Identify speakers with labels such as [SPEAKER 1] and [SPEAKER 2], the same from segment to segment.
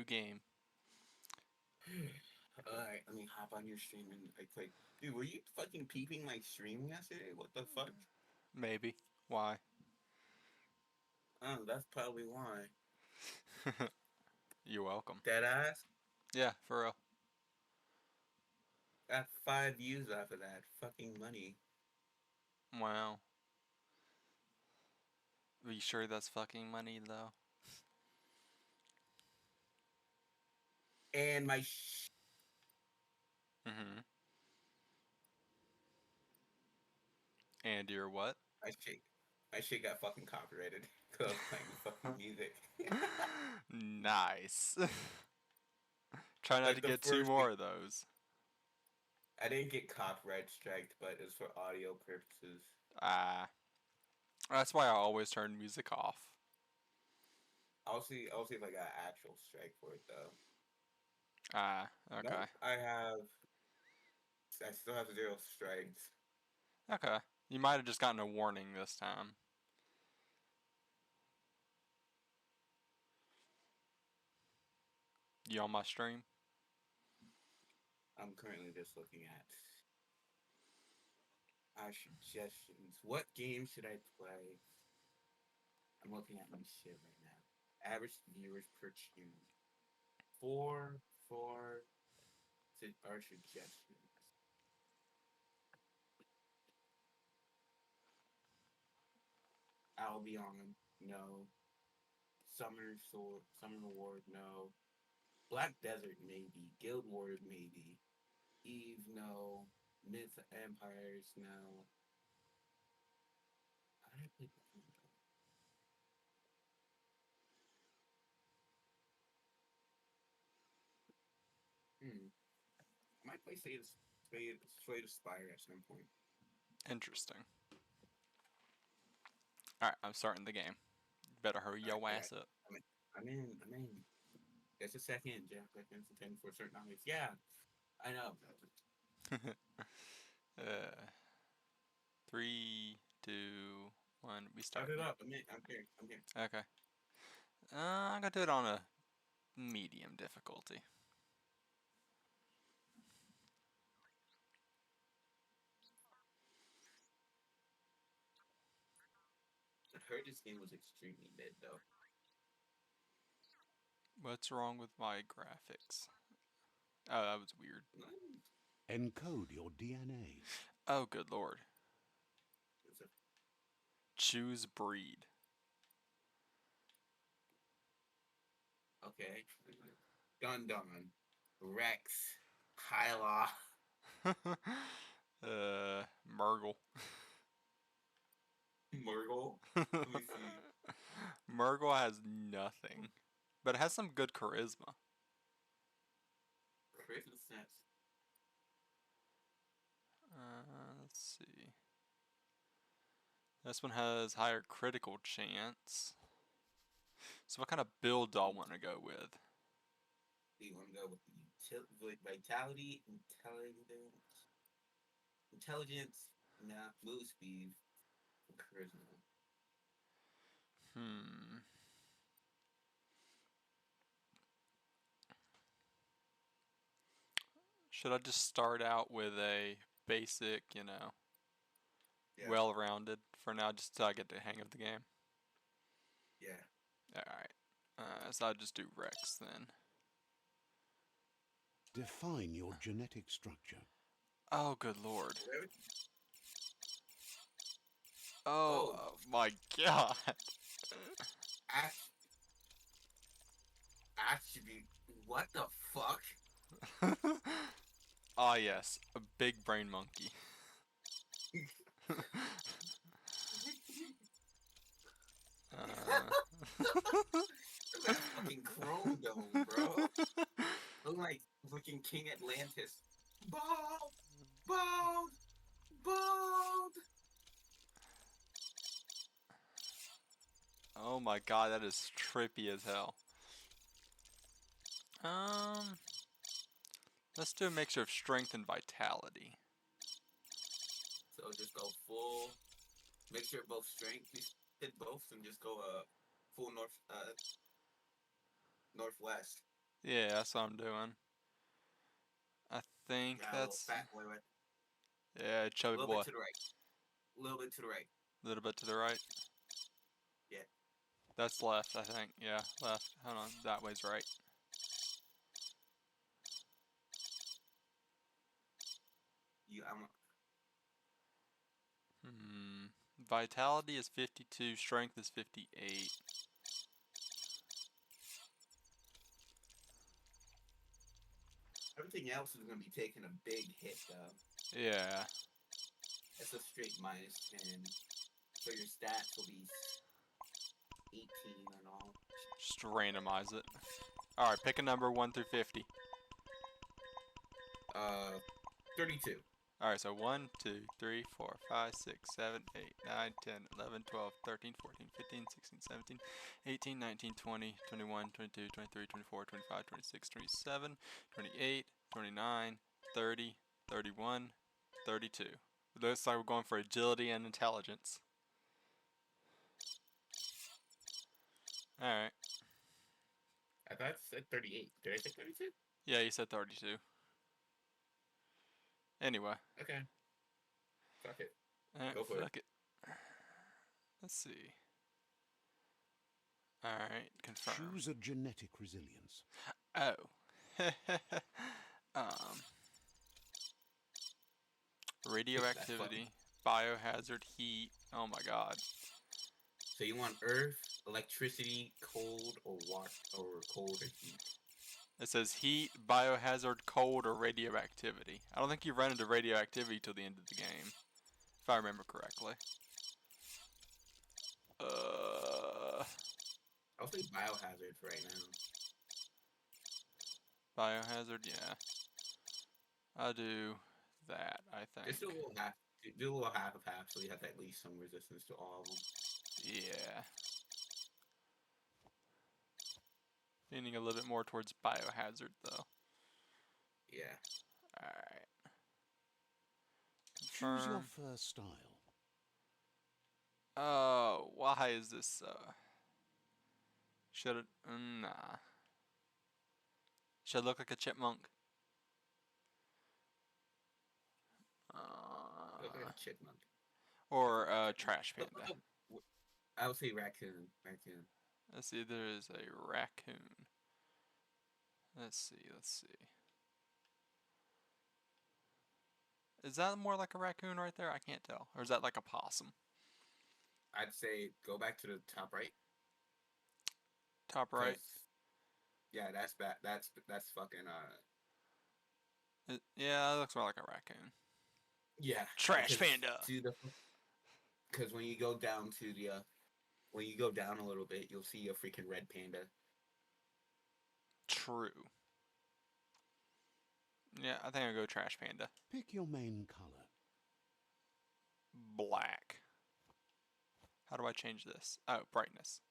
[SPEAKER 1] new game.
[SPEAKER 2] Alright, let me hop on your stream and like, dude, were you fucking peeping my stream yesterday? What the fuck?
[SPEAKER 1] Maybe. Why?
[SPEAKER 2] Oh, that's probably why.
[SPEAKER 1] You're welcome.
[SPEAKER 2] Dead ass.
[SPEAKER 1] Yeah, for real.
[SPEAKER 2] Got 5 views off of that. Fucking money.
[SPEAKER 1] Wow. Are you sure that's fucking money though?
[SPEAKER 2] And my
[SPEAKER 1] Mm-hmm. And you're what?
[SPEAKER 2] my shit, my shit got fucking copyrighted because I was playing fucking music.
[SPEAKER 1] Nice. Try not to
[SPEAKER 2] Like the
[SPEAKER 1] get two
[SPEAKER 2] first,
[SPEAKER 1] more of those.
[SPEAKER 2] I didn't get copyright striked, but it's for audio purposes.
[SPEAKER 1] Ah. That's why I always turn music off.
[SPEAKER 2] I'll see if I got actual strike for it though.
[SPEAKER 1] Ah, okay.
[SPEAKER 2] Nope, I still have 0 strikes.
[SPEAKER 1] Okay. You might have just gotten a warning this time. You on my stream?
[SPEAKER 2] I'm currently just looking at our suggestions. What game should I play? I'm looking at my shit right now. Average viewers per tune. Four our suggestions. I'll be on. No. Summer Award, no. Black Desert, maybe. Guild Wars, maybe. Eve, no. Myth Empires, no. How did I play Bethesda? I might play Slay the Spire at some point.
[SPEAKER 1] Interesting. Alright, I'm starting the game. Better hurry your
[SPEAKER 2] Yeah,
[SPEAKER 1] ass up.
[SPEAKER 2] I'm in. Just a second, Jack. Like, instant for certain audience. Yeah, I know.
[SPEAKER 1] uh, 3, 2, 1. We
[SPEAKER 2] Start
[SPEAKER 1] start.
[SPEAKER 2] it up. I'm in. I'm here. I'm here.
[SPEAKER 1] Okay. I'm gonna do it on a medium difficulty.
[SPEAKER 2] I heard this game was extremely mid, though.
[SPEAKER 1] What's wrong with my graphics? Oh, that was weird.
[SPEAKER 3] Encode your DNA.
[SPEAKER 1] Oh, good lord.
[SPEAKER 2] It's a,
[SPEAKER 1] Choose breed.
[SPEAKER 2] okay. Dun, Rex. Hyla.
[SPEAKER 1] Murgle.
[SPEAKER 2] Murgle. Let me see.
[SPEAKER 1] Murgle has nothing, but it has some good charisma.
[SPEAKER 2] Charisma stats.
[SPEAKER 1] Let's see. This one has higher critical chance. So what kind of build do I want to go with?
[SPEAKER 2] Do you want to go with vitality, intelligence, nah, move speed, charisma?
[SPEAKER 1] Hmm. Should I just start out with a basic,
[SPEAKER 2] Yeah.
[SPEAKER 1] well-rounded for now, just till I get the hang of the game?
[SPEAKER 2] Yeah.
[SPEAKER 1] Alright. So I'll just do Rex then.
[SPEAKER 3] Define your genetic structure.
[SPEAKER 1] Oh, good lord.
[SPEAKER 2] Oh.
[SPEAKER 1] Oh my god.
[SPEAKER 2] Attribute. What the fuck?
[SPEAKER 1] Ah yes, a big brain monkey.
[SPEAKER 2] That fucking chrome dome, bro. Look like fucking King Atlantis. Bald! Bald! Bald!
[SPEAKER 1] Oh my god, that is trippy as hell. Um, let's do a mixture of strength and vitality.
[SPEAKER 2] So just go full. Make sure both strength. You hit both and just go full northwest.
[SPEAKER 1] Yeah, that's what I'm doing. I think
[SPEAKER 2] Got a little
[SPEAKER 1] that's
[SPEAKER 2] fat boy right.
[SPEAKER 1] yeah,
[SPEAKER 2] A
[SPEAKER 1] chubby
[SPEAKER 2] little
[SPEAKER 1] boy.
[SPEAKER 2] bit to the right. A little bit to the right.
[SPEAKER 1] A little bit to the right.
[SPEAKER 2] Yeah.
[SPEAKER 1] That's left, I think. Yeah, left. Hold on, that way's right.
[SPEAKER 2] I'm
[SPEAKER 1] Vitality is 52, strength is 58.
[SPEAKER 2] everything else is gonna be taking a big hit though.
[SPEAKER 1] Yeah.
[SPEAKER 2] It's a straight -10. So your stats will be 18 and all.
[SPEAKER 1] Just randomize it. Alright, pick a number 1 through 50.
[SPEAKER 2] 32.
[SPEAKER 1] Alright, so 1, 2, 3, 4, 5, 6, 7, 8, 9, 10, 11, 12, 13, 14, 15, 16, 17, 18, 19, 20, 21, 22, 23, 24, 25, 26, 27, 28, 29, 30, 31, 32. Looks like we're going for agility and intelligence. Alright.
[SPEAKER 2] I thought it said 38. Did I say 32?
[SPEAKER 1] Yeah, you said 32. Anyway.
[SPEAKER 2] Okay. Fuck it.
[SPEAKER 1] Alright,
[SPEAKER 2] Go for
[SPEAKER 1] fuck it. Let's see. Alright, confirm.
[SPEAKER 3] Choose a genetic resilience.
[SPEAKER 1] Oh. Radioactivity, biohazard, heat. Oh my god.
[SPEAKER 2] So you want earth, electricity, cold, or water, or cold or heat?
[SPEAKER 1] It says heat, biohazard, cold, or radioactivity. I don't think you run into radioactivity till the end of the game, if I remember correctly.
[SPEAKER 2] I'll say biohazard for right now.
[SPEAKER 1] Biohazard, yeah. I'll do that, I think.
[SPEAKER 2] Just do a little half. Do a little half of half, so you have at least some resistance to all of them.
[SPEAKER 1] Yeah. Leaning a little bit more towards biohazard, though.
[SPEAKER 2] Yeah.
[SPEAKER 1] Alright.
[SPEAKER 3] Choose your first style.
[SPEAKER 1] Oh, why is this should it nah. Should I look like a chipmunk?
[SPEAKER 2] Look like a chipmunk.
[SPEAKER 1] Or a trash panda.
[SPEAKER 2] I would say raccoon. Raccoon.
[SPEAKER 1] Let's see, there is a raccoon. Let's see. Is that more like a raccoon right there? I can't tell. Or is that like a possum?
[SPEAKER 2] I'd say go back to the top right.
[SPEAKER 1] Top right?
[SPEAKER 2] Yeah, that's bad. That's fucking
[SPEAKER 1] yeah, that looks more like a raccoon.
[SPEAKER 2] Yeah.
[SPEAKER 1] Trash panda.
[SPEAKER 2] Because when you go down to the when you go down a little bit, you'll see a freaking red panda.
[SPEAKER 1] True. Yeah, I think I'll go trash panda.
[SPEAKER 3] Pick your main color.
[SPEAKER 1] Black. How do I change this? Oh, brightness.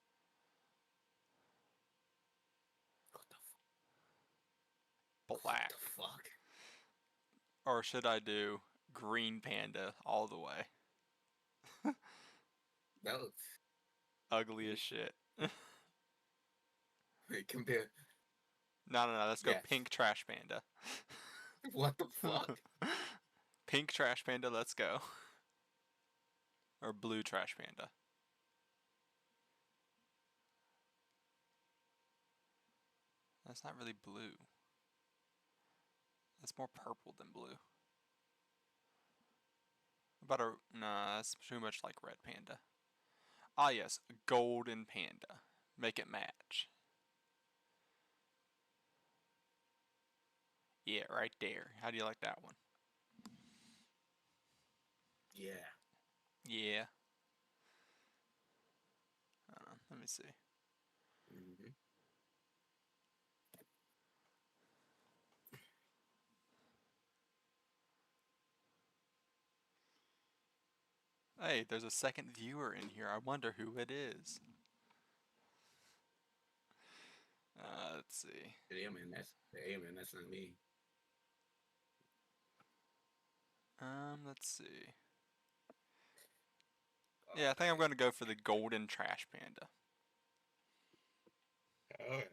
[SPEAKER 2] What
[SPEAKER 1] Black.
[SPEAKER 2] the fuck?
[SPEAKER 1] Or should I do green panda all the way?
[SPEAKER 2] That looks
[SPEAKER 1] Ugly as shit.
[SPEAKER 2] compare.
[SPEAKER 1] No, let's go
[SPEAKER 2] Yes.
[SPEAKER 1] pink trash panda.
[SPEAKER 2] What the fuck?
[SPEAKER 1] Pink trash panda, let's go. Or blue trash panda. That's not really blue. That's more purple than blue. About a nah, that's too much like red panda. Ah yes, golden panda. Make it match. Yeah, right there. How do you like that one?
[SPEAKER 2] Yeah.
[SPEAKER 1] Yeah. Let me see.
[SPEAKER 2] Mm-hmm.
[SPEAKER 1] Hey, there's a second viewer in here. I wonder who it is. Let's see.
[SPEAKER 2] Yeah, man, that's not me.
[SPEAKER 1] Let's see. Yeah, I think I'm going to go for the golden trash panda.
[SPEAKER 2] Alright.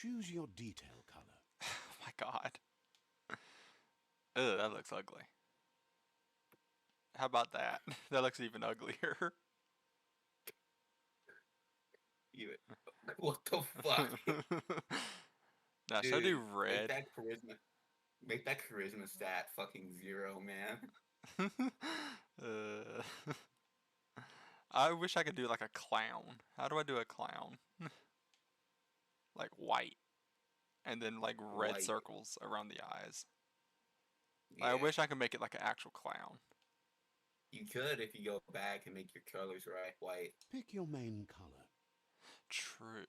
[SPEAKER 3] Choose your detail color.
[SPEAKER 1] Oh my god. Ugh, that looks ugly. How about that? That looks even uglier.
[SPEAKER 2] What the fuck?
[SPEAKER 1] Now, should I
[SPEAKER 2] Dude,
[SPEAKER 1] do
[SPEAKER 2] make
[SPEAKER 1] red?
[SPEAKER 2] that charisma stat fucking 0, man.
[SPEAKER 1] I wish I could do like a clown. How do I do a clown? Like white. And then like red
[SPEAKER 2] White.
[SPEAKER 1] circles around the eyes.
[SPEAKER 2] Yeah.
[SPEAKER 1] I wish I could make it like an actual clown.
[SPEAKER 2] You could if you go back and make your colors right, white.
[SPEAKER 3] Pick your main color.
[SPEAKER 1] True.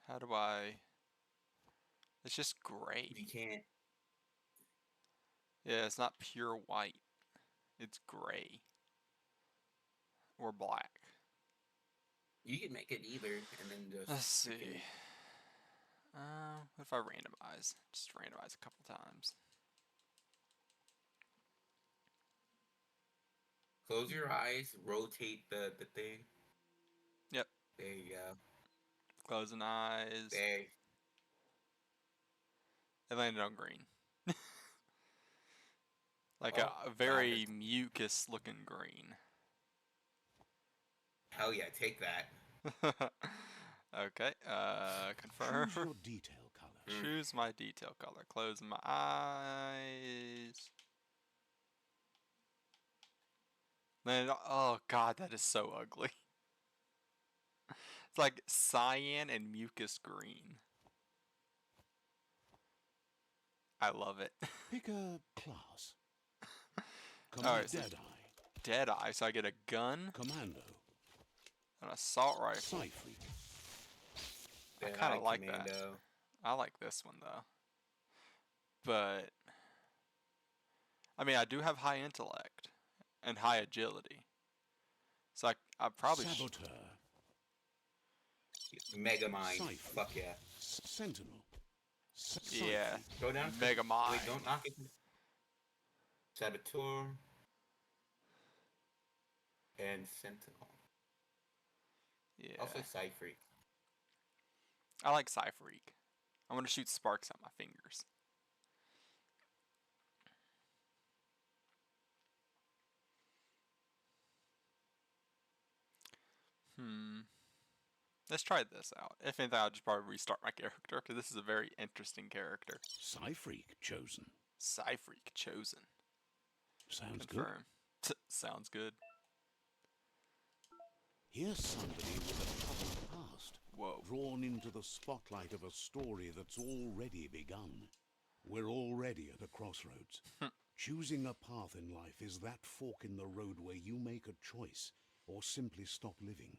[SPEAKER 1] How do I... It's just gray.
[SPEAKER 2] You can't.
[SPEAKER 1] Yeah, it's not pure white. It's gray. Or black.
[SPEAKER 2] You can make it either, and then just.
[SPEAKER 1] Let's see.
[SPEAKER 2] freaking-
[SPEAKER 1] What if I randomize? Just randomize a couple times.
[SPEAKER 2] Close your eyes, rotate the thing.
[SPEAKER 1] Yep.
[SPEAKER 2] There you go.
[SPEAKER 1] Closing eyes.
[SPEAKER 2] There.
[SPEAKER 1] It landed on green. Like
[SPEAKER 2] Oh,
[SPEAKER 1] a very
[SPEAKER 2] perfect.
[SPEAKER 1] mucus looking green.
[SPEAKER 2] Hell yeah, take that.
[SPEAKER 1] Okay, confirm.
[SPEAKER 3] Choose your detail color.
[SPEAKER 1] Choose my detail color. Closing my eyes. Man, oh god, that is so ugly. It's like cyan and mucus green. I love it.
[SPEAKER 3] Pick a class.
[SPEAKER 1] Alright, so
[SPEAKER 3] Deadeye.
[SPEAKER 1] Deadeye, so I get a gun,
[SPEAKER 3] Commando.
[SPEAKER 1] an assault rifle.
[SPEAKER 3] Cypher.
[SPEAKER 1] I
[SPEAKER 2] Then
[SPEAKER 1] kinda like that.
[SPEAKER 2] Commando.
[SPEAKER 1] I like this one though. But I mean, I do have high intellect and high agility. So I probably
[SPEAKER 3] Saboteur.
[SPEAKER 2] Megamind.
[SPEAKER 3] Cypher.
[SPEAKER 2] Fuck yeah.
[SPEAKER 3] Sentinel.
[SPEAKER 1] Yeah.
[SPEAKER 2] Go down.
[SPEAKER 1] Mega Mind.
[SPEAKER 2] Wait, don't knock it. Saboteur. And Sentinel.
[SPEAKER 1] Yeah.
[SPEAKER 2] Also Cypher.
[SPEAKER 1] I like Cyphereek. I want to shoot sparks at my fingers. Let's try this out. If anything, I'll just probably restart my character because this is a very interesting character.
[SPEAKER 3] Cyphereek chosen.
[SPEAKER 1] Cyphereek chosen.
[SPEAKER 3] Sounds
[SPEAKER 1] Confirm. Sounds good.
[SPEAKER 3] Here's somebody with a troubled past.
[SPEAKER 1] Whoa.
[SPEAKER 3] Drawn into the spotlight of a story that's already begun. We're already at a crossroads. Choosing a path in life is that fork in the road where you make a choice or simply stop living.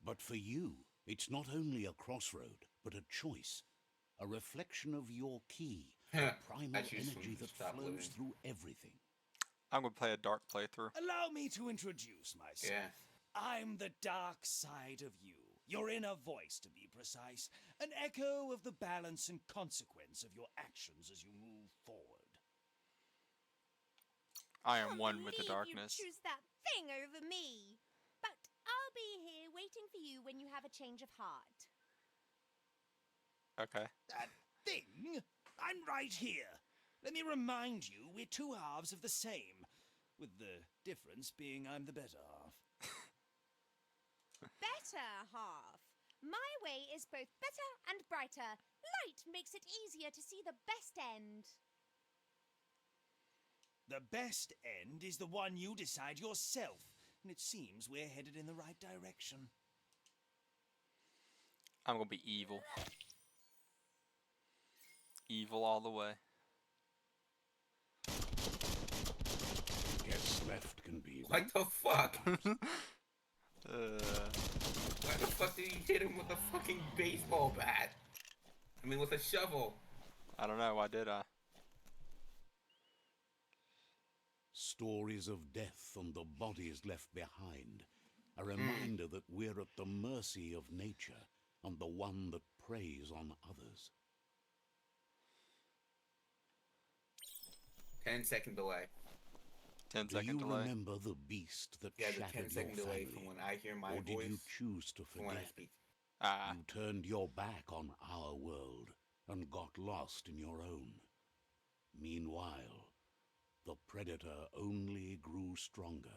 [SPEAKER 3] But for you, it's not only a crossroad, but a choice. A reflection of your key, the primal energy that flows through everything.
[SPEAKER 1] I'm going to play a dark playthrough.
[SPEAKER 4] Allow me to introduce myself.
[SPEAKER 2] Yeah.
[SPEAKER 4] I'm the dark side of you. Your inner voice, to be precise. An echo of the balance and consequence of your actions as you move forward.
[SPEAKER 1] I am one with the
[SPEAKER 5] You
[SPEAKER 1] darkness.
[SPEAKER 5] choose that thing over me. But I'll be here waiting for you when you have a change of heart.
[SPEAKER 1] Okay.
[SPEAKER 4] That thing? I'm right here. Let me remind you, we're two halves of the same. With the difference being I'm the better half.
[SPEAKER 5] Better half. My way is both better and brighter. Light makes it easier to see the best end.
[SPEAKER 4] The best end is the one you decide yourself. And it seems we're headed in the right direction.
[SPEAKER 1] I'm going to be evil. Evil all the way.
[SPEAKER 3] Guess left can be.
[SPEAKER 2] What the fuck?
[SPEAKER 1] Uh,
[SPEAKER 2] Why the fuck did he hit him with a fucking baseball bat? I mean, with a shovel.
[SPEAKER 1] I don't know. Why did I?
[SPEAKER 3] Stories of death and the bodies left behind. A reminder that we're at the mercy of nature and the one that preys on others.
[SPEAKER 2] 10-second delay.
[SPEAKER 1] 10
[SPEAKER 3] Do
[SPEAKER 1] second
[SPEAKER 3] you
[SPEAKER 1] delay.
[SPEAKER 3] remember the beast that
[SPEAKER 2] Yeah, the
[SPEAKER 3] shattered
[SPEAKER 2] 10-second
[SPEAKER 3] your
[SPEAKER 2] delay
[SPEAKER 3] family?
[SPEAKER 2] from when I hear my
[SPEAKER 3] Or did
[SPEAKER 2] voice
[SPEAKER 3] you choose to
[SPEAKER 2] to when I
[SPEAKER 3] forget?
[SPEAKER 2] speak.
[SPEAKER 1] Ah.
[SPEAKER 3] You turned your back on our world and got lost in your own. Meanwhile, the predator only grew stronger.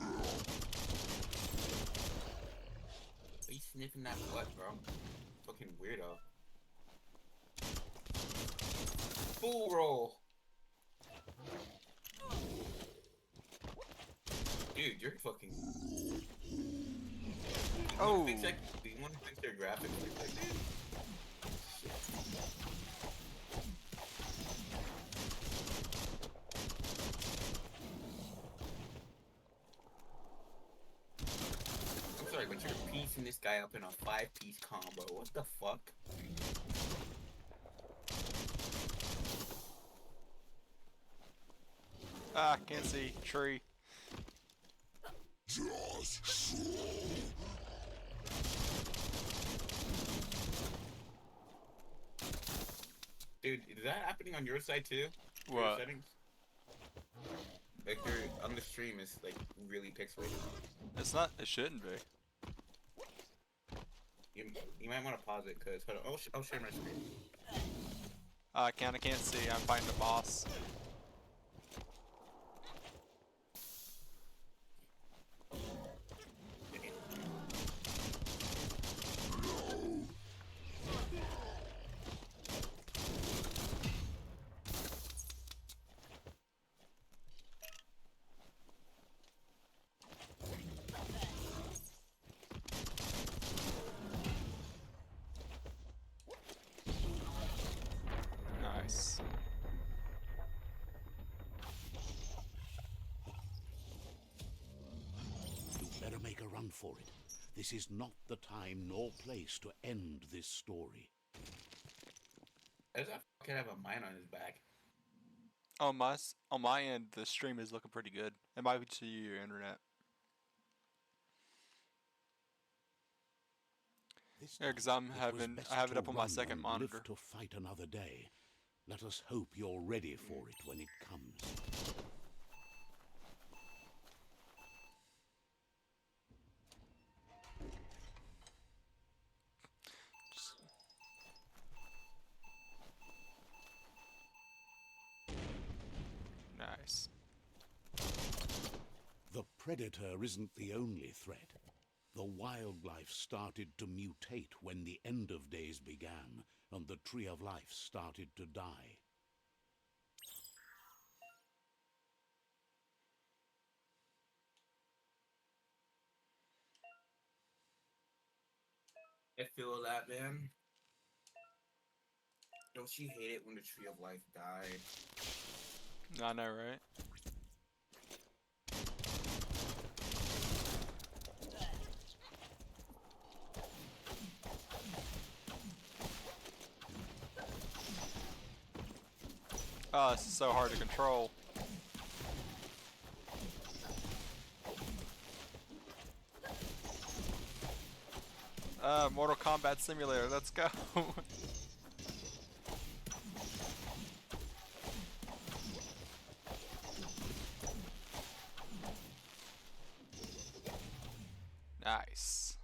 [SPEAKER 2] Are you sniffing that butt, bro? Fucking weirdo. Full roll. Dude, you're fucking.
[SPEAKER 1] Oh.
[SPEAKER 2] Do you want to fix their graphics? I'm sorry, but you're piecing this guy up in a 5-piece combo. What the fuck?
[SPEAKER 1] Ah, can't see. Tree.
[SPEAKER 2] Dude, is that happening on your side too? Your
[SPEAKER 1] What?
[SPEAKER 2] settings? Like, you're on the stream is like really pixelated.
[SPEAKER 1] It's not. It shouldn't be.
[SPEAKER 2] You might want to pause it, cause hold on, I'll share my screen.
[SPEAKER 1] I kinda can't see. I'm fighting the boss. Nice.
[SPEAKER 3] You better make a run for it. This is not the time nor place to end this story.
[SPEAKER 2] Does that fucking have a mine on his back?
[SPEAKER 1] On my end, the stream is looking pretty good. It might be to your internet.
[SPEAKER 3] This
[SPEAKER 1] Yeah, 'cause
[SPEAKER 3] time,
[SPEAKER 1] I
[SPEAKER 3] best
[SPEAKER 1] have it
[SPEAKER 3] to
[SPEAKER 1] up on my
[SPEAKER 3] run
[SPEAKER 1] second
[SPEAKER 3] and
[SPEAKER 1] monitor.
[SPEAKER 3] live to fight another day. Let us hope you're ready for it when it comes.
[SPEAKER 1] Nice.
[SPEAKER 3] The predator isn't the only threat. The wildlife started to mutate when the end of days began and the tree of life started to die.
[SPEAKER 2] I feel that, man. Don't she hate it when the tree of life died?
[SPEAKER 1] I know, right? Oh, this is so hard to control. Mortal Kombat Simulator, let's go. Nice.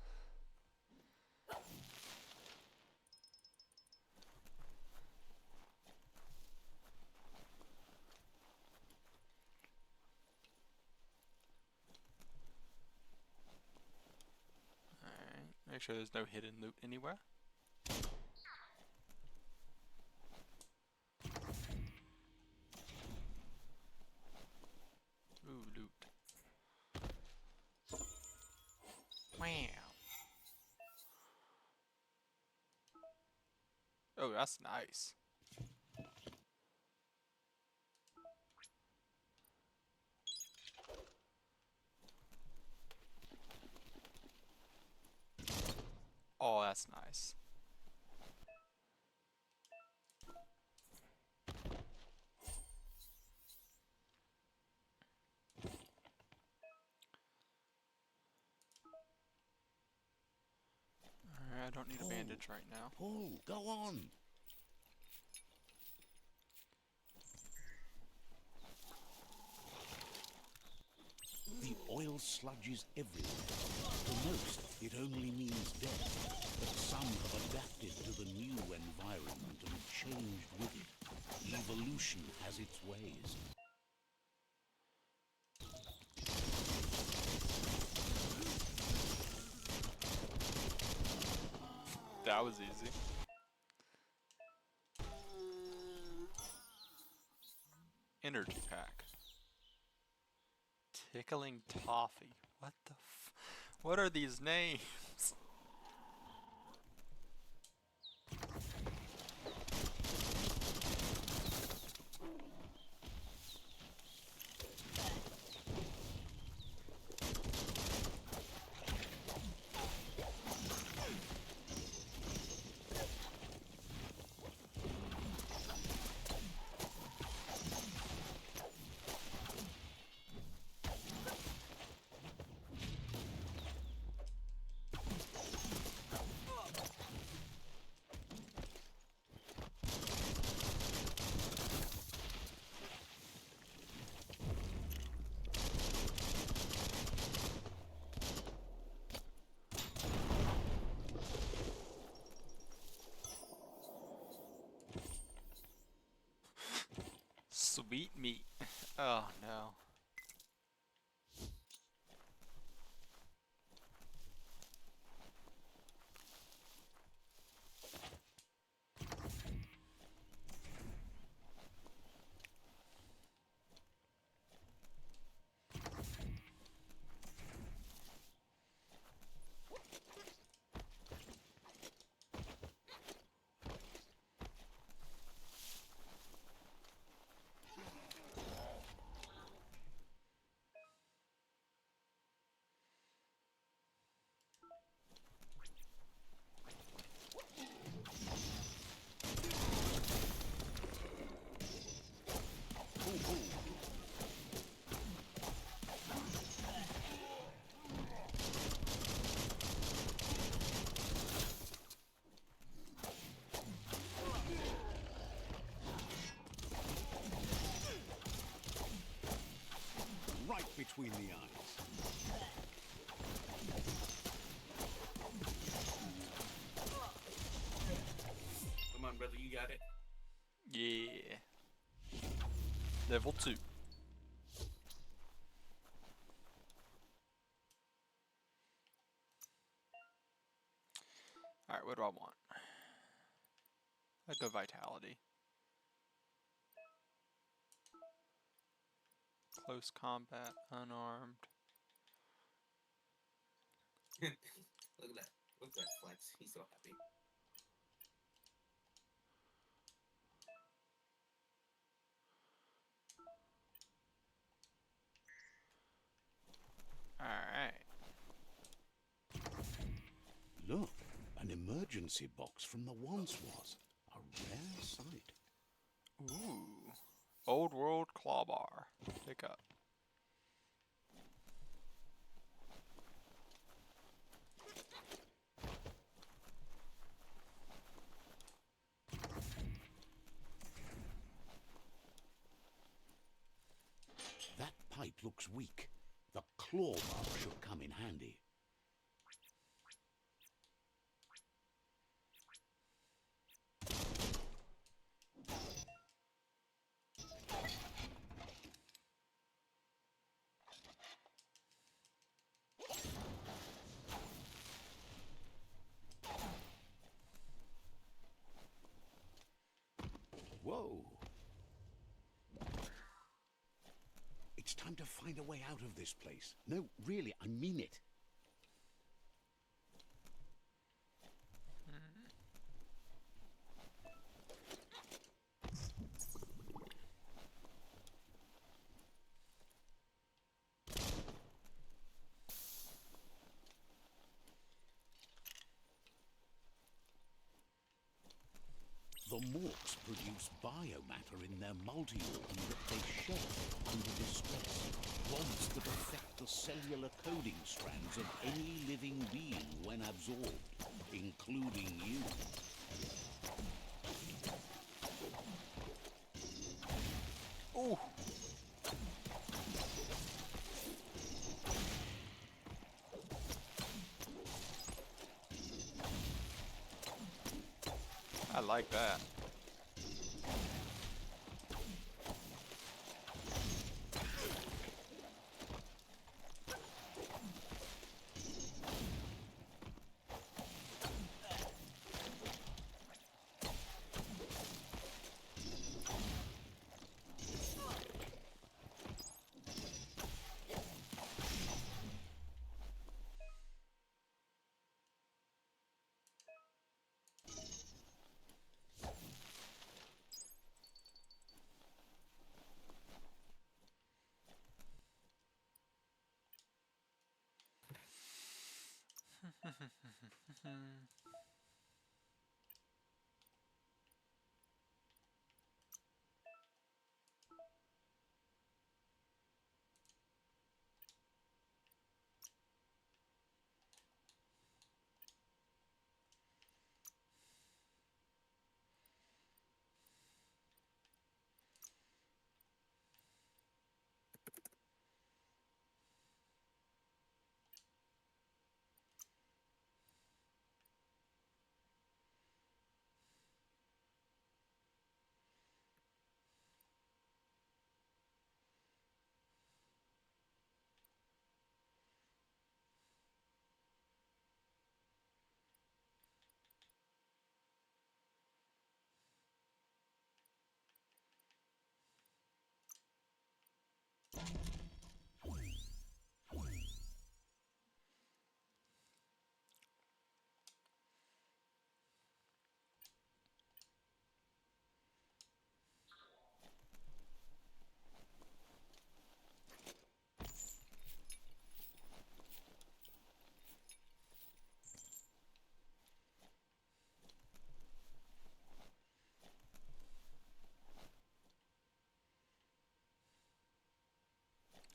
[SPEAKER 1] Alright, make sure there's no hidden loot anywhere. Ooh, loot. Wow. Oh, that's nice. Oh, that's nice. Alright, I don't need a bandage right now.
[SPEAKER 3] Pull, go on. sludges everywhere. To most, it only means death, but some have adapted to the new environment and changed with it. Evolution has its ways.
[SPEAKER 1] That was easy. Energy pack. Tickling toffee. What the what are these names? Sweet meat. Oh no.
[SPEAKER 3] Right between the eyes.
[SPEAKER 2] Come on, brother, you got it.
[SPEAKER 1] Yeah. Level 2. Alright, what do I want? I'd go vitality. Close combat, unarmed.
[SPEAKER 2] Look at that. Look at that flex. He's so happy.
[SPEAKER 1] Alright.
[SPEAKER 3] Look, an emergency box from the once was. A rare sight.
[SPEAKER 1] Ooh. Old World Claw Bar. Pick up.
[SPEAKER 3] That pipe looks weak. The claw bar should come in handy. Whoa. It's time to find a way out of this place. No, really, I mean it. The morks produce biomatter in their multi-organ that they shed under distress. Rods that affect the cellular coding strands of any living being when absorbed, including you.
[SPEAKER 1] Ooh. like that.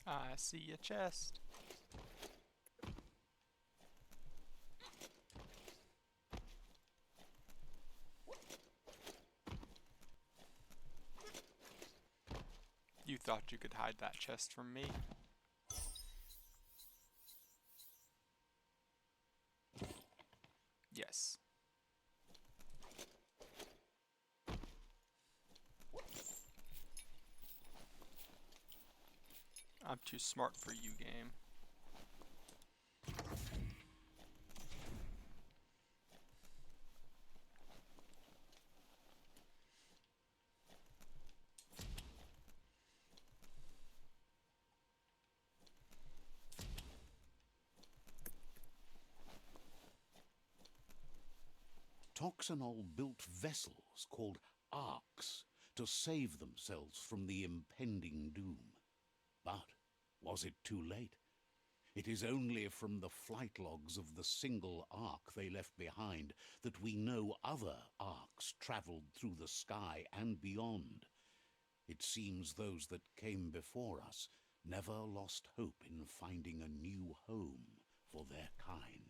[SPEAKER 1] I see a chest. You thought you could hide that chest from me? Yes. I'm too smart for you, game.
[SPEAKER 3] Toxanol built vessels called arks to save themselves from the impending doom. But was it too late? It is only from the flight logs of the single ark they left behind that we know other arks travelled through the sky and beyond. It seems those that came before us never lost hope in finding a new home for their kind.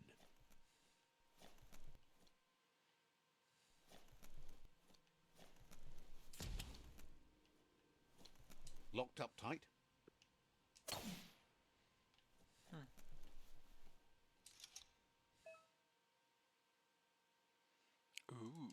[SPEAKER 3] Locked up tight?
[SPEAKER 1] Ooh.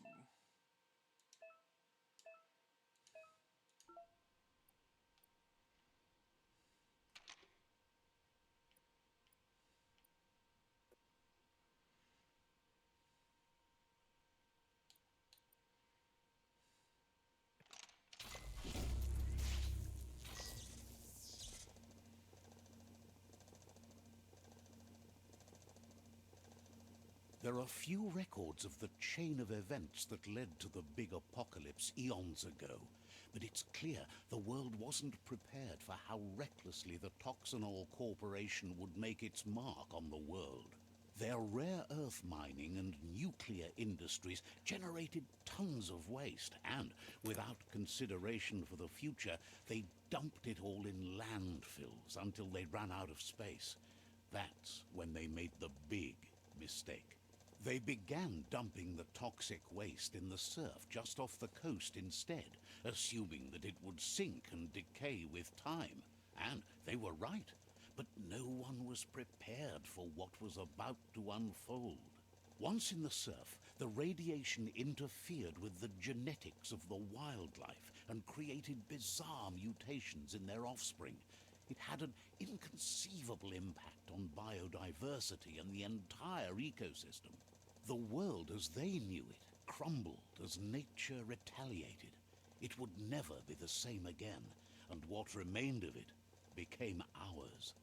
[SPEAKER 3] There are few records of the chain of events that led to the big apocalypse eons ago, but it's clear the world wasn't prepared for how recklessly the Toxanol Corporation would make its mark on the world. Their rare earth mining and nuclear industries generated tons of waste, and, without consideration for the future, they dumped it all in landfills until they ran out of space. That's when they made the big mistake. They began dumping the toxic waste in the surf just off the coast instead, assuming that it would sink and decay with time. And they were right, but no one was prepared for what was about to unfold. Once in the surf, The radiation interfered with the genetics of the wildlife and created bizarre mutations in their offspring. It had an inconceivable impact on biodiversity and the entire ecosystem. The world as they knew it crumbled as nature retaliated. It would never be the same again, and what remained of it became ours.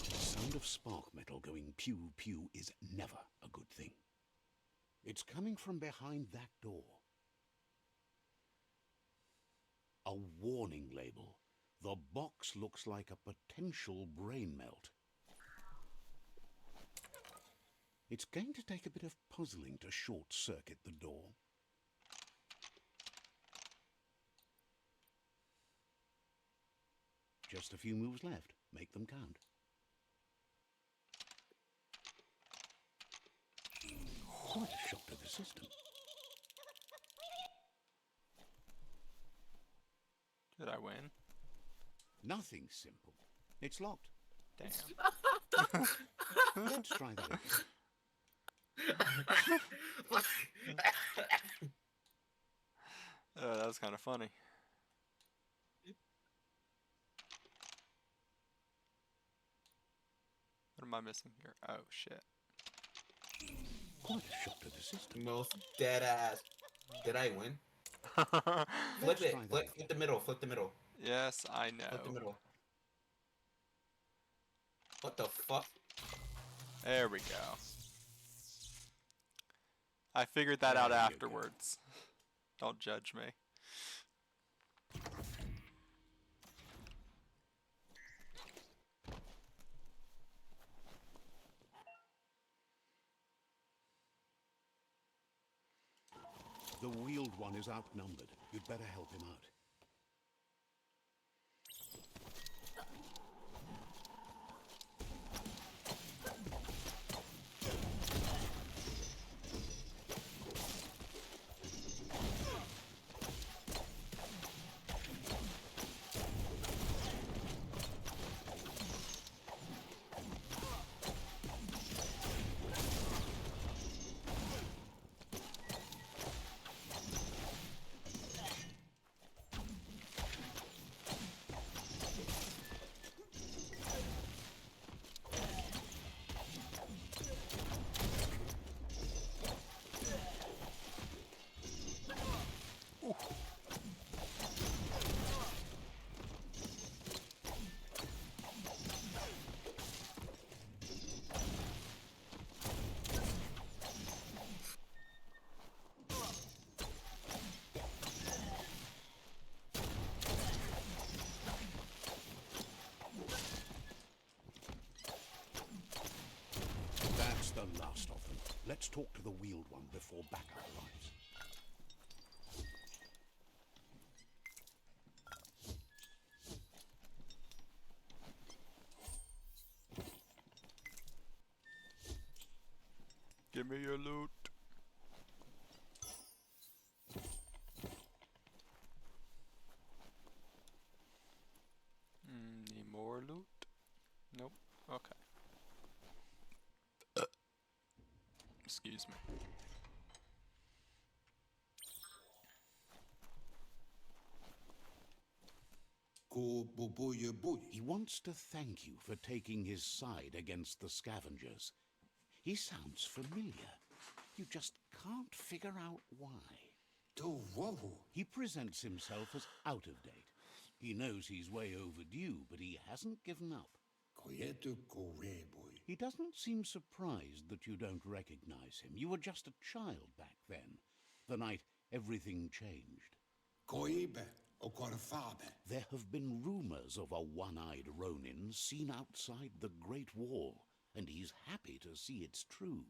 [SPEAKER 3] The sound of spark metal going pew-pew is never a good thing. It's coming from behind that door. A warning label. The box looks like a potential brain melt. It's going to take a bit of puzzling to short-circuit the door. Just a few moves left. Make them count. Quite a shock to the system.
[SPEAKER 1] Did I win?
[SPEAKER 3] Nothing simple. It's locked.
[SPEAKER 1] Damn.
[SPEAKER 3] Let's try that again.
[SPEAKER 1] That was kind of funny. What am I missing here? Oh, shit.
[SPEAKER 3] Quite a shock to the system.
[SPEAKER 2] Most dead ass. Did I win? Flip it. Flip the middle. Flip the middle.
[SPEAKER 1] Yes, I
[SPEAKER 2] Flip the
[SPEAKER 1] know.
[SPEAKER 2] middle. What the fuck?
[SPEAKER 1] There we go. I figured that out afterwards. Don't judge me.
[SPEAKER 3] The wheeled one is outnumbered. You'd better help him out. That's the last of them. Let's talk to the wheeled one before backup arrives.
[SPEAKER 1] Give me your loot. Need more loot? Nope. Okay. Excuse me.
[SPEAKER 3] He wants to thank you for taking his side against the scavengers. He sounds familiar. You just can't figure out why. He presents himself as out of date. He knows he's way overdue, but he hasn't given up. He doesn't seem surprised that you don't recognize him. You were just a child back then, the night everything changed. There have been rumors of a one-eyed Ronin seen outside the Great Wall, and he's happy to see it's true.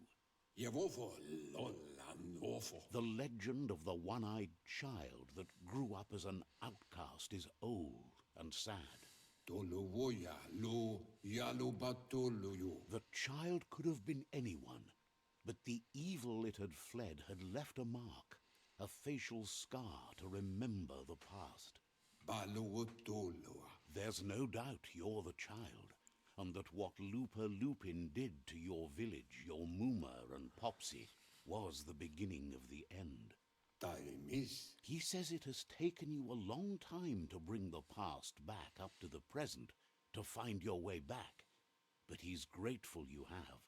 [SPEAKER 3] The legend of the one-eyed child that grew up as an outcast is old and sad. The child could have been anyone, but the evil it had fled had left a mark, a facial scar to remember the past. There's no doubt you're the child, and that what Looper Lupin did to your village, your Moomer and Popsy, was the beginning of the end. He says it has taken you a long time to bring the past back up to the present, to find your way back, but he's grateful you have.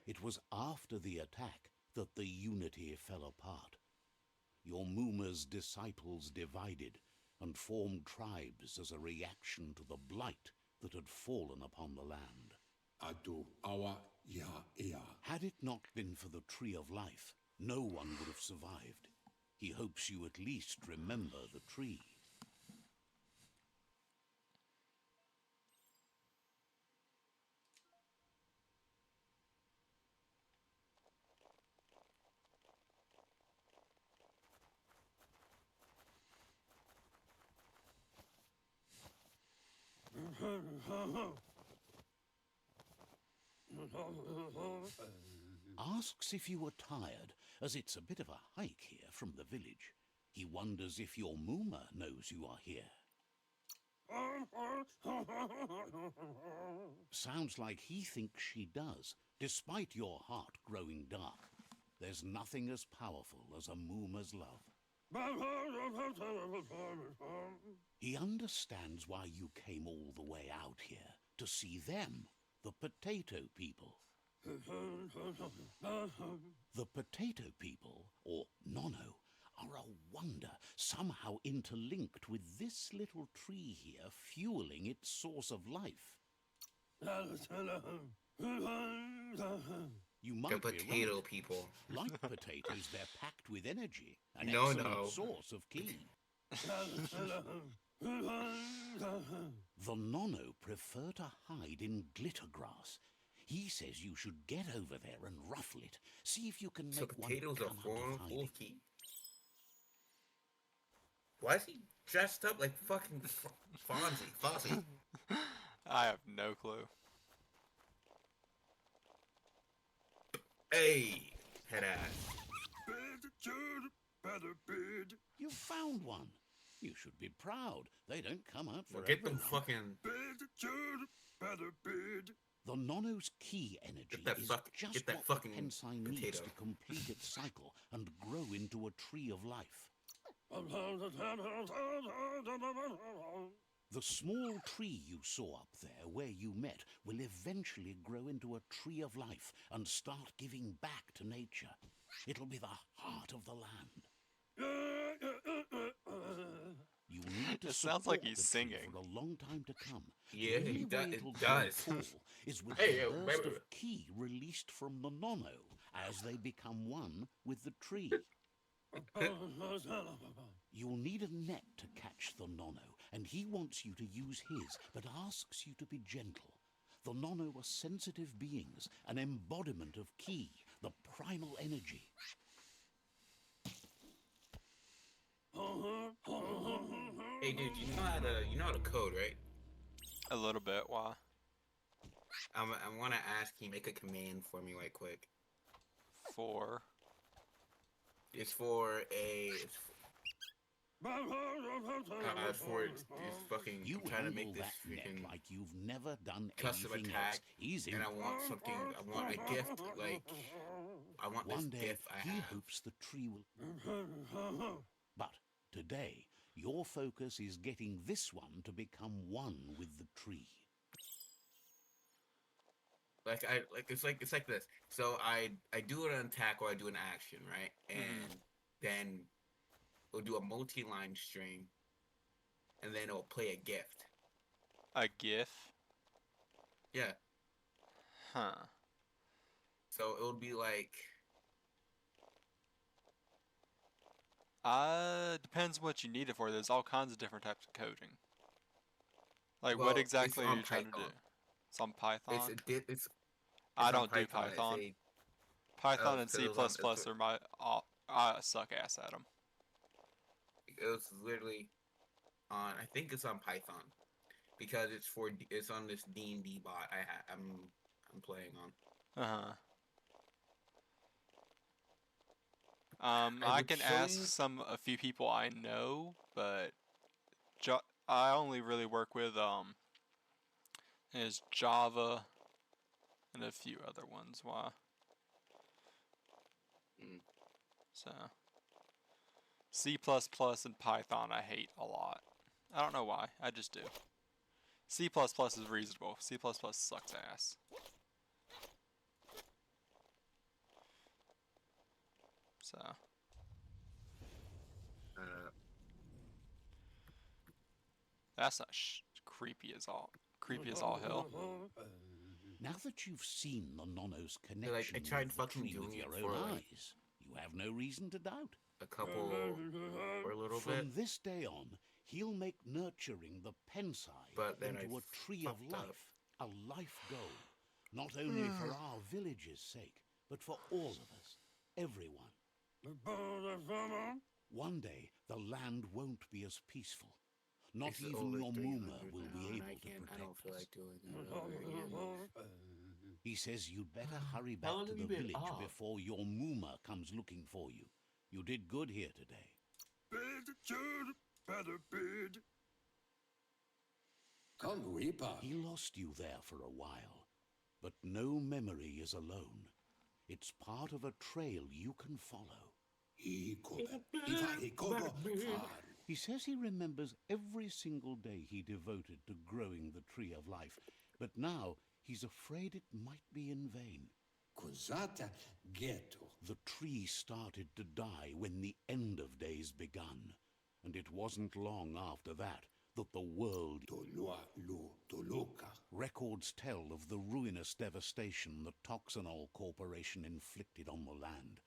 [SPEAKER 3] It was after the attack that the unity fell apart. Your Moomer's disciples divided and formed tribes as a reaction to the blight that had fallen upon the land. Had it not been for the Tree of Life, no one would have survived. He hopes you at least remember the tree. Asks if you were tired, as it's a bit of a hike here from the village. He wonders if your Moomer knows you are here. Sounds like he thinks she does, despite your heart growing dark. There's nothing as powerful as a Moomer's love. He understands why you came all the way out here, to see them, the potato people. The potato people, or Nono, are a wonder, somehow interlinked with this little tree here, fueling its source of life. You might
[SPEAKER 2] The
[SPEAKER 3] be
[SPEAKER 2] potato
[SPEAKER 3] right.
[SPEAKER 2] people.
[SPEAKER 3] Like potatoes, they're packed with energy, an
[SPEAKER 2] No,
[SPEAKER 3] excellent
[SPEAKER 2] no.
[SPEAKER 3] source of ki. The Nono prefer to hide in glitter grass. He says you should get over there and ruffle it. See if you can
[SPEAKER 2] So
[SPEAKER 3] make one
[SPEAKER 2] potatoes are
[SPEAKER 3] come out
[SPEAKER 2] full
[SPEAKER 3] of hiding.
[SPEAKER 2] of key. Why is he dressed up like fucking Fozzie?
[SPEAKER 1] I have no clue.
[SPEAKER 2] Hey, head ass.
[SPEAKER 3] You found one. You should be proud. They don't come out for
[SPEAKER 2] Get them
[SPEAKER 3] everyone.
[SPEAKER 2] fucking.
[SPEAKER 3] The Nono's key energy
[SPEAKER 2] that
[SPEAKER 3] is
[SPEAKER 2] fuck-
[SPEAKER 3] just
[SPEAKER 2] get that
[SPEAKER 3] what
[SPEAKER 2] fucking
[SPEAKER 3] the Pensine needs
[SPEAKER 2] potato.
[SPEAKER 3] to complete its cycle and grow into a tree of life. The small tree you saw up there where you met will eventually grow into a tree of life and start giving back to nature. It'll be the heart of the land. You need to
[SPEAKER 1] It sounds like
[SPEAKER 3] support
[SPEAKER 1] he's
[SPEAKER 3] the tree
[SPEAKER 1] singing.
[SPEAKER 3] for a long time to come.
[SPEAKER 2] Yeah,
[SPEAKER 3] the only
[SPEAKER 2] he
[SPEAKER 3] way
[SPEAKER 2] does- it
[SPEAKER 3] it'll
[SPEAKER 2] does.
[SPEAKER 3] grow tall is with
[SPEAKER 2] Hey,
[SPEAKER 3] the burst
[SPEAKER 2] baby.
[SPEAKER 3] of ki released from the Nono as they become one with the tree. You'll need a net to catch the Nono, and he wants you to use his, but asks you to be gentle. The Nono are sensitive beings, an embodiment of ki, the primal energy.
[SPEAKER 2] Hey, dude, you know how to code, right?
[SPEAKER 1] A little bit. Why?
[SPEAKER 2] I want to ask you make a command for me right quick.
[SPEAKER 1] 4.
[SPEAKER 2] It's for it's fucking.
[SPEAKER 3] You
[SPEAKER 2] I'm trying to
[SPEAKER 3] handle
[SPEAKER 2] make this
[SPEAKER 3] that net
[SPEAKER 2] freaking
[SPEAKER 3] like you've never done
[SPEAKER 2] custom
[SPEAKER 3] anything
[SPEAKER 2] attack,
[SPEAKER 3] else. Easy.
[SPEAKER 2] and I want something. I want a gift. Like I want this
[SPEAKER 3] One day
[SPEAKER 2] gift. I
[SPEAKER 3] he
[SPEAKER 2] have.
[SPEAKER 3] hopes the tree will. But today, your focus is getting this one to become one with the tree.
[SPEAKER 2] It's like this. So I do an attack or I do an action, right? And then it'll do a multi-line string, and then it'll play a gift.
[SPEAKER 1] A GIF?
[SPEAKER 2] Yeah.
[SPEAKER 1] Huh.
[SPEAKER 2] So it'll be like.
[SPEAKER 1] Depends what you need it for. There's all kinds of different types of coding. Like,
[SPEAKER 2] Well,
[SPEAKER 1] what
[SPEAKER 2] it's
[SPEAKER 1] exactly are
[SPEAKER 2] on
[SPEAKER 1] you trying to do?
[SPEAKER 2] Python.
[SPEAKER 1] It's on Python?
[SPEAKER 2] It's
[SPEAKER 1] I
[SPEAKER 2] on
[SPEAKER 1] don't do
[SPEAKER 2] Python.
[SPEAKER 1] Python.
[SPEAKER 2] It's
[SPEAKER 1] Python and
[SPEAKER 2] because
[SPEAKER 1] C++
[SPEAKER 2] it was on-
[SPEAKER 1] are my... I suck ass at them.
[SPEAKER 2] It was literally on. I think it's on Python because it's on this D&D bot I'm playing on.
[SPEAKER 1] Uh-huh. I
[SPEAKER 2] would
[SPEAKER 1] can
[SPEAKER 2] show
[SPEAKER 1] ask
[SPEAKER 2] you-
[SPEAKER 1] a few people I know, but I only really work with is Java and a few other ones. Why?
[SPEAKER 2] Mm.
[SPEAKER 1] So C++ and Python I hate a lot. I don't know why. I just do. C++ is reasonable. C++ sucks ass. So
[SPEAKER 2] Uh,
[SPEAKER 1] that's not creepy as all. Creepy as all hell.
[SPEAKER 3] Now that you've seen the Nono's
[SPEAKER 2] I
[SPEAKER 3] connection
[SPEAKER 2] tried
[SPEAKER 3] with the
[SPEAKER 2] fucking
[SPEAKER 3] tree
[SPEAKER 2] doing
[SPEAKER 3] with
[SPEAKER 2] it
[SPEAKER 3] your
[SPEAKER 2] for,
[SPEAKER 3] own
[SPEAKER 2] like,
[SPEAKER 3] eyes, you have no reason to doubt.
[SPEAKER 2] a couple or a little bit,
[SPEAKER 3] From this day on, he'll make nurturing the Pensai
[SPEAKER 2] but then
[SPEAKER 3] into
[SPEAKER 2] I
[SPEAKER 3] a tree of
[SPEAKER 2] fucked up.
[SPEAKER 3] life, a life goal, not only for our village's sake, but for all of us, everyone. One day, the land won't be as peaceful. Not
[SPEAKER 2] It's
[SPEAKER 3] even
[SPEAKER 2] over
[SPEAKER 3] your
[SPEAKER 2] 300
[SPEAKER 3] Muma will
[SPEAKER 2] now,
[SPEAKER 3] be
[SPEAKER 2] and
[SPEAKER 3] able
[SPEAKER 2] I
[SPEAKER 3] to
[SPEAKER 2] can't. I don't
[SPEAKER 3] protect
[SPEAKER 2] feel
[SPEAKER 3] us.
[SPEAKER 2] like doing that over again.
[SPEAKER 3] He says you'd better hurry back
[SPEAKER 2] How long
[SPEAKER 3] to
[SPEAKER 2] have
[SPEAKER 3] the
[SPEAKER 2] you been
[SPEAKER 3] village
[SPEAKER 2] off?
[SPEAKER 3] before your Muma comes looking for you. You did good here today. He lost you there for a while, but no memory is alone. It's part of a trail you can follow. He says he remembers every single day he devoted to growing the tree of life, but now he's afraid it might be in vain. The tree started to die when the end of days begun, and it wasn't long after that the world... Records tell of the ruinous devastation the Toxanol Corporation inflicted on the land.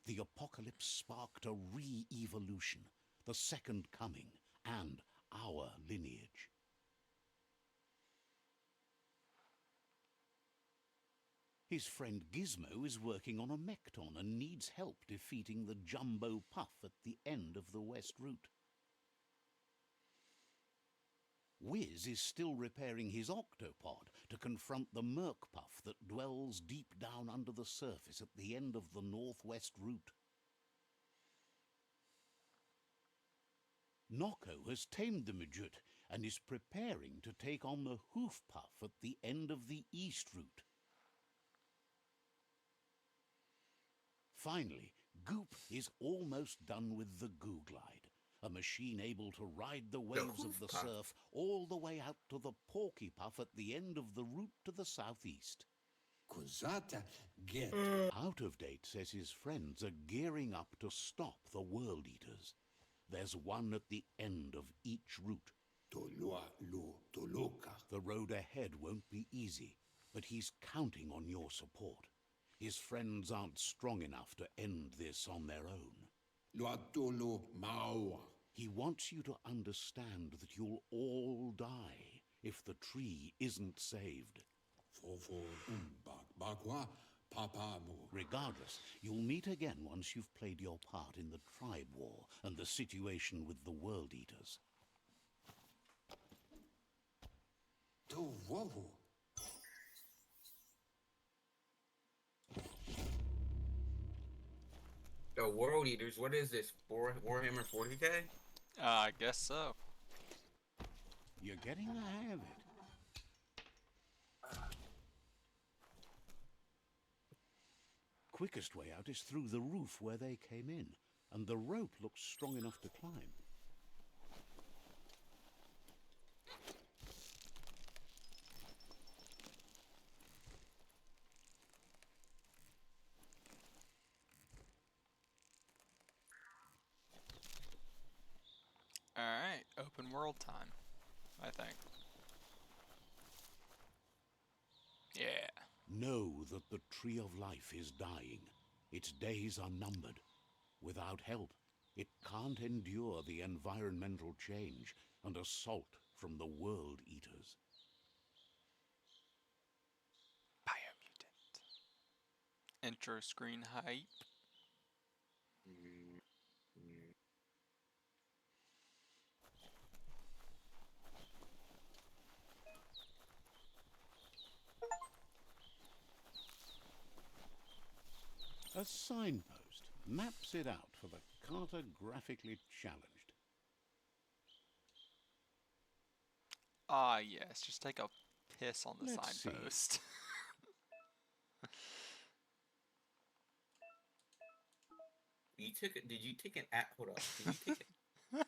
[SPEAKER 3] The apocalypse sparked a re-evolution, the second coming, and our lineage. His friend Gizmo is working on a Mekton and needs help defeating the Jumbo Puff at the end of the West Route. Wiz is still repairing his octopod to confront the Merc Puff that dwells deep down under the surface at the end of the Northwest Route. Nocco has tamed the Majut and is preparing to take on the Hoof Puff at the end of the East Route. Finally, Goop is almost done with the Goo Glide, a machine able to ride the waves of the
[SPEAKER 2] Hoof Puff.
[SPEAKER 3] surf all the way out to the Porky Puff at the end of the route to the southeast. Out of Date says his friends are gearing up to stop the World Eaters. There's one at the end of each route. The road ahead won't be easy, but he's counting on your support. His friends aren't strong enough to end this on their own. He wants you to understand that you'll all die if the tree isn't saved. Regardless, you'll meet again once you've played your part in the tribe war and the situation with the World Eaters.
[SPEAKER 2] The World Eaters. What is this? Warhammer 40K?
[SPEAKER 1] I guess so.
[SPEAKER 3] You're getting the hang of it. Quickest way out is through the roof where they came in, and the rope looks strong enough to climb.
[SPEAKER 1] Alright, open world time, I think. Yeah.
[SPEAKER 3] Know that the Tree of Life is dying. Its days are numbered. Without help, it can't endure the environmental change and assault from the World Eaters.
[SPEAKER 1] BIOMUTANT. Intro screen hype.
[SPEAKER 3] A signpost. maps it out for the cartographically challenged.
[SPEAKER 1] Ah, yes. Just take a piss on the
[SPEAKER 3] Let's see.
[SPEAKER 1] signpost.
[SPEAKER 2] You took it. Did you take an app? Hold up. Did you take it?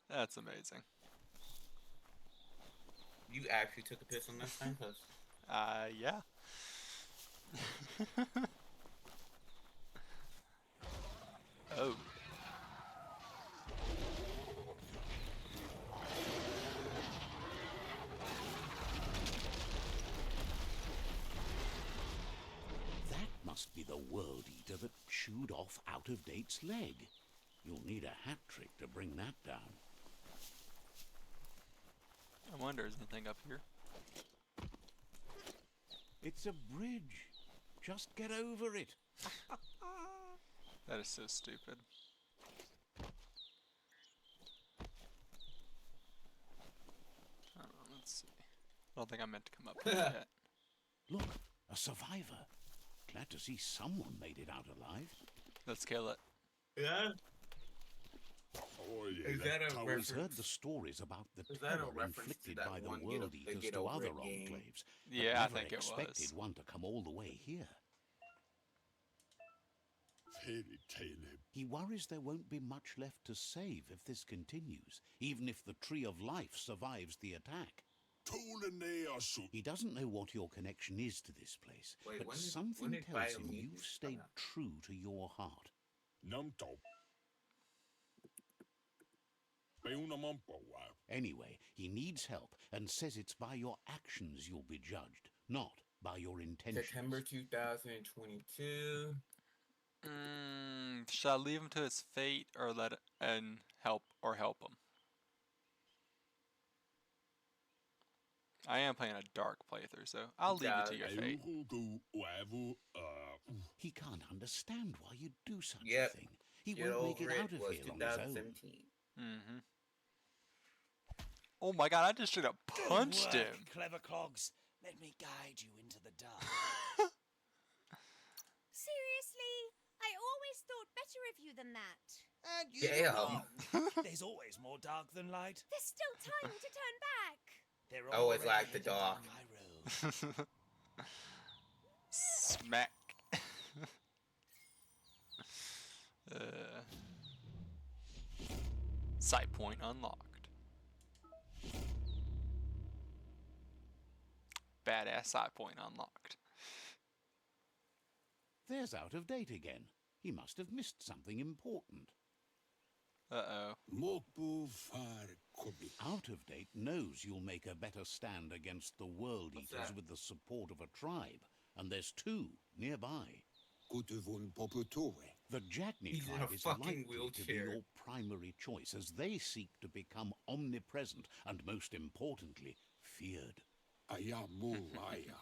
[SPEAKER 1] That's amazing.
[SPEAKER 2] You actually took a piss on that signpost.
[SPEAKER 1] Yeah. Oh.
[SPEAKER 3] That must be the World Eater that chewed off Out of Date's leg. You'll need a hat trick to bring that down.
[SPEAKER 1] I wonder, is anything up here?
[SPEAKER 3] It's a bridge. Just get over it.
[SPEAKER 1] That is so stupid. Let's see. I don't think I meant to come up here yet.
[SPEAKER 3] Look, a survivor. Glad to see someone made it out alive.
[SPEAKER 1] Let's kill it.
[SPEAKER 2] Yeah. Is that a
[SPEAKER 3] He's
[SPEAKER 2] reference?
[SPEAKER 3] heard the stories about the
[SPEAKER 2] Is that a
[SPEAKER 3] terror
[SPEAKER 2] reference to
[SPEAKER 3] inflicted
[SPEAKER 2] that
[SPEAKER 3] by the
[SPEAKER 2] one
[SPEAKER 3] World
[SPEAKER 2] Get
[SPEAKER 3] Eaters
[SPEAKER 2] Get
[SPEAKER 3] to
[SPEAKER 2] Over
[SPEAKER 3] other
[SPEAKER 2] It game?
[SPEAKER 3] enclaves. but
[SPEAKER 1] Yeah, I
[SPEAKER 3] never
[SPEAKER 1] think it
[SPEAKER 3] expected
[SPEAKER 1] was.
[SPEAKER 3] one to come all the way here. He worries there won't be much left to save if this continues, even if the Tree of Life survives the attack. He doesn't know what your connection is to this place,
[SPEAKER 2] Wait,
[SPEAKER 3] but
[SPEAKER 2] when
[SPEAKER 3] something
[SPEAKER 2] did
[SPEAKER 3] tells him
[SPEAKER 2] BIOMUTANT
[SPEAKER 3] you've
[SPEAKER 2] come
[SPEAKER 3] stayed
[SPEAKER 2] out?
[SPEAKER 3] true to your heart. Anyway, he needs help and says it's by your actions you'll be judged, not by your intentions.
[SPEAKER 2] September 2022.
[SPEAKER 1] Should I leave him to his fate or let it and help him? I am playing a dark playthrough, so I'll leave it to your fate.
[SPEAKER 3] He can't understand why you'd do such
[SPEAKER 2] Yep.
[SPEAKER 3] a thing. He
[SPEAKER 2] Get
[SPEAKER 3] won't make
[SPEAKER 2] Over
[SPEAKER 3] it out
[SPEAKER 2] It
[SPEAKER 3] of
[SPEAKER 2] was
[SPEAKER 3] here on his own.
[SPEAKER 2] 2017.
[SPEAKER 1] Mm-hmm. Oh my god, I just straight up punched
[SPEAKER 4] Good work,
[SPEAKER 1] him.
[SPEAKER 4] clever clogs. Let me guide you into the dark.
[SPEAKER 5] Seriously? I always thought better of you than that.
[SPEAKER 4] And you
[SPEAKER 2] Damn.
[SPEAKER 4] wrong. There's always more dark than light.
[SPEAKER 5] There's still time to turn back.
[SPEAKER 4] They're
[SPEAKER 2] I always
[SPEAKER 4] already
[SPEAKER 2] liked the
[SPEAKER 4] headed down
[SPEAKER 2] dark.
[SPEAKER 4] my road.
[SPEAKER 1] Smack. Sight point unlocked. Badass sight point unlocked.
[SPEAKER 3] There's Out of Date again. He must have missed something important.
[SPEAKER 1] Uh-oh.
[SPEAKER 3] Out of Date knows you'll make a better stand against the World
[SPEAKER 2] What's
[SPEAKER 3] Eaters
[SPEAKER 2] that?
[SPEAKER 3] with the support of a tribe, and there's two nearby. The Jagni
[SPEAKER 2] He's in a
[SPEAKER 3] tribe is
[SPEAKER 2] fucking
[SPEAKER 3] likely to be
[SPEAKER 2] wheelchair.
[SPEAKER 3] your primary choice as they seek to become omnipresent and, most importantly, feared.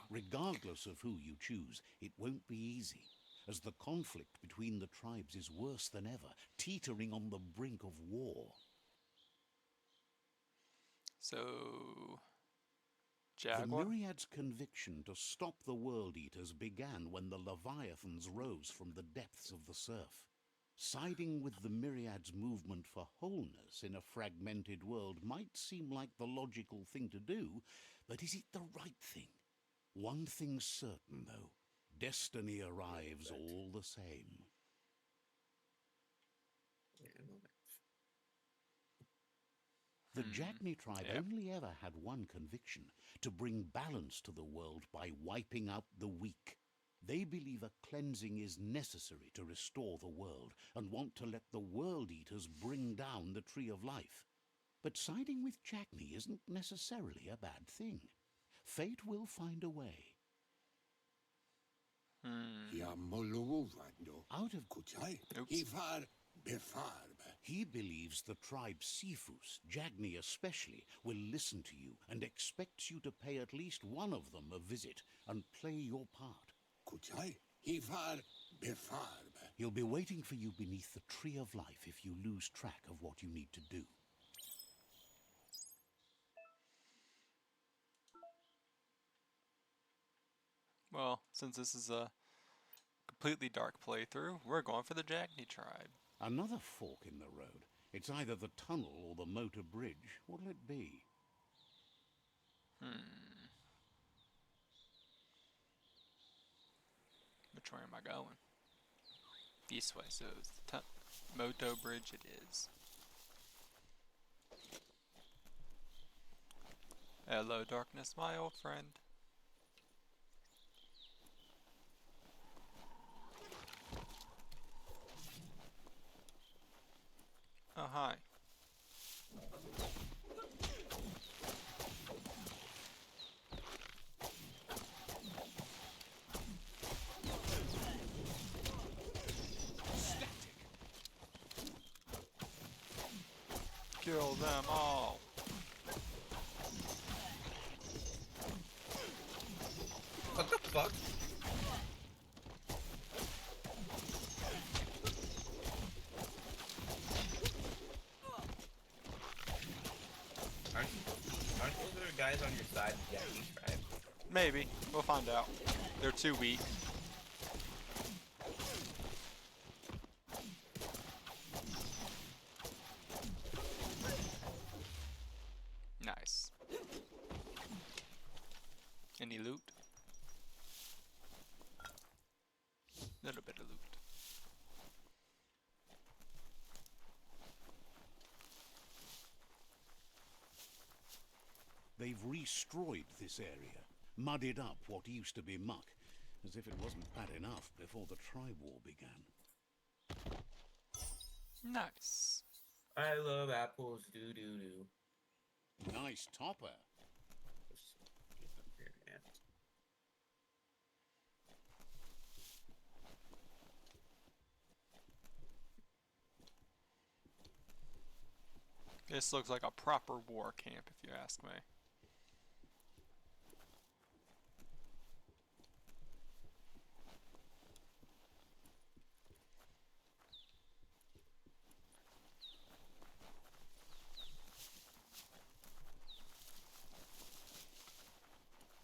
[SPEAKER 3] Regardless of who you choose, it won't be easy, as the conflict between the tribes is worse than ever, teetering on the brink of war.
[SPEAKER 1] So...
[SPEAKER 3] The
[SPEAKER 1] Jaguar?
[SPEAKER 3] Myriad's conviction to stop the World Eaters began when the Leviathans rose from the depths of the surf. Siding with the Myriad's movement for wholeness in a fragmented world might seem like the logical thing to do, but is it the right thing? One thing's certain, though. Destiny arrives all the same. The Jagni tribe
[SPEAKER 1] Yep.
[SPEAKER 3] only ever had one conviction, to bring balance to the world by wiping out the weak. They believe a cleansing is necessary to restore the world and want to let the World Eaters bring down the Tree of Life. But siding with Jagni isn't necessarily a bad thing. Fate will find a way. Out of
[SPEAKER 1] Oops.
[SPEAKER 3] He believes the tribe Sifus, Jagni especially, will listen to you and expects you to pay at least one of them a visit and play your part. He'll be waiting for you beneath the Tree of Life if you lose track of what you need to do.
[SPEAKER 1] Well, since this is a completely dark playthrough, we're going for the Jagni tribe.
[SPEAKER 3] Another fork in the road. It's either the tunnel or the motor bridge. What'll it be?
[SPEAKER 1] Which way am I going? This way, so it's the Moto Bridge it is. Hello, darkness, my old friend. Oh, hi. Kill them all.
[SPEAKER 2] What the fuck? Aren't those other guys on your side, the Japanese tribe?
[SPEAKER 1] Maybe. We'll find out. They're too weak. Nice. Any loot? Little bit of loot.
[SPEAKER 3] They've destroyed this area, muddied up what used to be muck, as if it wasn't bad enough before the tribe war began.
[SPEAKER 1] Nice.
[SPEAKER 2] I love apples, do.
[SPEAKER 3] Nice topper.
[SPEAKER 1] This looks like a proper war camp, if you ask me.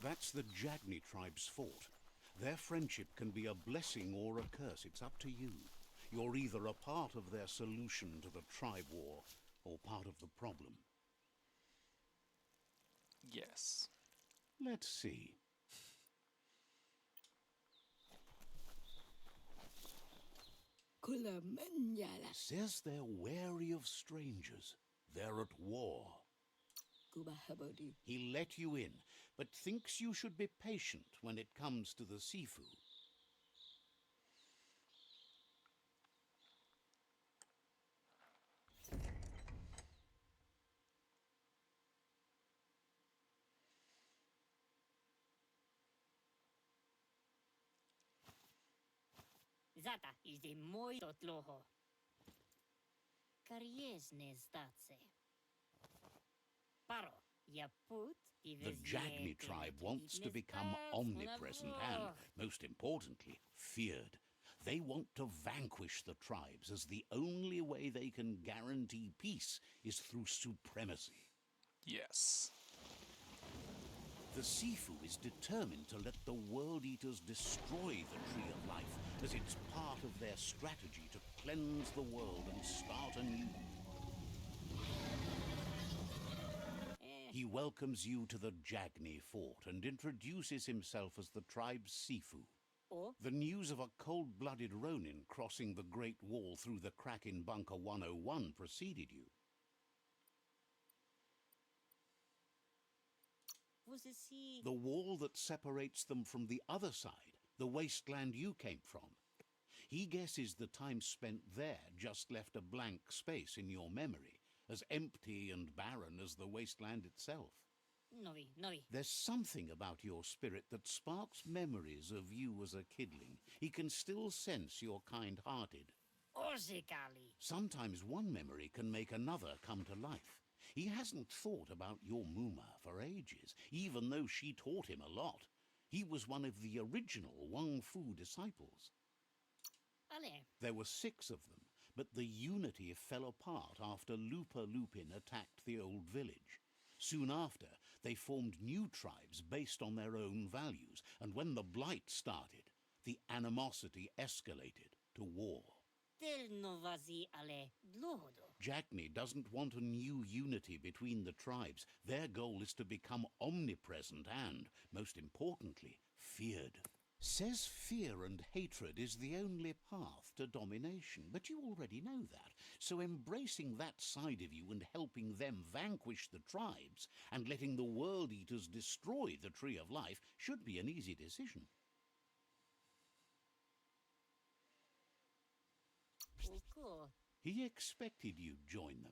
[SPEAKER 3] That's the Jagni tribe's fort. Their friendship can be a blessing or a curse. It's up to you. You're either a part of their solution to the tribe war, or part of the problem.
[SPEAKER 1] Yes.
[SPEAKER 3] Let's see. Says they're wary of strangers. They're at war. He let you in, but thinks you should be patient when it comes to the Sifu.
[SPEAKER 6] Zata is de muito tloho. Kariesne zdatse. Paro, ya put
[SPEAKER 3] The Jagni tribe wants to become omnipresent and, most importantly, feared. They want to vanquish the tribes, as the only way they can guarantee peace is through supremacy.
[SPEAKER 1] Yes.
[SPEAKER 3] The Sifu is determined to let the World Eaters destroy the Tree of Life, as it's part of their strategy to cleanse the world and start anew. He welcomes you to the Jagni fort and introduces himself as the tribe's Sifu.
[SPEAKER 6] Oh,
[SPEAKER 3] The news of a cold-blooded Ronin crossing the Great Wall through the crack in Bunker 101 preceded you.
[SPEAKER 6] você se
[SPEAKER 3] The wall that separates them from the other side, the wasteland you came from. He guesses the time spent there just left a blank space in your memory, as empty and barren as the wasteland itself.
[SPEAKER 6] novi.
[SPEAKER 3] There's something about your spirit that sparks memories of you as a kidling. He can still sense you're kind-hearted.
[SPEAKER 6] Orzekali.
[SPEAKER 3] Sometimes one memory can make another come to life. He hasn't thought about your Muma for ages, even though she taught him a lot. He was one of the original Wang Fu disciples.
[SPEAKER 6] Ale.
[SPEAKER 3] There were 6 of them, but the unity fell apart after Lupa Lupin attacked the old village. Soon after, they formed new tribes based on their own values, and when the Blight started, the animosity escalated to war.
[SPEAKER 6] Tel novazi ale dlohodo.
[SPEAKER 3] Jackney doesn't want a new unity between the tribes. Their goal is to become omnipresent and, most importantly, feared. Says fear and hatred is the only path to domination, but you already know that. So embracing that side of you and helping them vanquish the tribes and letting the World Eaters destroy the Tree of Life should be an easy decision.
[SPEAKER 6] Oko.
[SPEAKER 3] He expected you'd join them.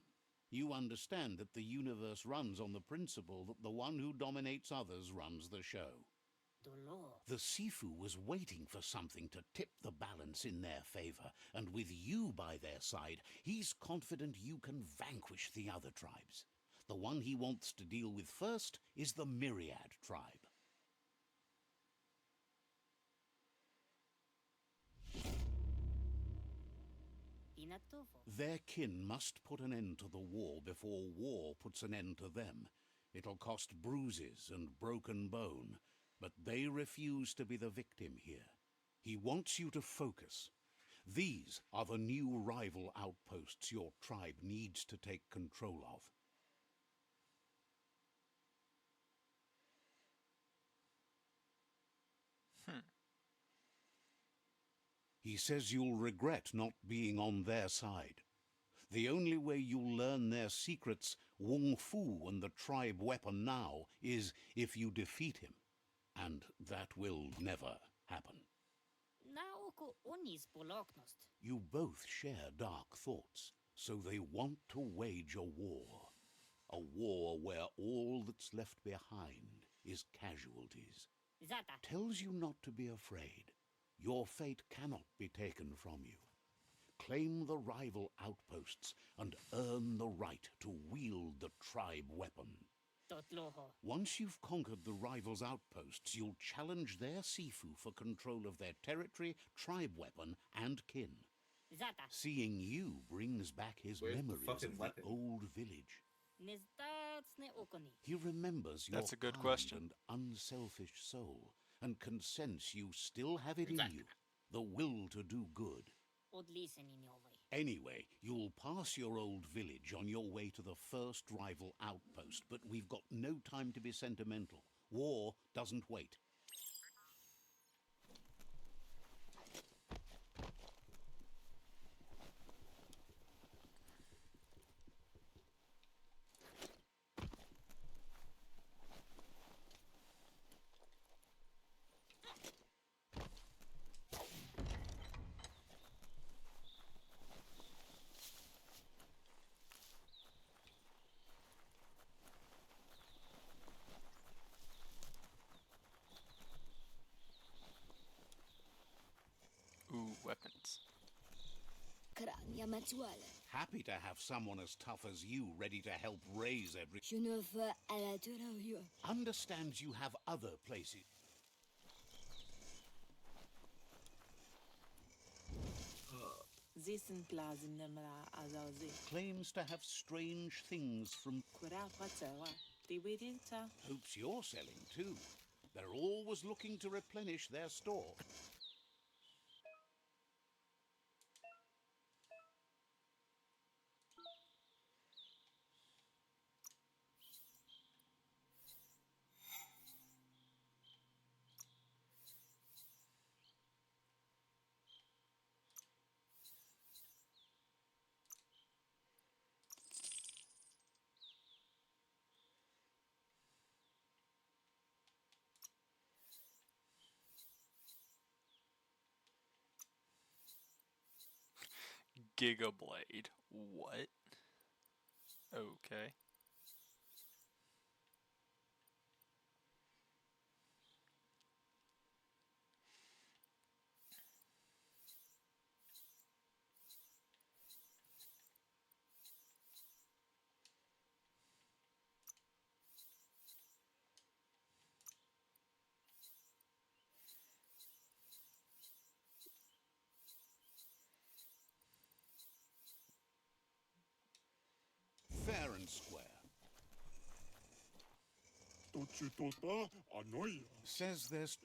[SPEAKER 3] You understand that the universe runs on the principle that the one who dominates others runs the show.
[SPEAKER 6] Dolo.
[SPEAKER 3] The Sifu was waiting for something to tip the balance in their favor, and with you by their side, he's confident you can vanquish the other tribes. The one he wants to deal with first is the Myriad tribe.
[SPEAKER 6] Pinatofo.
[SPEAKER 3] Their kin must put an end to the war before war puts an end to them. It'll cost bruises and broken bone, but they refuse to be the victim here. He wants you to focus. These are the new rival outposts your tribe needs to take control of. He says you'll regret not being on their side. The only way you'll learn their secrets, Wung Fu and the tribe weapon now, is if you defeat him. And that will never happen.
[SPEAKER 6] Na oko onis poloknost.
[SPEAKER 3] You both share dark thoughts, so they want to wage a war. A war where all that's left behind is casualties.
[SPEAKER 6] Zata.
[SPEAKER 3] Tells you not to be afraid. Your fate cannot be taken from you. Claim the rival outposts and earn the right to wield the tribe weapon.
[SPEAKER 6] Totloho.
[SPEAKER 3] Once you've conquered the rivals' outposts, you'll challenge their Sifu for control of their territory, tribe weapon, and kin.
[SPEAKER 6] Zata.
[SPEAKER 3] Seeing you brings back his
[SPEAKER 2] Where's the
[SPEAKER 3] memories
[SPEAKER 2] fucking
[SPEAKER 3] of
[SPEAKER 2] weapon?
[SPEAKER 3] the old village.
[SPEAKER 6] Nezdatsne okoni.
[SPEAKER 3] He remembers your
[SPEAKER 1] That's a good
[SPEAKER 3] kind
[SPEAKER 1] question.
[SPEAKER 3] and unselfish soul, and can sense you still have it in
[SPEAKER 2] Exactly.
[SPEAKER 3] you, the will to do good.
[SPEAKER 6] Od lisen in your way.
[SPEAKER 3] Anyway, you'll pass your old village on your way to the first rival outpost, but we've got no time to be sentimental. War doesn't wait.
[SPEAKER 1] Ooh, weapons.
[SPEAKER 7] Crania Matuale.
[SPEAKER 3] Happy to have someone as tough as you ready to help raise every...
[SPEAKER 7] Je ne veux à la Turayo.
[SPEAKER 3] Understands you have other places.
[SPEAKER 8] Zisen plazim nemra azauze.
[SPEAKER 3] Claims to have strange things from...
[SPEAKER 8] Kura patsawa. They waiting ta.
[SPEAKER 3] Hopes you're selling too. They're always looking to replenish their store.
[SPEAKER 1] Gigablade. What? Okay.
[SPEAKER 3] Fair and square. Says there's...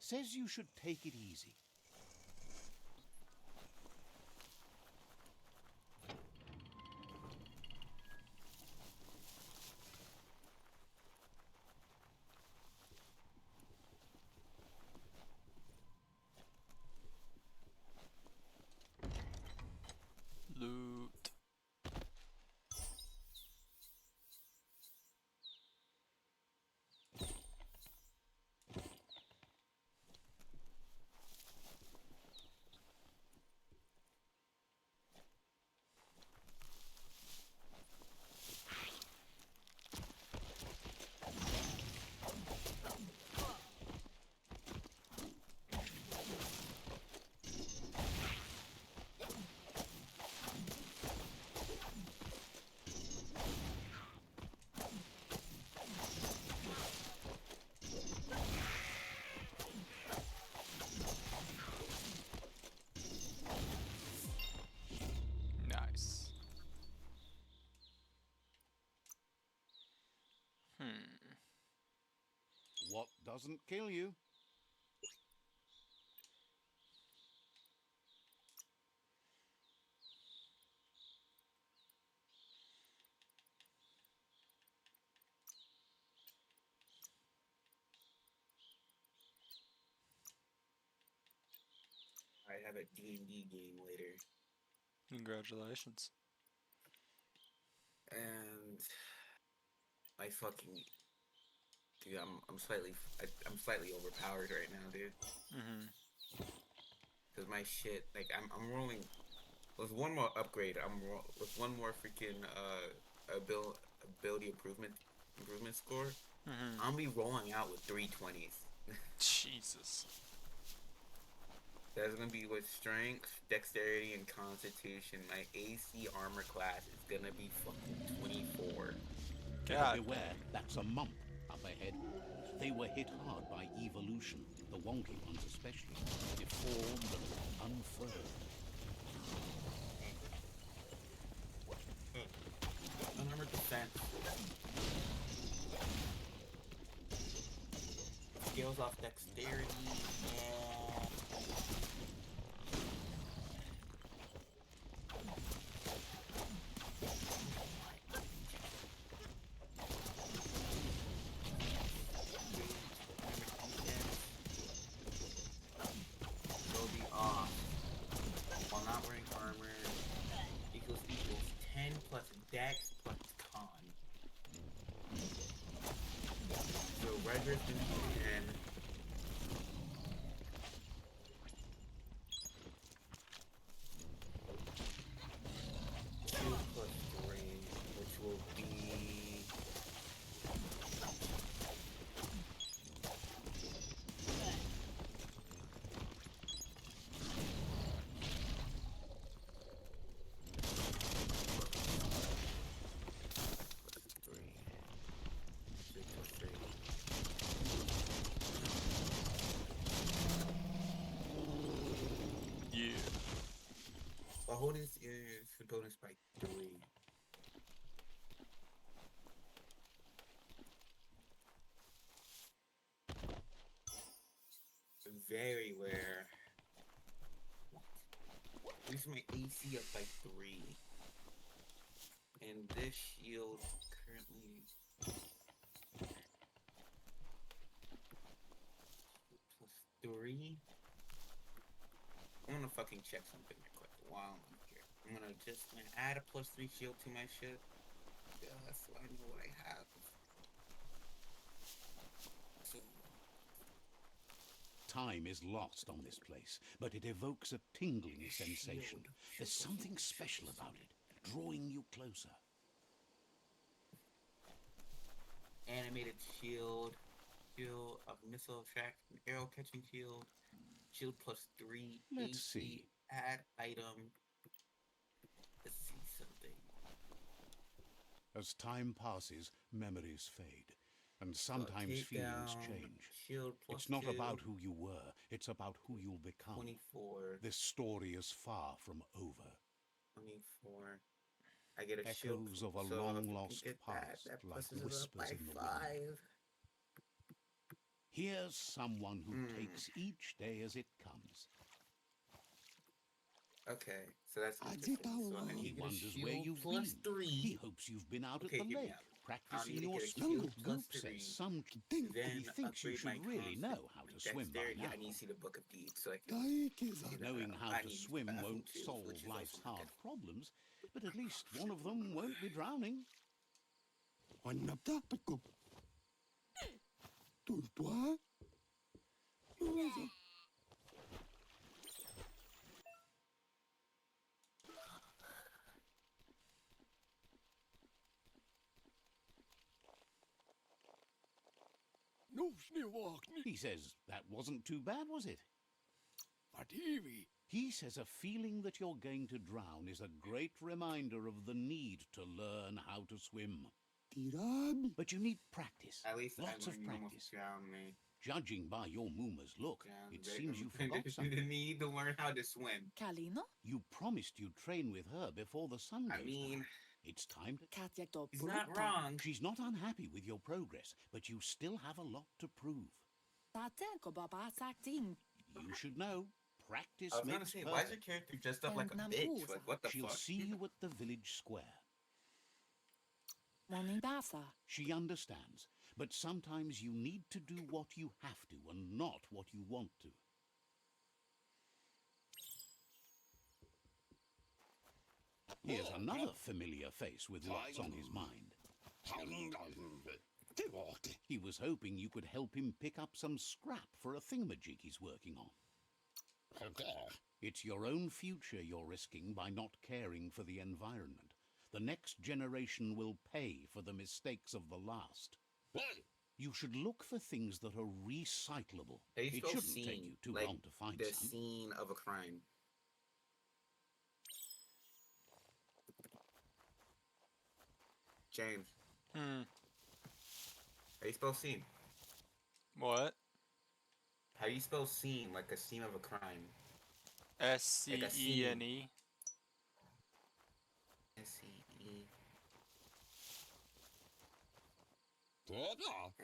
[SPEAKER 3] Says you should take it easy.
[SPEAKER 1] Loot. Nice.
[SPEAKER 3] What doesn't kill you?
[SPEAKER 2] I have a D&D game later.
[SPEAKER 1] Congratulations.
[SPEAKER 2] And I fucking... Dude, I'm slightly overpowered right now, dude. Cause my shit, like I'm rolling with one more upgrade. With one more freaking ability improvement score. I'll be rolling out with 320s.
[SPEAKER 1] Jesus.
[SPEAKER 2] That's gonna be with strength, dexterity, and constitution. My AC armor class is gonna be fucking 24.
[SPEAKER 1] God.
[SPEAKER 3] Beware, that's a mump up ahead. They were hit hard by evolution, the wonky ones especially, deformed and unfurled.
[SPEAKER 2] 100%. Scales off dexterity and... Will be off while not wearing armor equals 10 plus dex plus con. So red rift is 10. 2 plus 3, which will be...
[SPEAKER 1] Yeah.
[SPEAKER 2] The holding is bonus by 3. Very rare. Increase my AC up by 3. And this shield currently plus 3. I'm gonna fucking check something real quick while I'm here. I'm gonna add a plus 3 shield to my shit. So I know what I have. So
[SPEAKER 3] Time is lost on this place, but it evokes a tingling sensation. There's something special about it, drawing you closer.
[SPEAKER 2] animated shield, shield of missile attraction, arrow catching shield, shield plus 3.
[SPEAKER 3] Let's
[SPEAKER 2] AC,
[SPEAKER 3] see.
[SPEAKER 2] add item. Let's see something.
[SPEAKER 3] As time passes, memories fade, and sometimes
[SPEAKER 2] take
[SPEAKER 3] feelings
[SPEAKER 2] down
[SPEAKER 3] change.
[SPEAKER 2] Shield plus
[SPEAKER 3] It's not
[SPEAKER 2] 2,
[SPEAKER 3] about who you were, it's about who you'll become.
[SPEAKER 2] 24.
[SPEAKER 3] This story is far from over.
[SPEAKER 2] 24. I get a shield.
[SPEAKER 3] Echoes of a
[SPEAKER 2] So if
[SPEAKER 3] long
[SPEAKER 2] we can
[SPEAKER 3] lost
[SPEAKER 2] get
[SPEAKER 3] past,
[SPEAKER 2] that
[SPEAKER 3] like
[SPEAKER 2] pushes it up
[SPEAKER 3] whispers
[SPEAKER 2] by
[SPEAKER 3] in the wind.
[SPEAKER 2] 5.
[SPEAKER 3] Here's someone who takes each day as it comes.
[SPEAKER 2] Okay, so that's
[SPEAKER 3] I
[SPEAKER 2] interesting.
[SPEAKER 3] did know.
[SPEAKER 2] So and
[SPEAKER 3] He
[SPEAKER 2] you get a
[SPEAKER 3] wonders where
[SPEAKER 2] shield
[SPEAKER 3] you've
[SPEAKER 2] plus
[SPEAKER 3] been.
[SPEAKER 2] 3.
[SPEAKER 3] He hopes you've been out
[SPEAKER 2] Okay,
[SPEAKER 3] at the
[SPEAKER 2] hear me
[SPEAKER 3] lake,
[SPEAKER 2] out.
[SPEAKER 3] practicing
[SPEAKER 2] need to
[SPEAKER 3] your
[SPEAKER 2] get a
[SPEAKER 3] swimming.
[SPEAKER 2] shield plus
[SPEAKER 3] Goop
[SPEAKER 2] 3,
[SPEAKER 3] says some think, but he
[SPEAKER 2] then
[SPEAKER 3] thinks you
[SPEAKER 2] upgrade
[SPEAKER 3] should
[SPEAKER 2] my
[SPEAKER 3] really
[SPEAKER 2] constant
[SPEAKER 3] know how to swim by
[SPEAKER 2] dexterity.
[SPEAKER 3] now.
[SPEAKER 2] I need to see the book of deeds so I can see that.
[SPEAKER 3] Knowing how
[SPEAKER 2] I
[SPEAKER 3] to
[SPEAKER 2] need
[SPEAKER 3] swim
[SPEAKER 2] bathroom
[SPEAKER 3] won't
[SPEAKER 2] tools,
[SPEAKER 3] solve
[SPEAKER 2] which is
[SPEAKER 3] life's
[SPEAKER 2] also not
[SPEAKER 3] hard
[SPEAKER 2] good.
[SPEAKER 3] problems, but at least one of them won't be drowning. He says that wasn't too bad, was it? He says a feeling that you're going to drown is a great reminder of the need to learn how to swim. But you need practice,
[SPEAKER 2] At least
[SPEAKER 3] lots
[SPEAKER 2] I
[SPEAKER 3] of
[SPEAKER 2] learned you almost
[SPEAKER 3] practice.
[SPEAKER 2] drowned me.
[SPEAKER 3] Judging by your Muma's look, it seems you forgot
[SPEAKER 2] The
[SPEAKER 3] something.
[SPEAKER 2] need to learn how to swim.
[SPEAKER 8] Kalino?
[SPEAKER 3] You promised you'd train with her before the sun goes
[SPEAKER 2] I mean,
[SPEAKER 3] down. It's time to...
[SPEAKER 8] Katja to
[SPEAKER 2] he's not wrong.
[SPEAKER 3] She's not unhappy with your progress, but you still have a lot to prove.
[SPEAKER 8] Tatenko baba sakting.
[SPEAKER 3] You should know, practice
[SPEAKER 2] I was gonna
[SPEAKER 3] makes
[SPEAKER 2] say, why is your
[SPEAKER 3] perfect.
[SPEAKER 2] character dressed up like a
[SPEAKER 8] And
[SPEAKER 2] bitch?
[SPEAKER 8] Nampusa.
[SPEAKER 2] Like, what the
[SPEAKER 3] She'll
[SPEAKER 2] fuck?
[SPEAKER 3] see you at the village square.
[SPEAKER 8] Monibasa.
[SPEAKER 3] She understands, but sometimes you need to do what you have to and not what you want to. Here's another familiar face with lots on his mind. He was hoping you could help him pick up some scrap for a thingamajig he's working on. It's your own future you're risking by not caring for the environment. The next generation will pay for the mistakes of the last. You should look for things that are recyclable.
[SPEAKER 2] How do you
[SPEAKER 3] It
[SPEAKER 2] spell
[SPEAKER 3] shouldn't take
[SPEAKER 2] scene?
[SPEAKER 3] you too
[SPEAKER 2] Like,
[SPEAKER 3] long to find
[SPEAKER 2] the
[SPEAKER 3] some.
[SPEAKER 2] scene of a crime. James,
[SPEAKER 1] Hmm.
[SPEAKER 2] how do you spell scene?
[SPEAKER 1] What?
[SPEAKER 2] How do you spell scene? Like a scene of a crime.
[SPEAKER 1] SCENE.
[SPEAKER 2] S-C-E.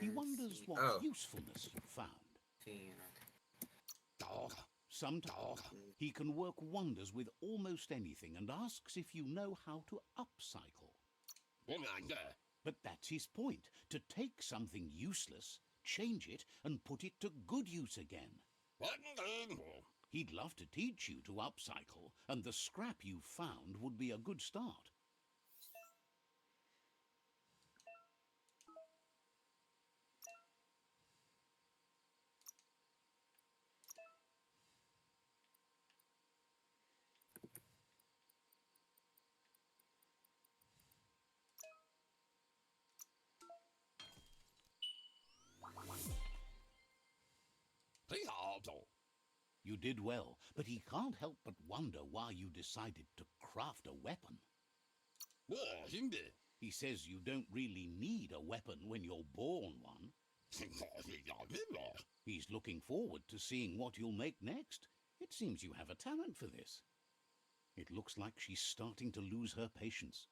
[SPEAKER 3] He wonders what
[SPEAKER 2] Oh.
[SPEAKER 3] usefulness you found.
[SPEAKER 2] Scene,
[SPEAKER 3] Sometimes he can work wonders with almost anything and asks if you know how to upcycle. But that's his point, to take something useless, change it, and put it to good use again. He'd love to teach you to upcycle, and the scrap you found would be a good start. You did well, but he can't help but wonder why you decided to craft a weapon. He says you don't really need a weapon when you're born one. He's looking forward to seeing what you'll make next. It seems you have a talent for this. It looks like she's starting to lose her patience.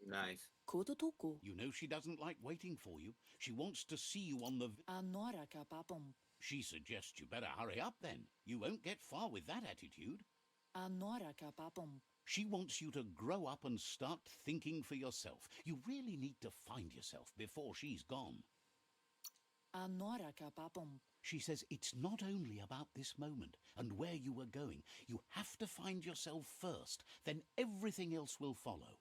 [SPEAKER 2] nice.
[SPEAKER 8] Kodotoko.
[SPEAKER 3] You know she doesn't like waiting for you. She wants to see you on the...
[SPEAKER 8] Anora kapapom.
[SPEAKER 3] She suggests you better hurry up then. You won't get far with that attitude.
[SPEAKER 8] Anora kapapom.
[SPEAKER 3] She wants you to grow up and start thinking for yourself. You really need to find yourself before she's gone.
[SPEAKER 8] Anora kapapom.
[SPEAKER 3] She says it's not only about this moment and where you were going. You have to find yourself first, then everything else will follow.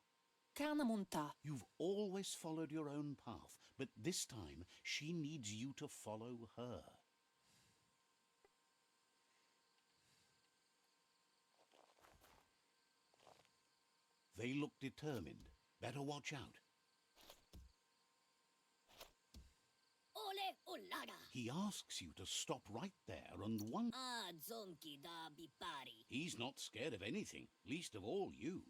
[SPEAKER 8] Kanamunta.
[SPEAKER 3] You've always followed your own path, but this time she needs you to follow her. They look determined. Better watch out.
[SPEAKER 7] Ole olaga.
[SPEAKER 3] He asks you to stop right there and one...
[SPEAKER 7] Ah, zonki da bipari.
[SPEAKER 3] He's not scared of anything, least of all you.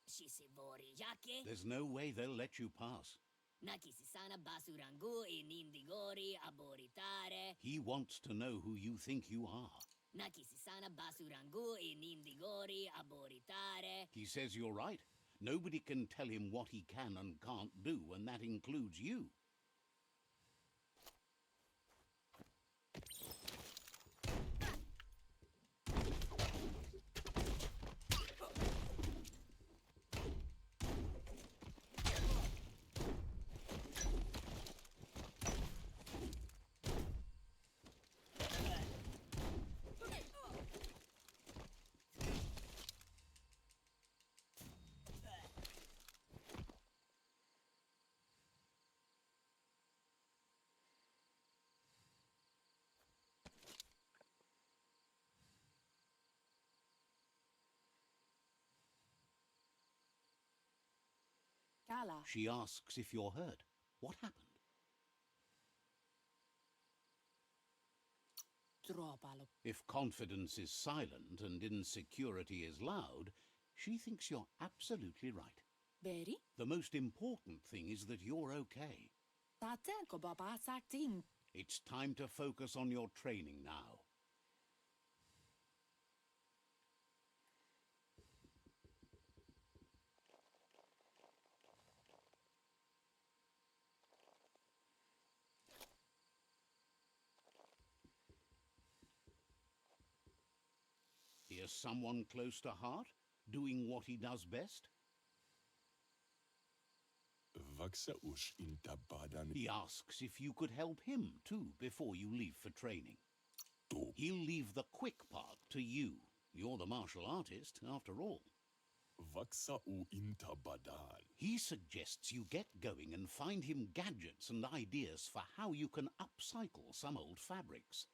[SPEAKER 7] Shisibori yake.
[SPEAKER 3] There's no way they'll let you pass.
[SPEAKER 7] Nakisisana basurangu inindigori aboritare.
[SPEAKER 3] He wants to know who you think you are.
[SPEAKER 7] Nakisisana basurangu inindigori aboritare.
[SPEAKER 3] He says you're right, Nobody can tell him what he can and can't do, and that includes you.
[SPEAKER 8] Kala.
[SPEAKER 3] She asks if you're hurt. What happened?
[SPEAKER 8] Tropalo.
[SPEAKER 3] If confidence is silent and insecurity is loud, she thinks you're absolutely right.
[SPEAKER 8] Beri?
[SPEAKER 3] The most important thing is that you're okay.
[SPEAKER 8] Taten ko baba sakting.
[SPEAKER 3] It's time to focus on your training now. Here's someone close to heart, doing what he does best. He asks if you could help him too before you leave for training. He'll leave the quick part to you. You're the martial artist, after all. He suggests you get going and find him gadgets and ideas for how you can upcycle some old fabrics.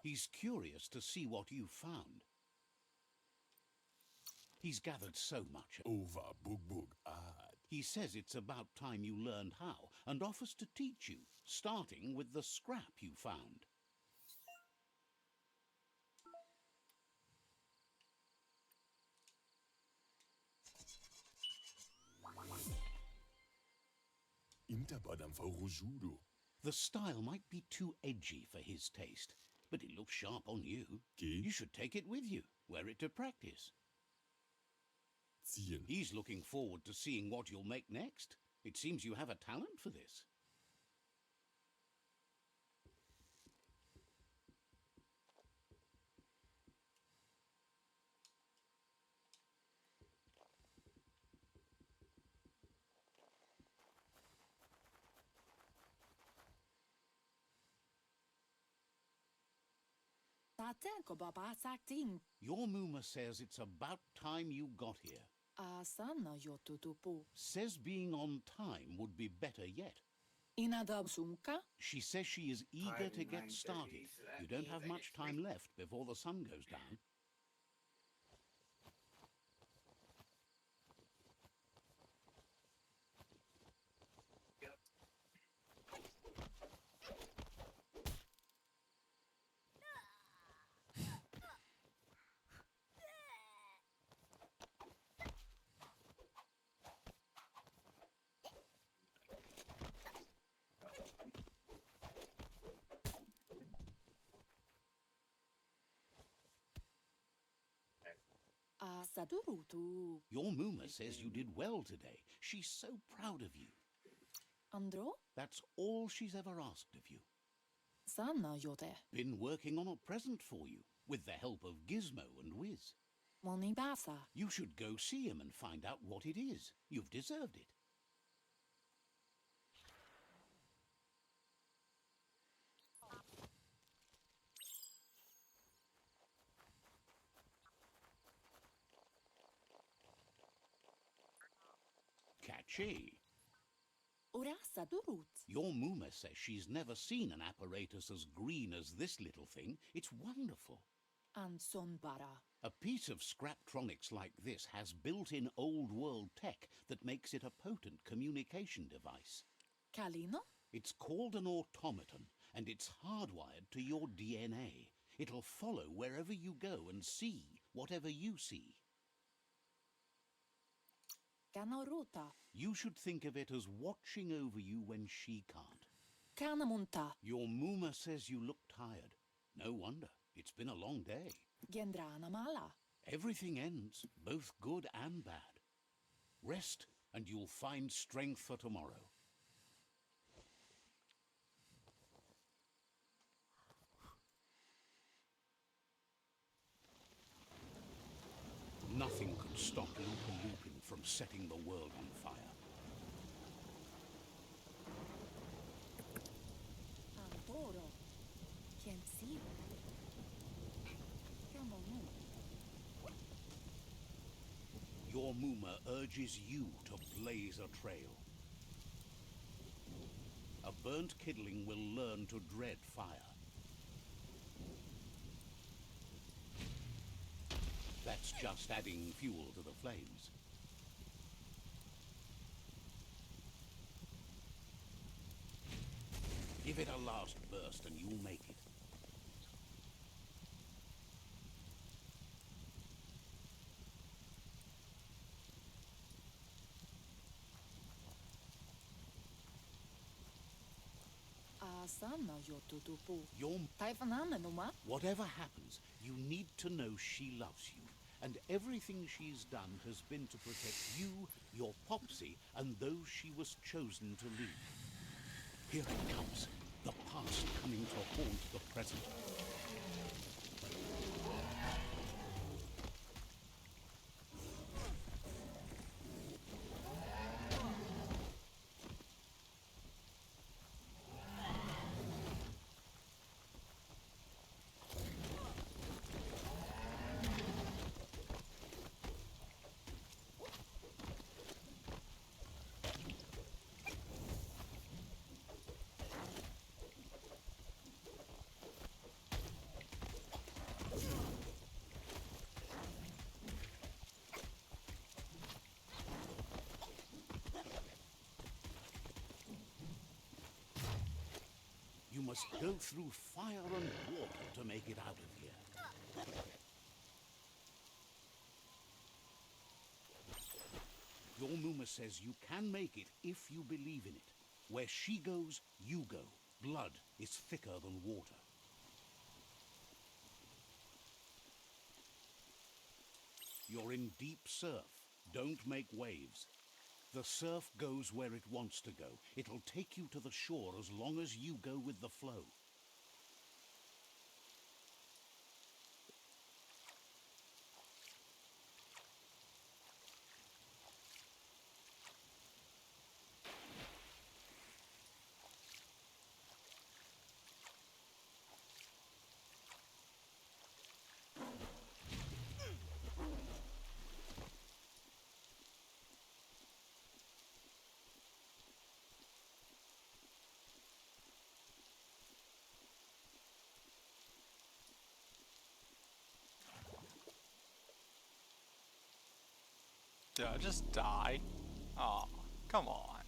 [SPEAKER 3] He's curious to see what you've found. He's gathered so much. He says it's about time you learned how and offers to teach you, starting with the scrap you found. The style might be too edgy for his taste, but it looks sharp on you. You should take it with you, wear it to practice. He's looking forward to seeing what you'll make next. It seems you have a talent for this.
[SPEAKER 8] Taten ko baba sakting.
[SPEAKER 3] Your Muma says it's about time you got here.
[SPEAKER 8] Asana yo tutupu.
[SPEAKER 3] Says being on time would be better yet.
[SPEAKER 8] Inadab sumka?
[SPEAKER 3] She says she is eager to get
[SPEAKER 2] 9:30,
[SPEAKER 3] started.
[SPEAKER 2] so that
[SPEAKER 3] You don't
[SPEAKER 2] means
[SPEAKER 3] have
[SPEAKER 2] I
[SPEAKER 3] much
[SPEAKER 2] get
[SPEAKER 3] time left before the sun goes down.
[SPEAKER 8] Sadurutu.
[SPEAKER 3] Your Muma says you did well today. She's so proud of you.
[SPEAKER 8] Andro?
[SPEAKER 3] That's all she's ever asked of you.
[SPEAKER 8] Sana yote.
[SPEAKER 3] Been working on a present for you, with the help of Gizmo and Wiz.
[SPEAKER 8] Moni basa.
[SPEAKER 3] You should go see him and find out what it is. You've deserved it. Catchy.
[SPEAKER 8] Ora sadurut.
[SPEAKER 3] Your Muma says she's never seen an apparatus as green as this little thing. It's wonderful.
[SPEAKER 8] And sonbara.
[SPEAKER 3] A piece of Scraptronics like this has built-in old-world tech that makes it a potent communication device.
[SPEAKER 8] Kalino?
[SPEAKER 3] It's called an automaton, and it's hardwired to your DNA. It'll follow wherever you go and see whatever you see.
[SPEAKER 8] Kanoruta.
[SPEAKER 3] You should think of it as watching over you when she can't.
[SPEAKER 8] Kanamunta.
[SPEAKER 3] Your Muma says you look tired. No wonder. It's been a long day.
[SPEAKER 8] Gendrana mala.
[SPEAKER 3] Everything ends, both good and bad. Rest, and you'll find strength for tomorrow. Nothing could stop Lupa Lupin from setting the world on fire.
[SPEAKER 8] Antoro. Can't see. Kamonu.
[SPEAKER 3] Your Muma urges you to blaze a trail. A burnt kidling will learn to dread fire. That's just adding fuel to the flames. Give it a last burst and you'll make it.
[SPEAKER 8] Asana yotutupu.
[SPEAKER 3] Your
[SPEAKER 8] Taifanana numa.
[SPEAKER 3] Whatever happens, you need to know she loves you. And everything she's done has been to protect you, your Popsy, and those she was chosen to lead. Here it comes, the past coming to haunt the present. You must go through fire and water to make it out of here. Your Muma says you can make it if you believe in it. Where she goes, you go. Blood is thicker than water. You're in deep surf. Don't make waves. The surf goes where it wants to go. It'll take you to the shore as long as you go with the flow.
[SPEAKER 1] Did I just die? Aw, come on.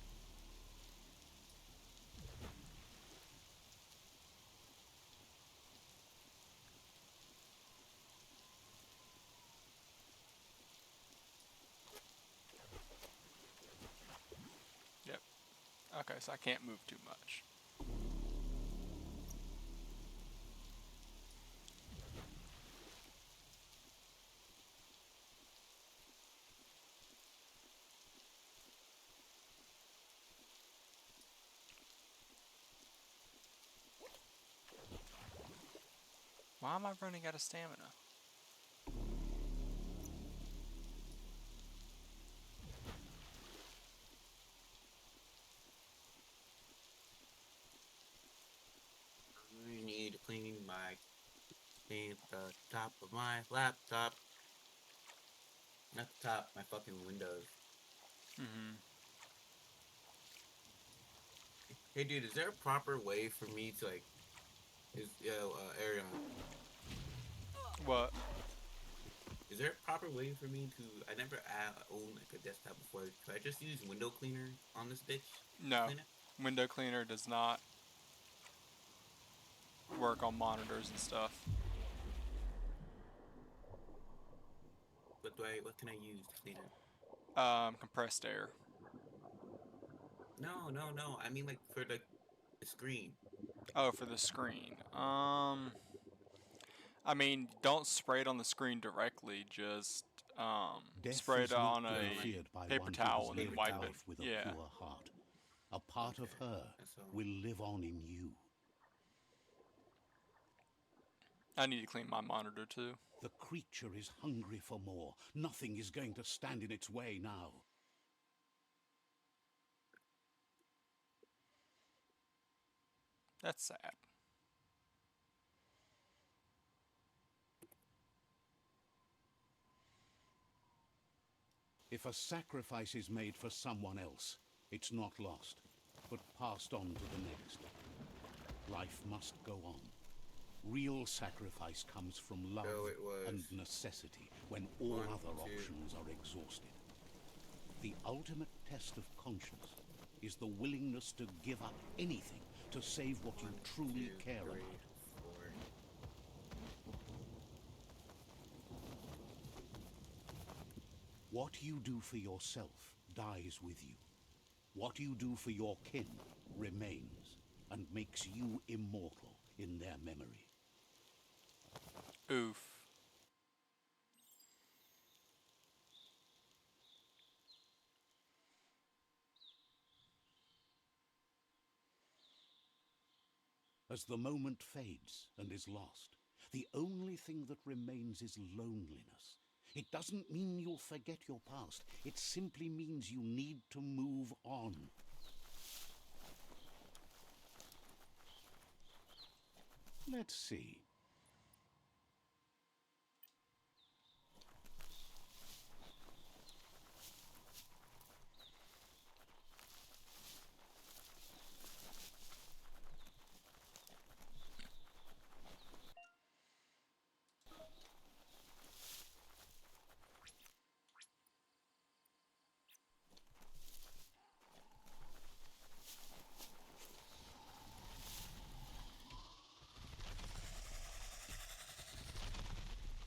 [SPEAKER 1] Yep. Okay, so I can't move too much. Why am I running out of stamina?
[SPEAKER 2] I need to clean the top of my laptop. Not the top, my fucking windows. Hey dude, is there a proper way for me to like Arion,
[SPEAKER 1] What?
[SPEAKER 2] is there a proper way for me to I never owned like a desktop before. Could I just use window cleaner on this bitch?
[SPEAKER 1] No.
[SPEAKER 2] Clean it?
[SPEAKER 1] Window cleaner does not work on monitors and stuff.
[SPEAKER 2] What can I use to clean it?
[SPEAKER 1] Compressed air.
[SPEAKER 2] No. I mean like for the screen.
[SPEAKER 1] Oh, for the screen. I mean, don't spray it on the screen directly. Just
[SPEAKER 3] Death
[SPEAKER 1] spray
[SPEAKER 3] is
[SPEAKER 1] it
[SPEAKER 3] not
[SPEAKER 1] on
[SPEAKER 3] to be
[SPEAKER 1] a
[SPEAKER 3] feared by
[SPEAKER 1] paper
[SPEAKER 3] one who
[SPEAKER 1] towel
[SPEAKER 3] has
[SPEAKER 1] and then
[SPEAKER 3] lived
[SPEAKER 1] wipe it.
[SPEAKER 3] life with a
[SPEAKER 1] Yeah.
[SPEAKER 3] pure heart. A part of her
[SPEAKER 2] That's all.
[SPEAKER 3] will live on in you.
[SPEAKER 1] I need to clean my monitor too.
[SPEAKER 3] The creature is hungry for more. Nothing is going to stand in its way now.
[SPEAKER 1] That's sad.
[SPEAKER 3] If a sacrifice is made for someone else, it's not lost, but passed on to the next. Life must go on. Real sacrifice comes from love
[SPEAKER 2] So it was
[SPEAKER 3] and necessity when all
[SPEAKER 2] 1,
[SPEAKER 3] other
[SPEAKER 2] 2.
[SPEAKER 3] options are exhausted. The ultimate test of conscience is the willingness to give up anything to save what you
[SPEAKER 2] 1,
[SPEAKER 3] truly
[SPEAKER 2] 2,
[SPEAKER 3] care
[SPEAKER 2] 3,
[SPEAKER 3] about.
[SPEAKER 2] 4.
[SPEAKER 3] What you do for yourself dies with you. What you do for your kin remains and makes you immortal in their memory.
[SPEAKER 1] Oof.
[SPEAKER 3] As the moment fades and is lost, the only thing that remains is loneliness. It doesn't mean you'll forget your past. It simply means you need to move on. Let's see.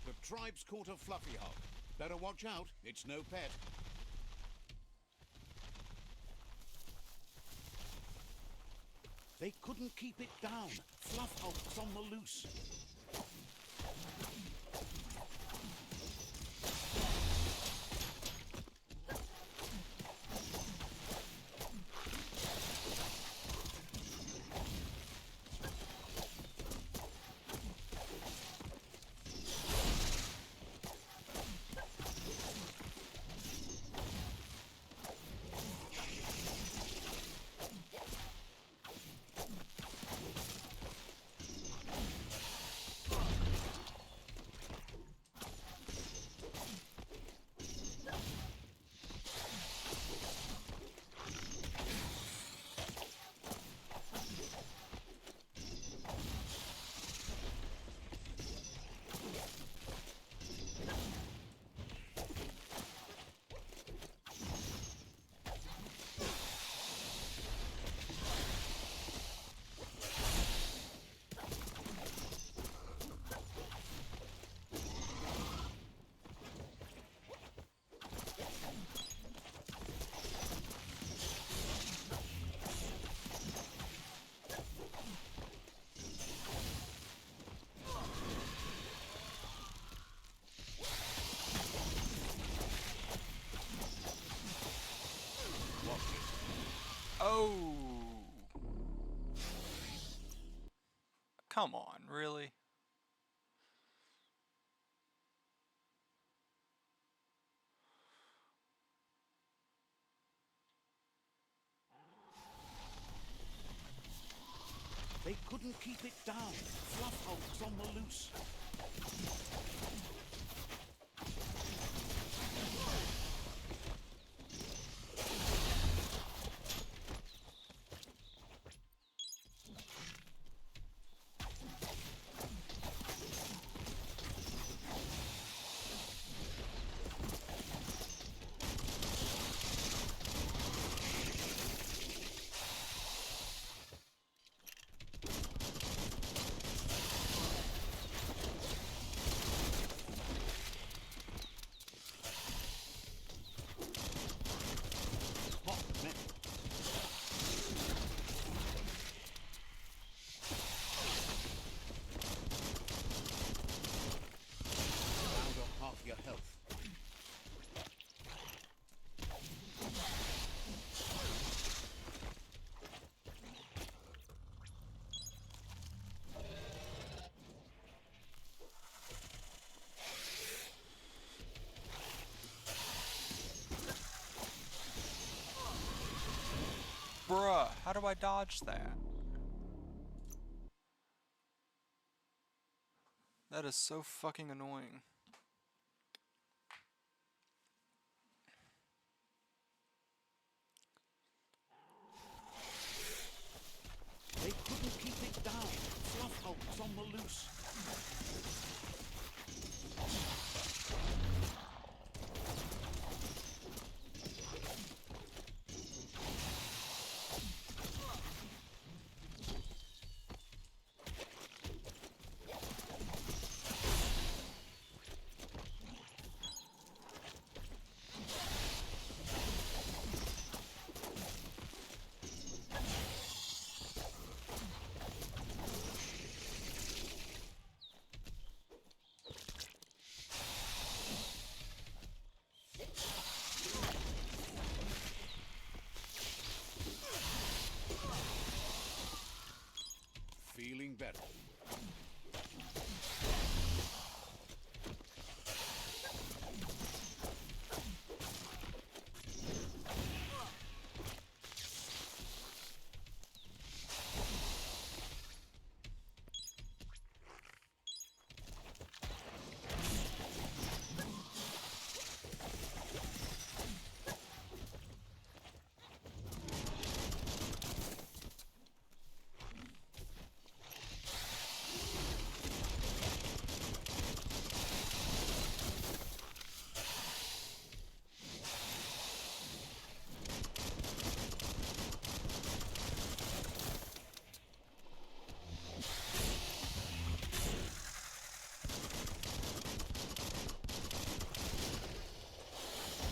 [SPEAKER 3] The tribe's caught a fluffy hog. Better watch out, it's no pet. They couldn't keep it down. Fluff hog's on the loose.
[SPEAKER 1] Oh. Come on, really?
[SPEAKER 3] They couldn't keep it down. Fluff hog's on the loose.
[SPEAKER 1] I dodge that? That is so fucking annoying.
[SPEAKER 3] They couldn't keep it down. Fluff hulks on the loose. Feeling better.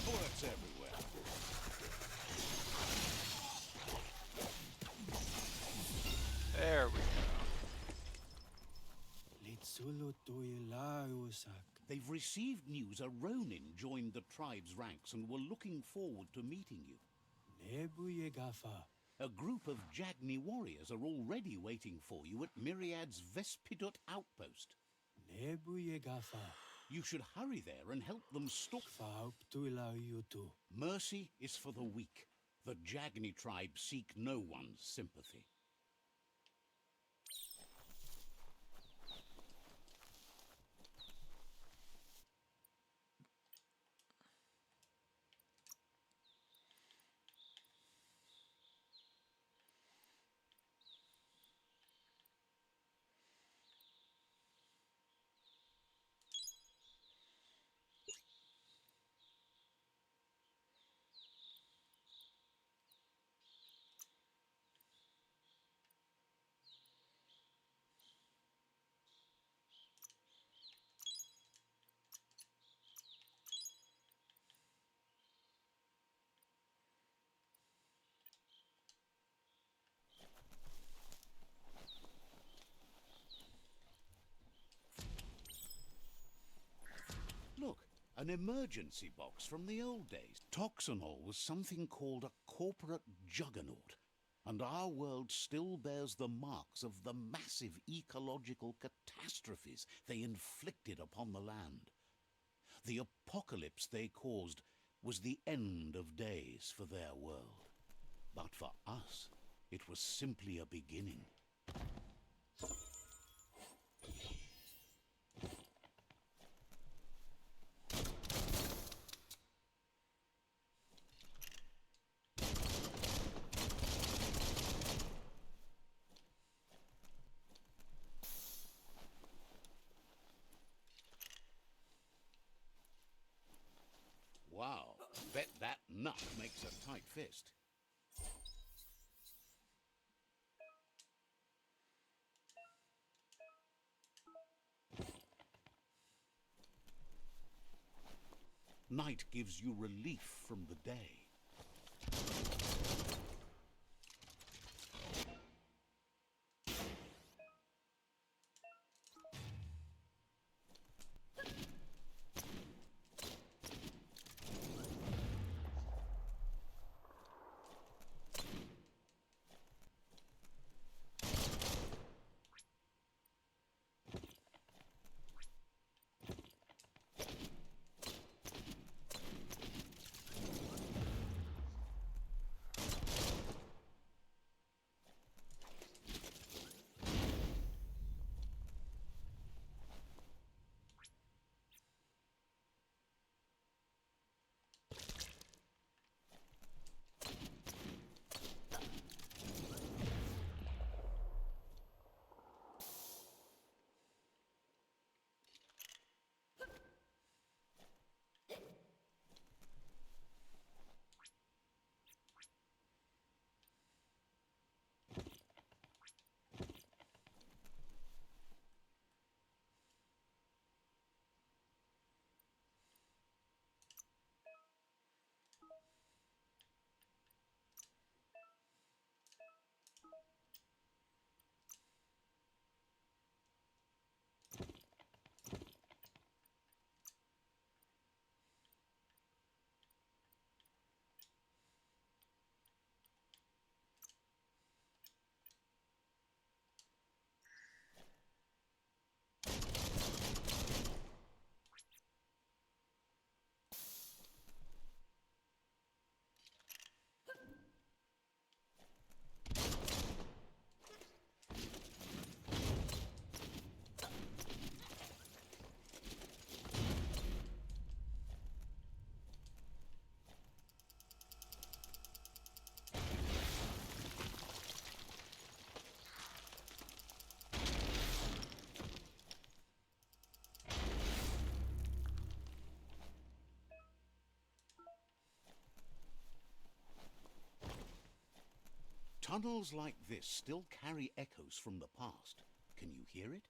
[SPEAKER 3] Bullets everywhere.
[SPEAKER 1] There we go.
[SPEAKER 3] They've received news a Ronin joined the tribe's ranks and were looking forward to meeting you. A group of Jagni warriors are already waiting for you at Myriad's Vespidut outpost. You should hurry there and help them stop. Mercy is for the weak. The Jagni tribe seek no one's sympathy. Look, an emergency box from the old days. Toxanol was something called a corporate juggernaut, and our world still bears the marks of the massive ecological catastrophes they inflicted upon the land. The apocalypse they caused was the end of days for their world. But for us, it was simply a beginning. Wow, bet that nut makes a tight fist. Night gives you relief from the day. Tunnels like this still carry echoes from the past. Can you hear it?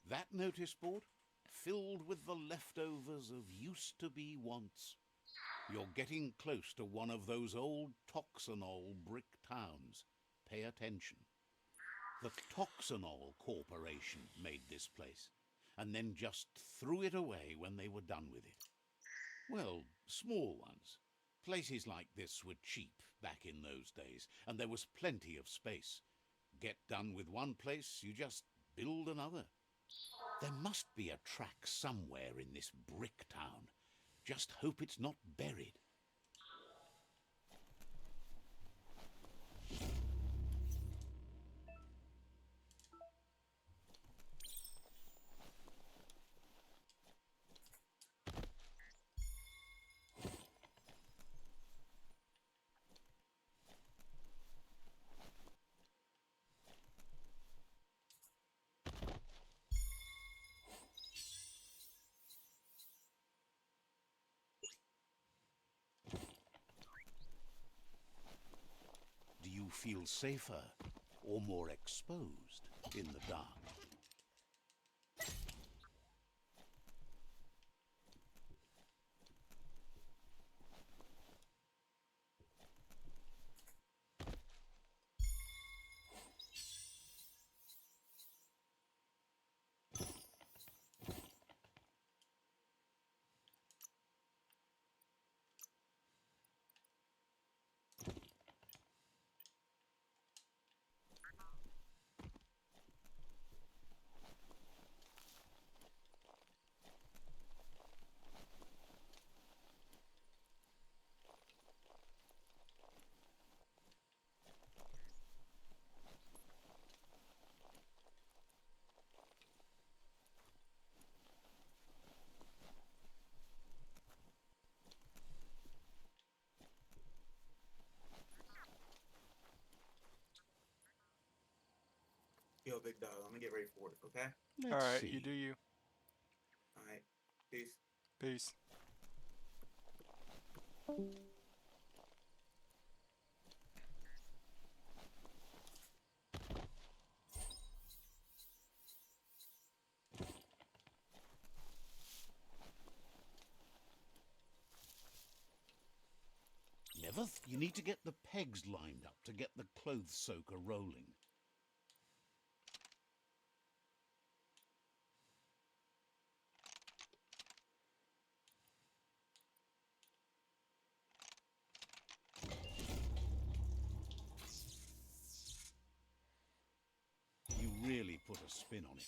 [SPEAKER 3] That notice board? Filled with the leftovers of used-to-be wants. You're getting close to one of those old Toxanol brick towns. Pay attention. The Toxanol Corporation made this place, and then just threw it away when they were done with it. Well, small ones. Places like this were cheap back in those days, and there was plenty of space. Get done with one place, you just build another. There must be a track somewhere in this brick town. Just hope it's not buried. Do you feel safer or more exposed in the dark?
[SPEAKER 2] Yo, big dog, I'm gonna get ready for work, okay?
[SPEAKER 3] Let's
[SPEAKER 1] Alright,
[SPEAKER 3] see.
[SPEAKER 1] you do you.
[SPEAKER 2] Alright. Peace.
[SPEAKER 1] Peace.
[SPEAKER 3] You need to get the pegs lined up to get the clothes soaker rolling. You really put a spin on it.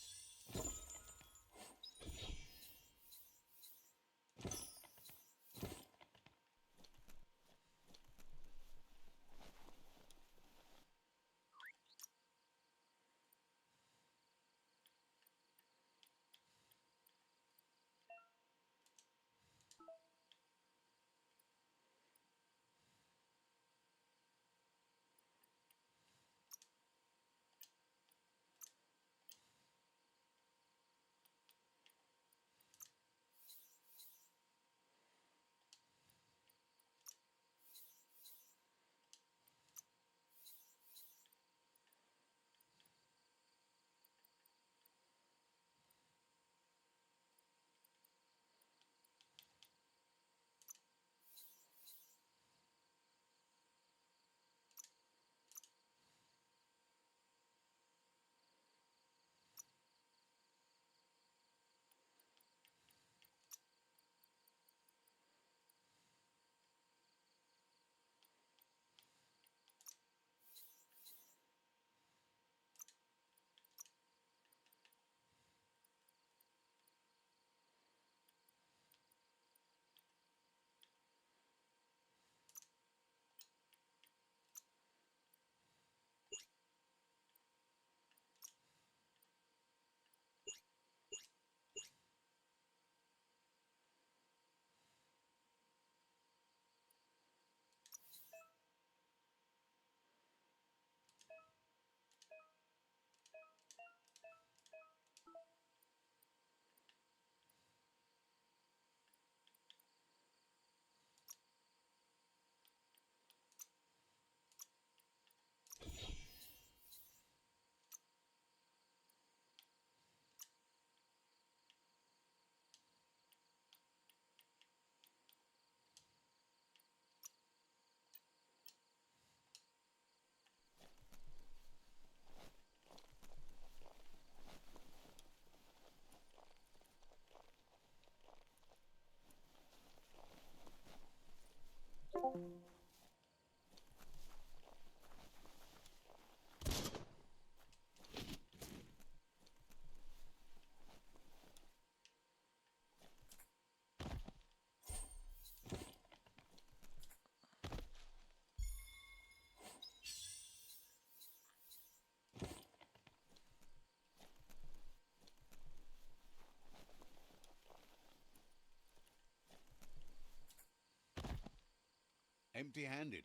[SPEAKER 3] Empty-handed.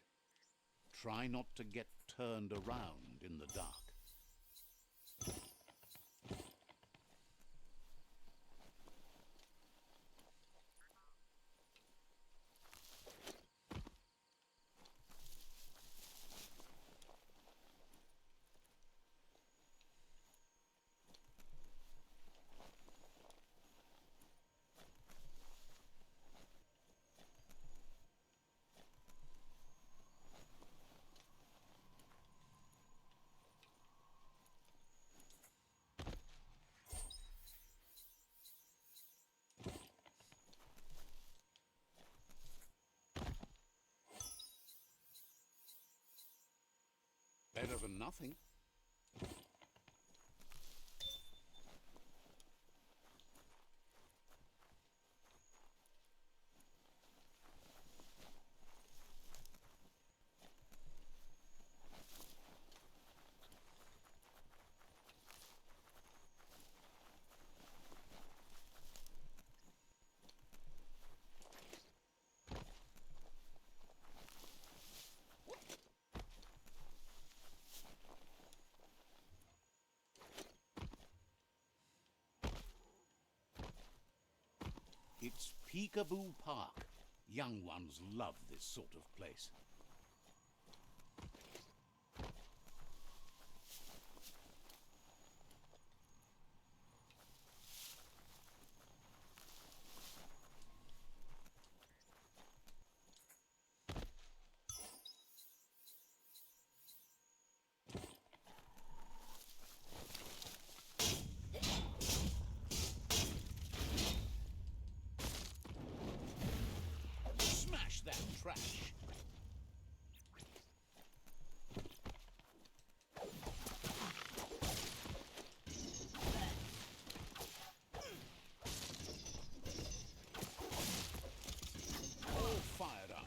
[SPEAKER 3] Try not to get turned around in the dark. Better than nothing. It's Peekaboo Park. Young ones love this sort of place. Smash that trash! All fired up.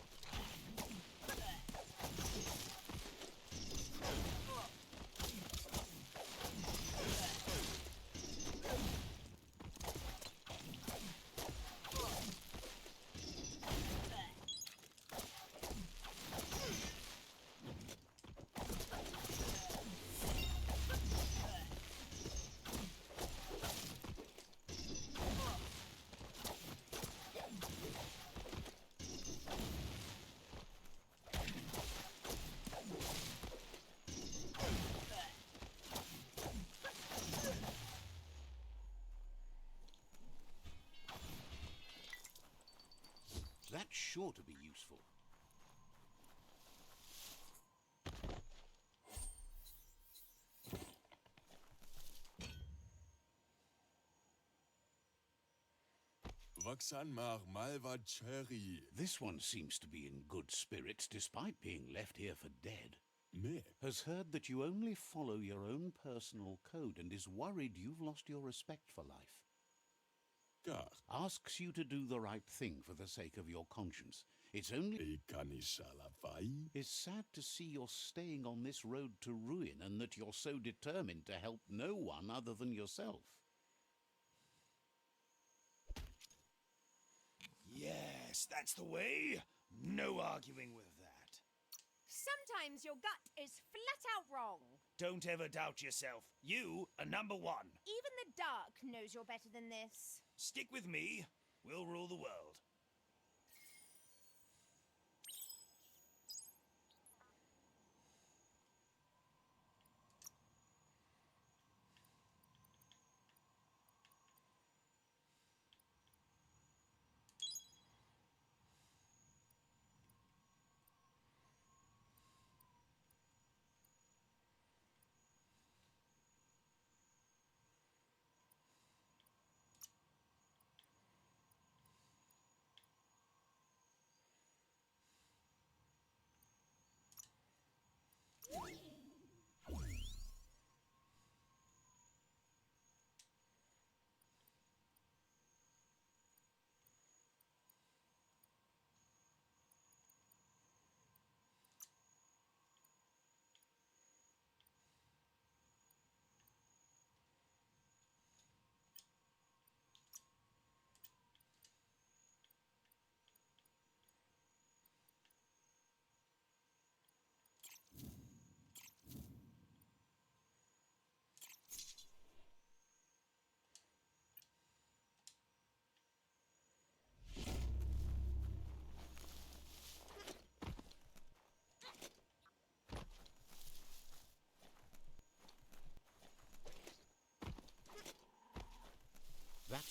[SPEAKER 3] That's sure to be useful.
[SPEAKER 9] Vaksan mar malva cherry.
[SPEAKER 3] This one seems to be in good spirits despite being left here for dead.
[SPEAKER 9] Me.
[SPEAKER 3] Has heard that you only follow your own personal code and is worried you've lost your respect for life.
[SPEAKER 9] Gar.
[SPEAKER 3] Asks you to do the right thing for the sake of your conscience. It's only... It's sad to see you're staying on this road to ruin and that you're so determined to help no one other than yourself.
[SPEAKER 4] Yes, that's the way. No arguing with that.
[SPEAKER 5] Sometimes your gut is flat out wrong.
[SPEAKER 4] Don't ever doubt yourself. You are number one.
[SPEAKER 5] Even the dark knows you're better than this.
[SPEAKER 4] Stick with me. We'll rule the world.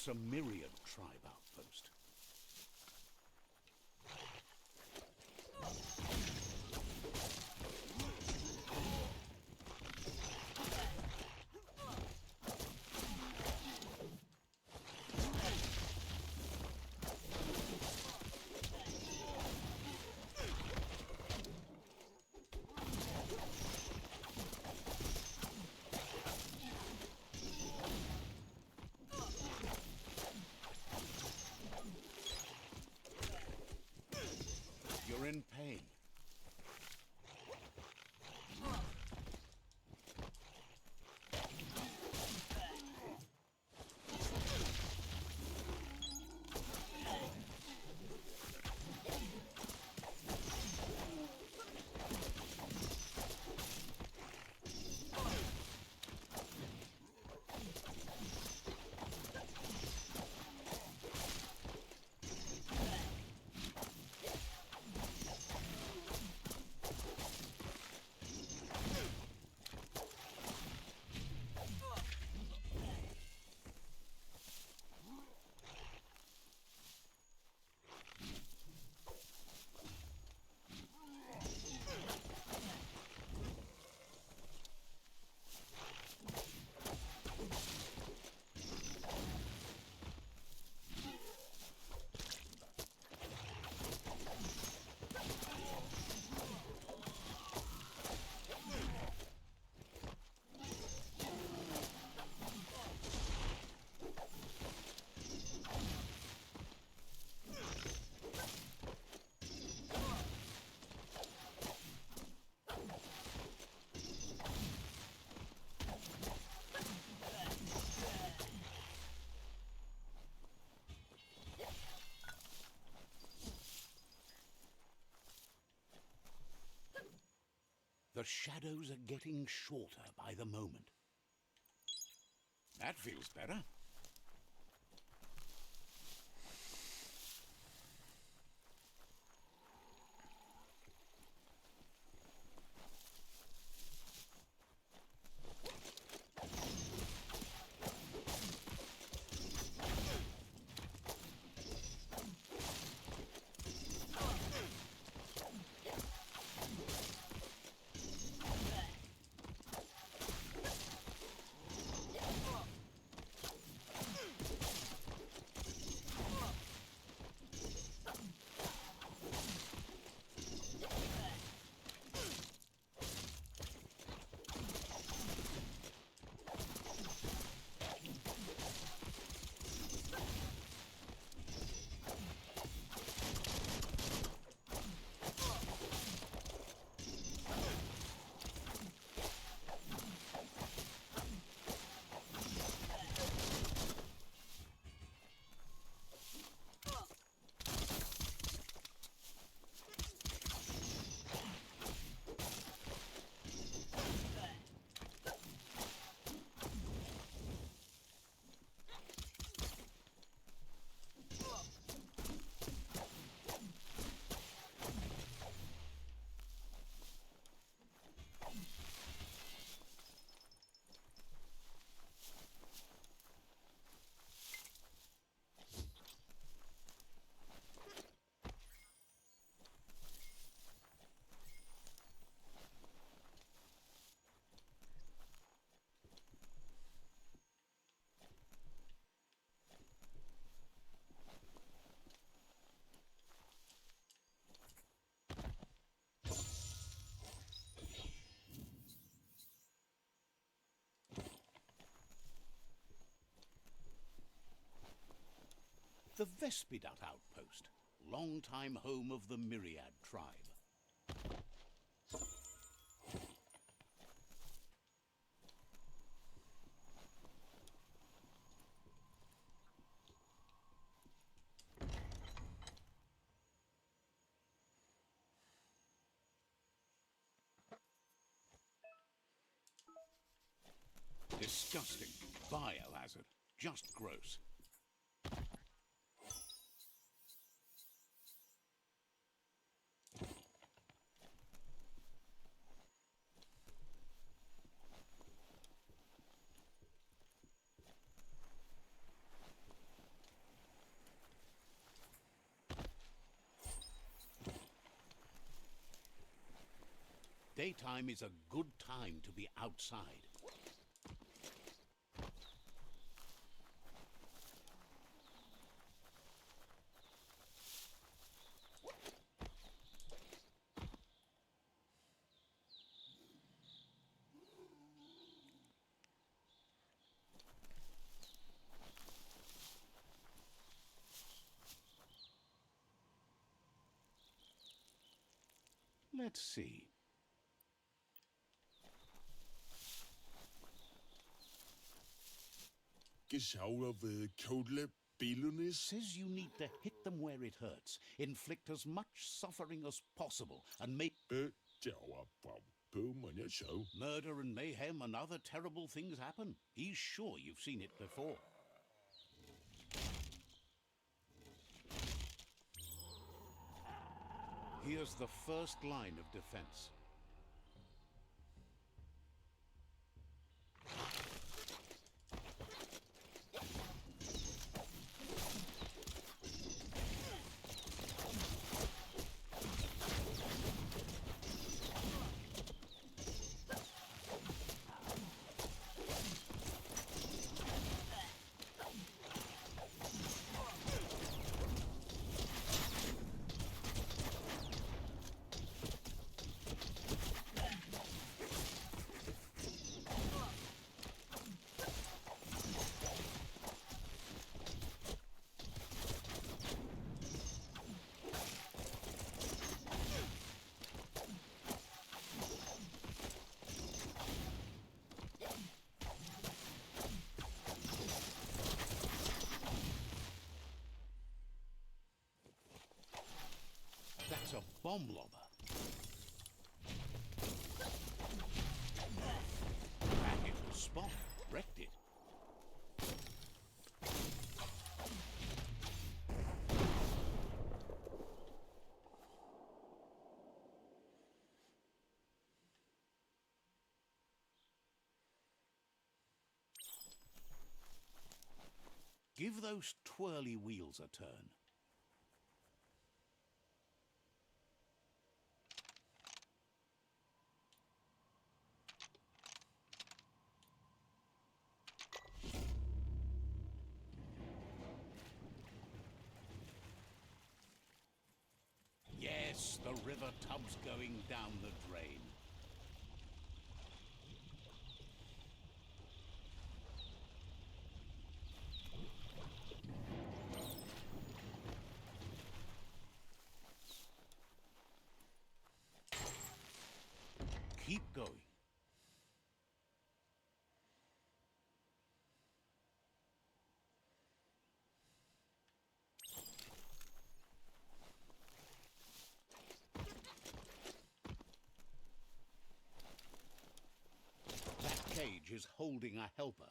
[SPEAKER 3] That's a myriad tribe outpost. You're in pain. The shadows are getting shorter by the moment. That feels better. The Vespidat outpost, long-time home of the Myriad tribe. Disgusting. Biohazard. Just gross. Daytime is a good time to be outside. Let's see.
[SPEAKER 9] Geschaut ved Kodle Bilunis.
[SPEAKER 3] Says you need to hit them where it hurts, inflict as much suffering as possible, and make murder and mayhem and other terrible things happen. He's sure you've seen it before. Here's the first line of defense. That's a bomb lobber. That hit the spot. Wrecked it. Give those twirly wheels a turn. Yes, the river tub's going down the drain. Keep going. That cage is holding a helper.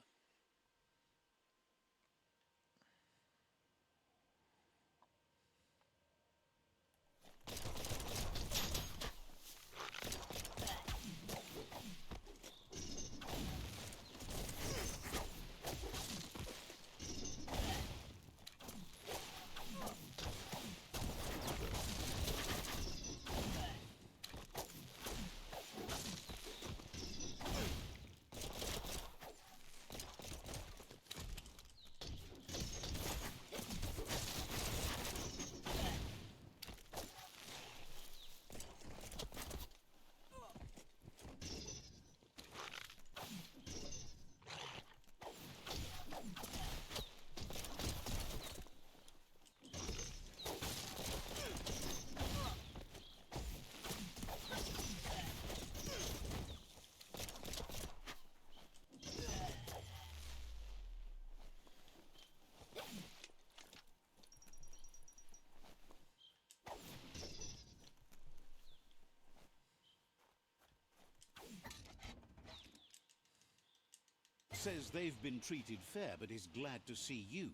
[SPEAKER 3] Says they've been treated fair, but is glad to see you.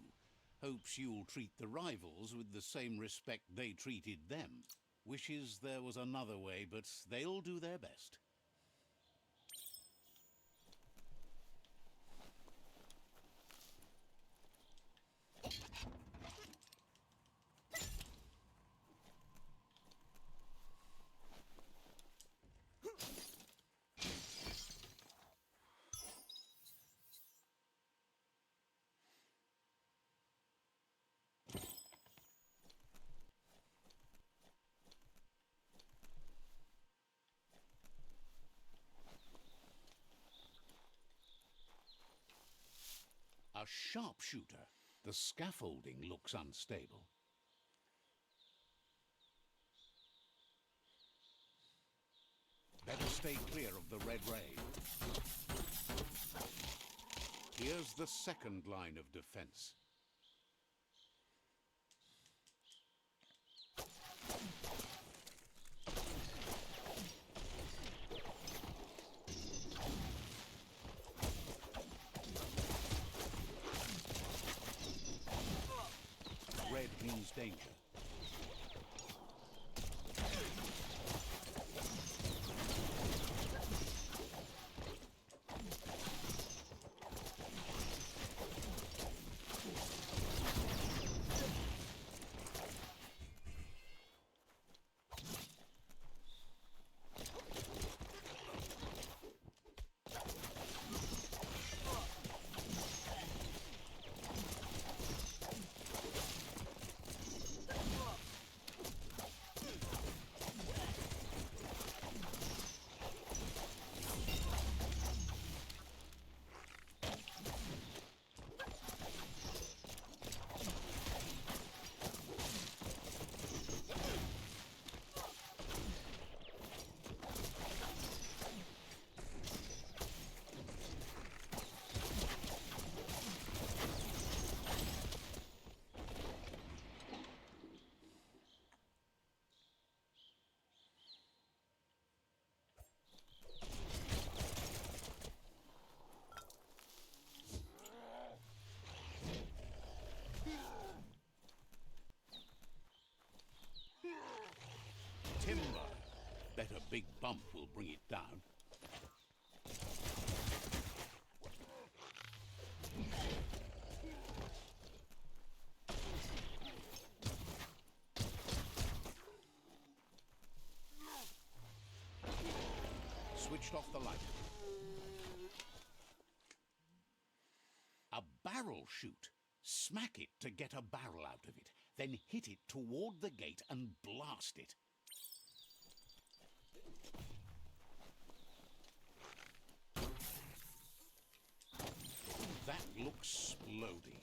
[SPEAKER 3] Hopes you'll treat the rivals with the same respect they treated them. Wishes there was another way, but they'll do their best. A sharpshooter. The scaffolding looks unstable. Better stay clear of the red ray. Here's the second line of defense. Red means danger. Timber. Bet a big bump will bring it down. Switched off the light. A barrel shoot. Smack it to get a barrel out of it. Then hit it toward the gate and blast it. That looks splody.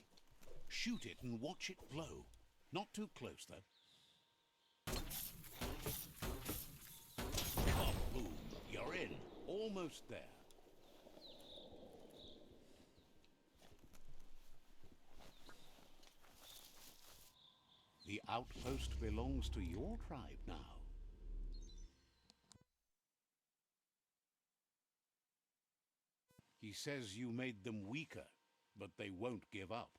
[SPEAKER 3] Shoot it and watch it blow. Not too close, though. Kaboom! You're in. Almost there. The outpost belongs to your tribe now. He says you made them weaker, but they won't give up.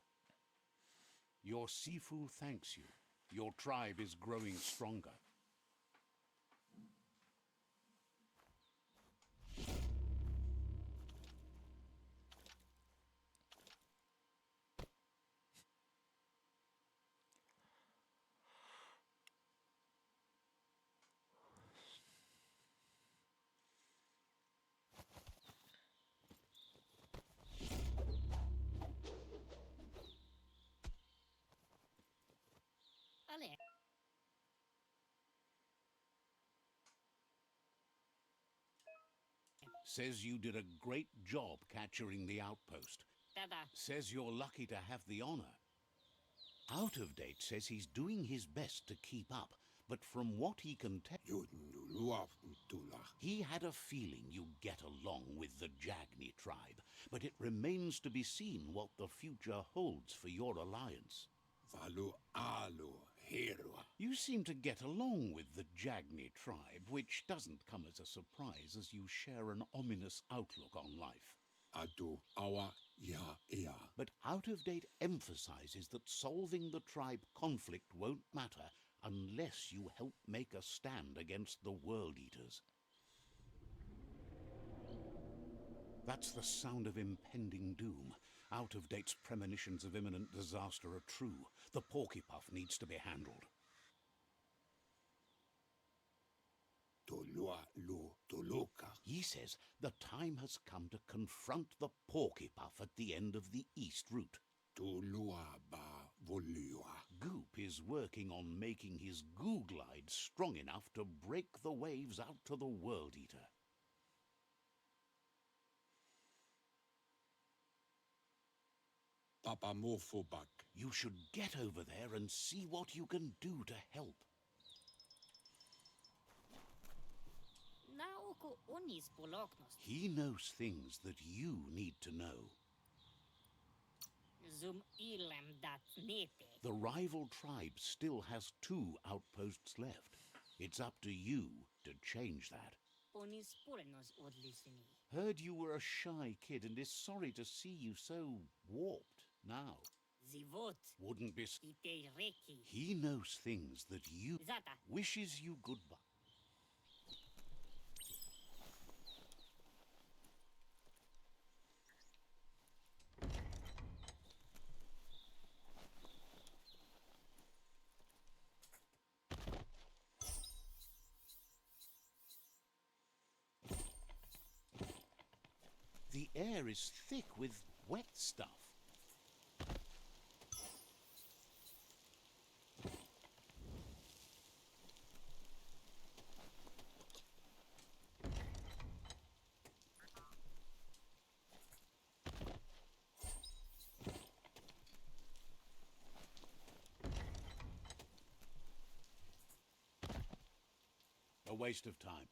[SPEAKER 3] Your Sifu thanks you. Your tribe is growing stronger.
[SPEAKER 6] Ale.
[SPEAKER 3] Says you did a great job capturing the outpost.
[SPEAKER 6] Dada.
[SPEAKER 3] Says you're lucky to have the honor. Out of Date says he's doing his best to keep up, but from what he can tell, he had a feeling you'd get along with the Jagni tribe, but it remains to be seen what the future holds for your alliance. You seem to get along with the Jagni tribe, which doesn't come as a surprise as you share an ominous outlook on life. But Out of Date emphasizes that solving the tribe conflict won't matter unless you help make a stand against the World Eaters. That's the sound of impending doom. Out of Date's premonitions of imminent disaster are true. The Porcupine needs to be handled. He says the time has come to confront the Porcupine at the end of the East Route. Goop is working on making his goo glide strong enough to break the waves out to the World Eater.
[SPEAKER 9] papamorphobak.
[SPEAKER 3] You should get over there and see what you can do to help.
[SPEAKER 6] Naoko onis poloknos.
[SPEAKER 3] He knows things that you need to know.
[SPEAKER 6] Zum ilem dat nete.
[SPEAKER 3] The rival tribe still has 2 outposts left. It's up to you to change that.
[SPEAKER 6] Onis polnos odlisini.
[SPEAKER 3] Heard you were a shy kid and is sorry to see you so warped now.
[SPEAKER 6] Zivot.
[SPEAKER 3] Wouldn't be...
[SPEAKER 6] Ite reki.
[SPEAKER 3] He knows things that you...
[SPEAKER 6] Zata.
[SPEAKER 3] Wishes you goodbye. The air is thick with wet stuff. A waste of time.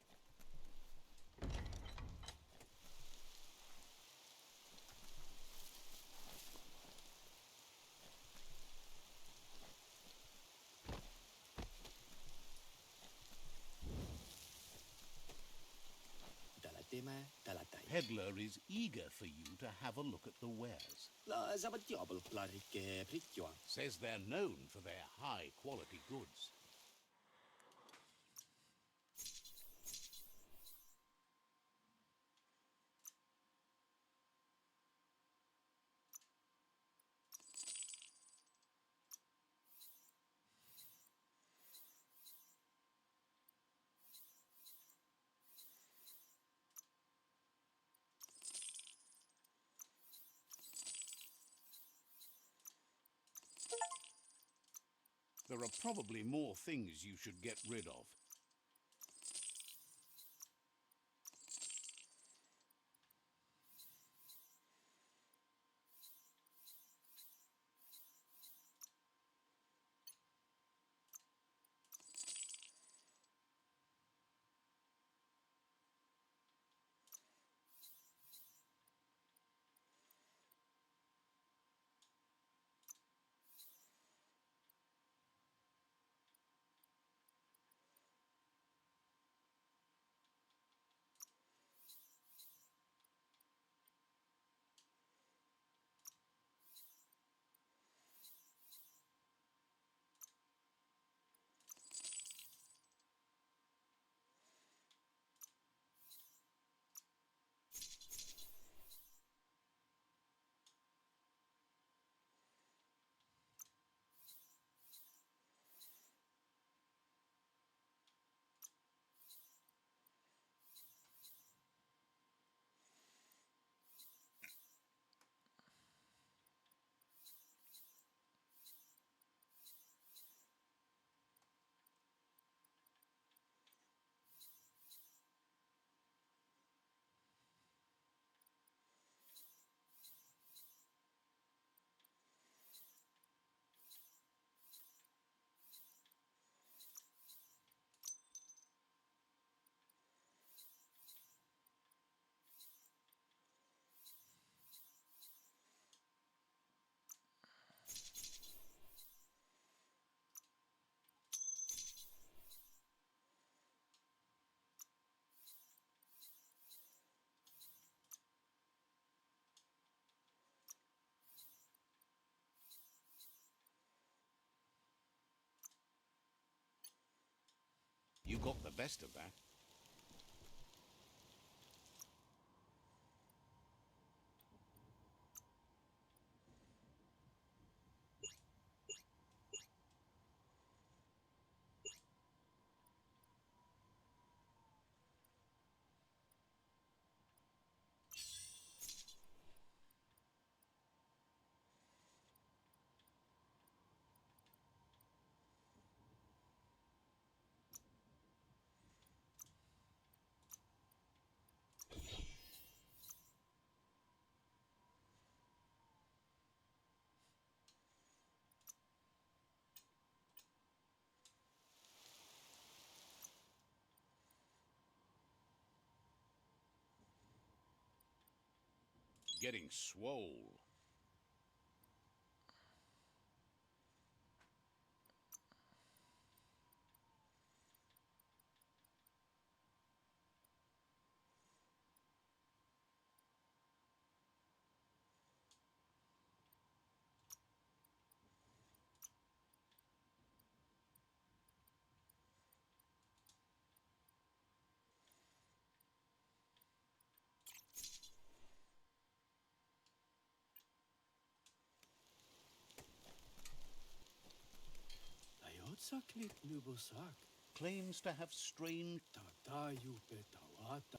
[SPEAKER 3] Peddler is eager for you to have a look at the wares. Says they're known for their high-quality goods. There are probably more things you should get rid of. You got the best of that. getting swole.
[SPEAKER 10] Ayotsaklip nubosak.
[SPEAKER 3] Claims to have strange...
[SPEAKER 10] Tata yupetawata.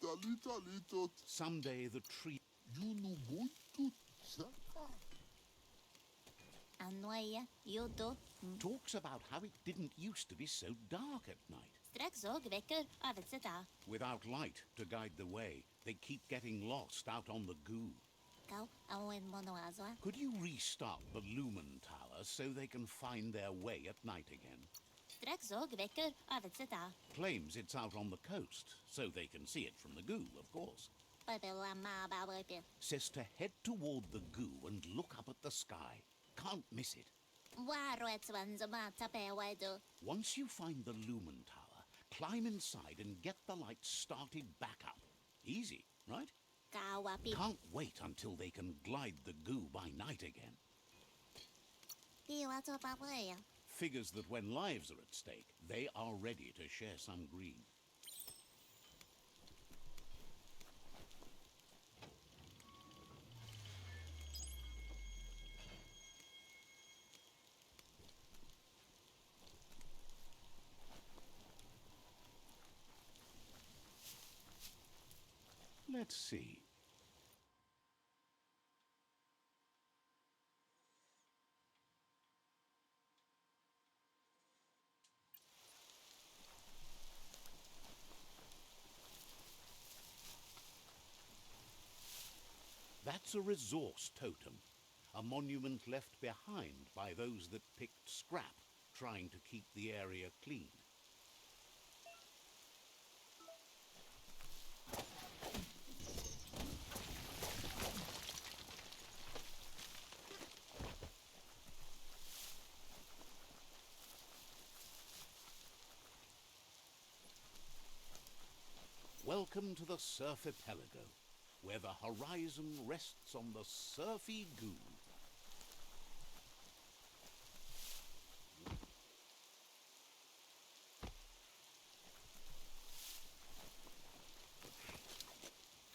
[SPEAKER 9] Dalitalitot.
[SPEAKER 3] Someday the tree...
[SPEAKER 9] Junumuntut saka.
[SPEAKER 11] Annoya, yodo,
[SPEAKER 3] talks about how it didn't used to be so dark at night.
[SPEAKER 11] strax og vekker avetseta.
[SPEAKER 3] Without light to guide the way, they keep getting lost out on the goo.
[SPEAKER 11] Kau awen monoazwa.
[SPEAKER 3] Could you restart the Lumen Tower so they can find their way at night again?
[SPEAKER 11] Strax og vekker avetseta.
[SPEAKER 3] Claims it's out on the coast, so they can see it from the goo, of course.
[SPEAKER 11] Babela ma bawepe.
[SPEAKER 3] Says to head toward the goo and look up at the sky. Can't miss it.
[SPEAKER 11] Waroetswanzo ma tape waido.
[SPEAKER 3] Once you find the Lumen Tower, climb inside and get the lights started back up. Easy, right?
[SPEAKER 11] Kawapi.
[SPEAKER 3] Can't wait until they can glide the goo by night again.
[SPEAKER 11] Piwato papaya.
[SPEAKER 3] Figures that when lives are at stake, they are ready to share some green. Let's see. That's a resource totem, a monument left behind by those that picked scrap, trying to keep the area clean. Welcome to the Surf Archipelago, where the horizon rests on the surfy goo.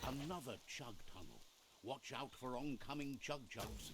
[SPEAKER 3] Another chug tunnel. Watch out for oncoming chug-chugs.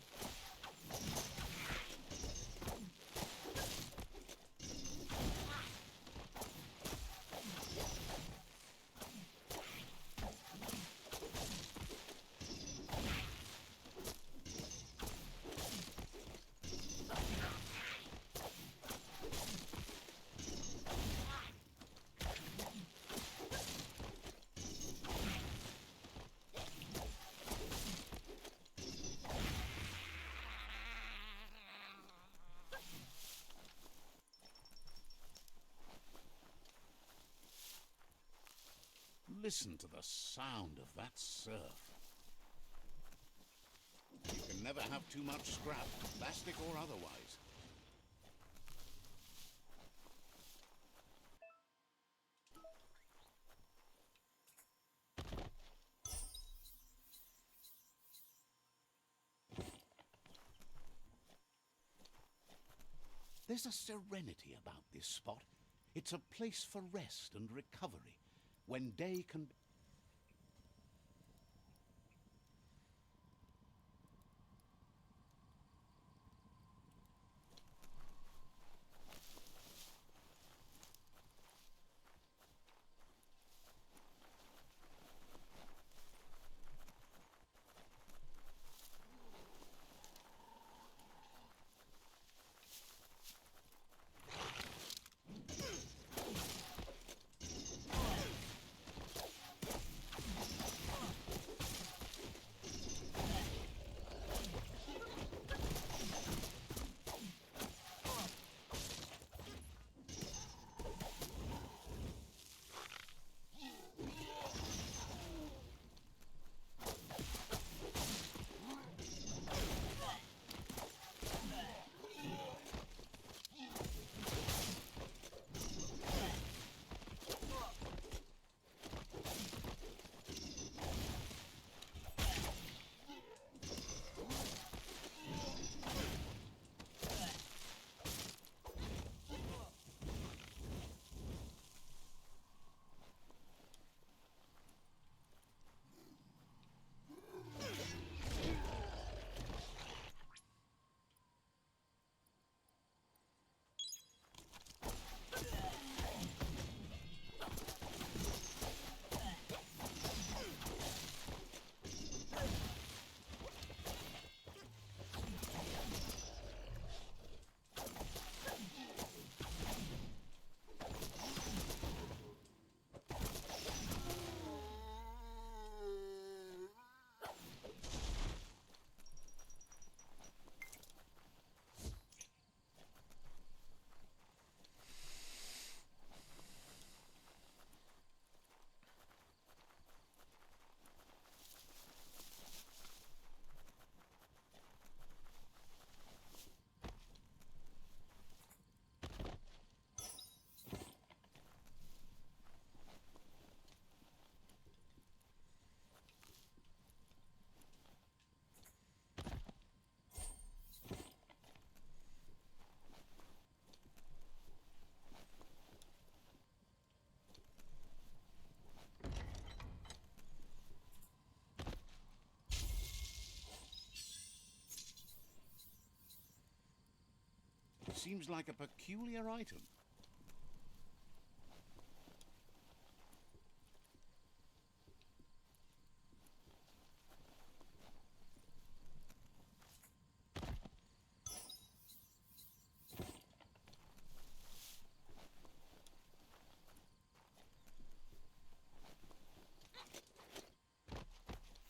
[SPEAKER 3] Listen to the sound of that surf. You can never have too much scrap, plastic or otherwise. There's a serenity about this spot. It's a place for rest and recovery, when day can... Seems like a peculiar item.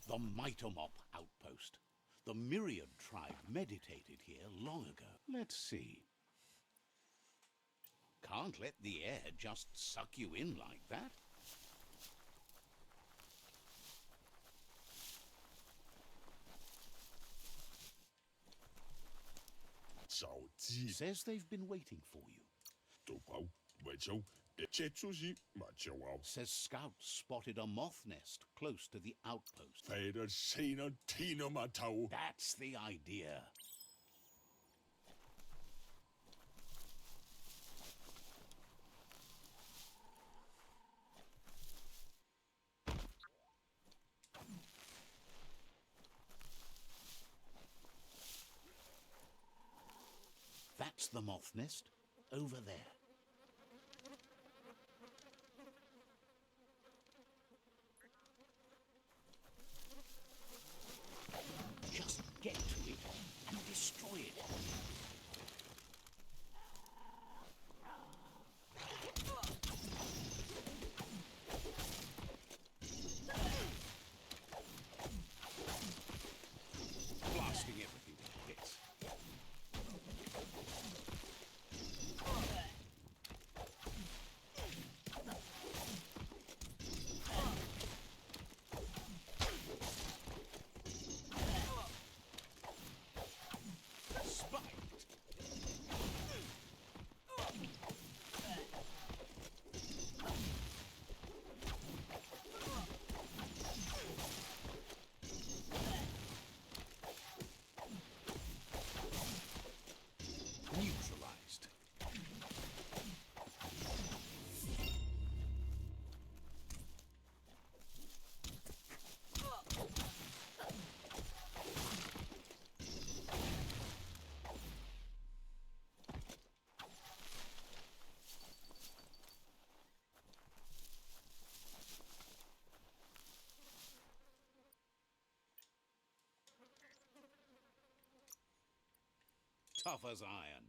[SPEAKER 3] The Mitomop outpost. The Myriad tribe meditated here long ago. Let's see. Can't let the air just suck you in like that. Says they've been waiting for you. Says scouts spotted a moth nest close to the outpost. That's the idea. That's the moth nest over there. Just get to it and destroy it. Blasting everything to bits. tough as iron.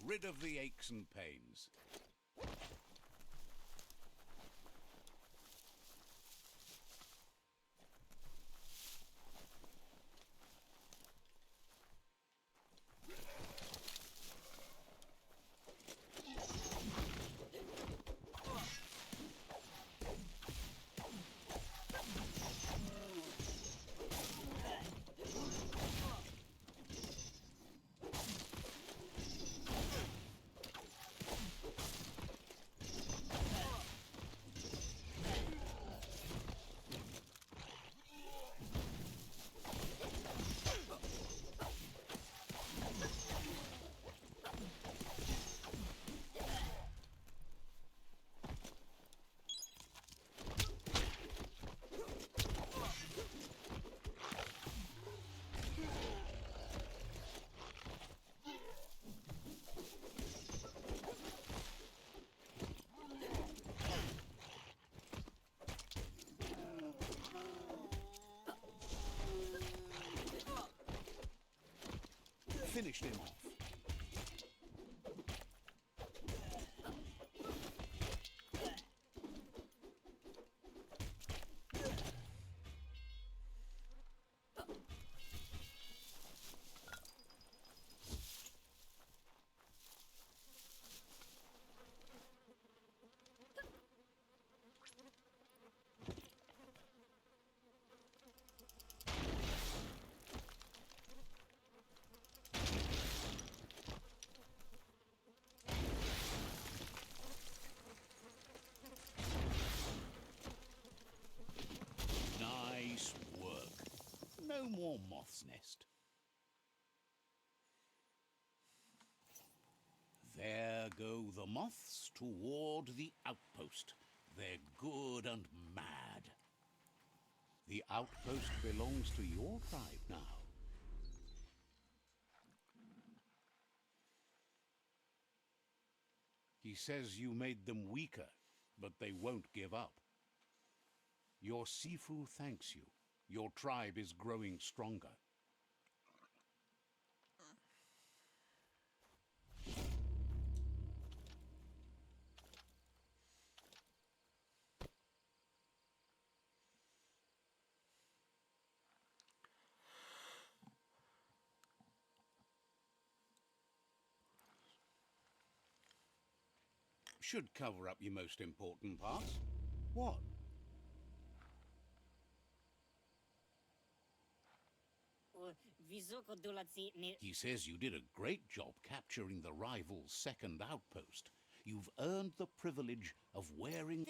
[SPEAKER 3] Rid of the aches and pains. Finished him off. Nice work. No more moth's nest. There go the moths toward the outpost. They're good and mad. The outpost belongs to your tribe now. He says you made them weaker, but they won't give up. Your Sifu thanks you. Your tribe is growing stronger. Should cover up your most important parts. What? He says you did a great job capturing the rival's second outpost. You've earned the privilege of wearing...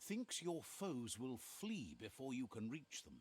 [SPEAKER 3] Thinks your foes will flee before you can reach them.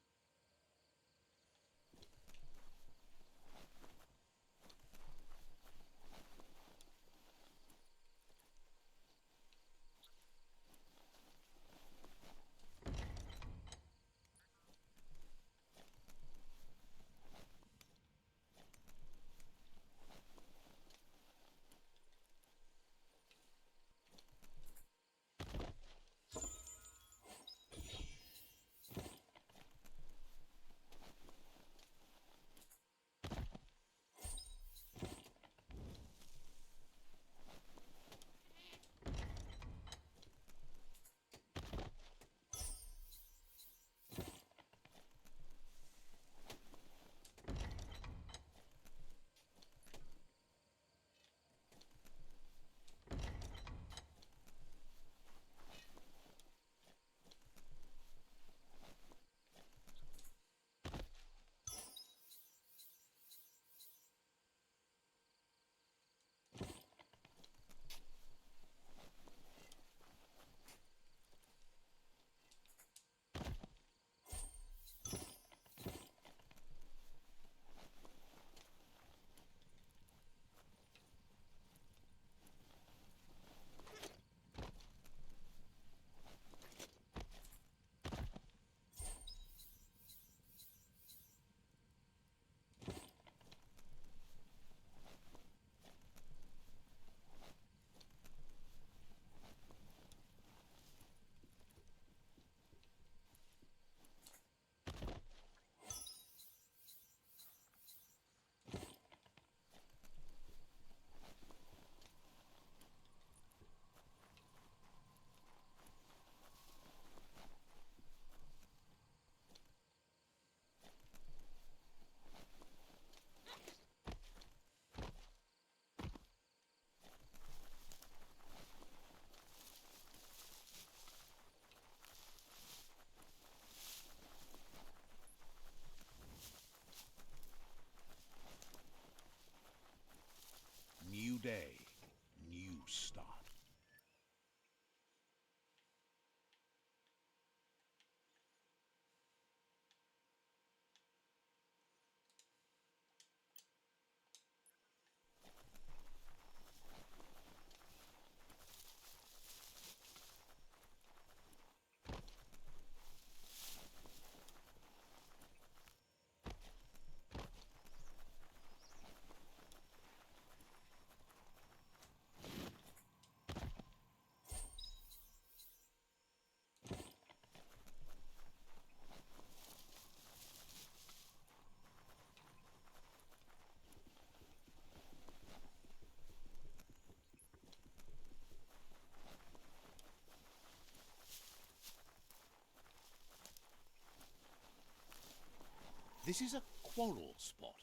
[SPEAKER 3] This is a quarrel spot.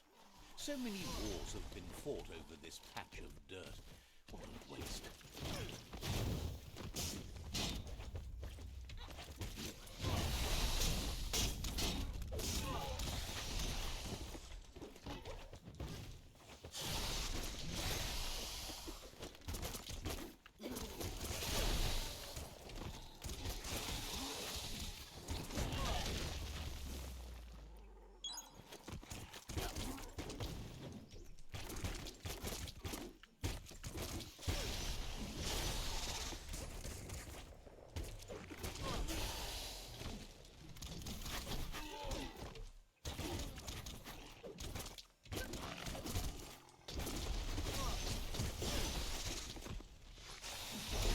[SPEAKER 3] So many wars have been fought over this patch of dirt. What a waste.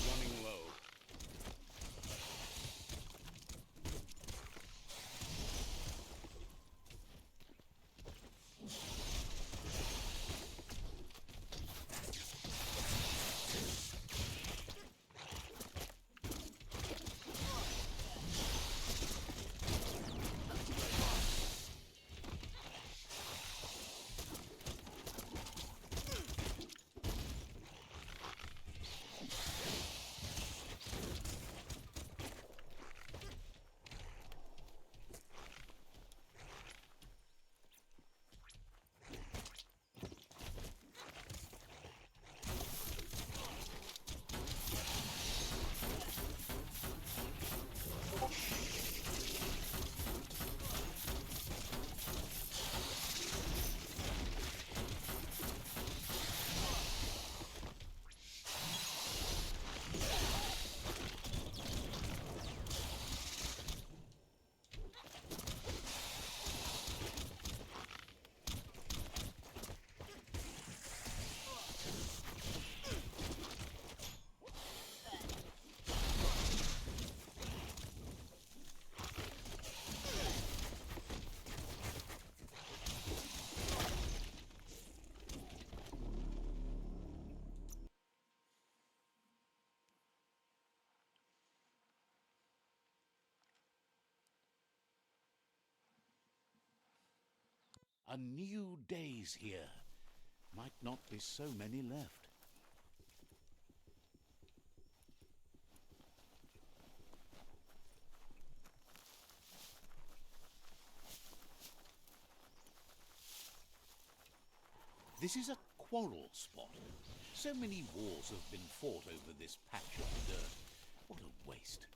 [SPEAKER 3] Running low. A new day's here. Might not be so many left. This is a quarrel spot. So many wars have been fought over this patch of dirt. What a waste.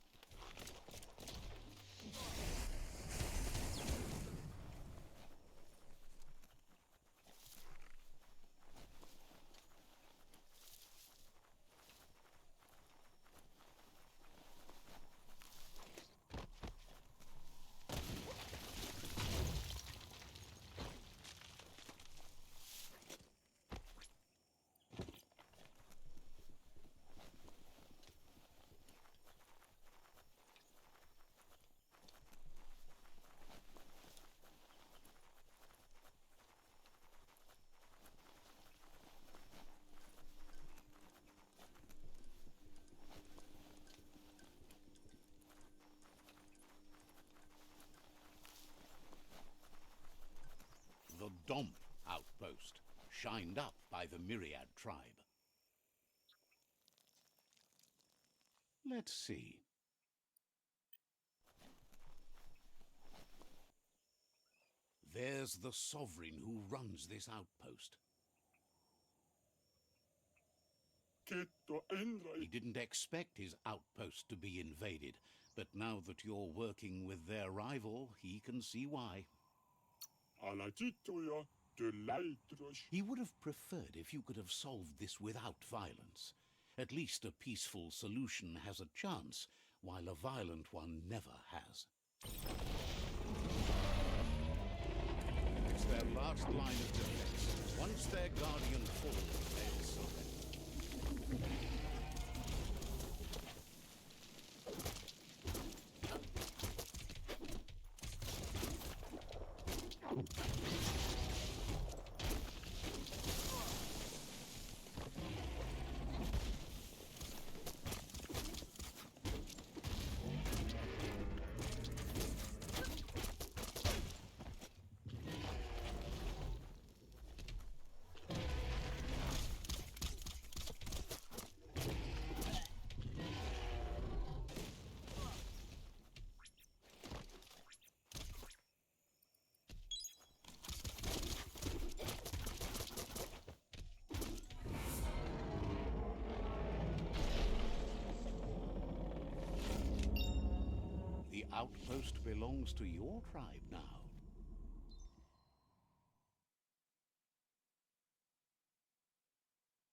[SPEAKER 3] The Domp outpost, shined up by the Myriad tribe. Let's see. There's the sovereign who runs this outpost. He didn't expect his outpost to be invaded, but now that you're working with their rival, he can see why. He would have preferred if you could have solved this without violence. At least a peaceful solution has a chance, while a violent one never has. It's their last line of defense. Once their guardian falls, they'll surrender. outpost belongs to your tribe now.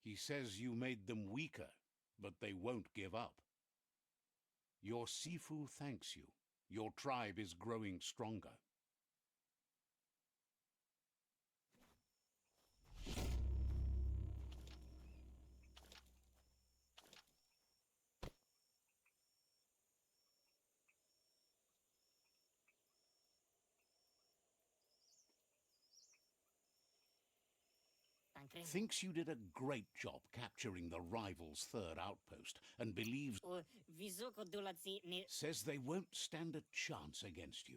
[SPEAKER 3] He says you made them weaker, but they won't give up. Your Sifu thanks you. Your tribe is growing stronger. Thinks you did a great job capturing the rival's third outpost and believes... Says they won't stand a chance against you.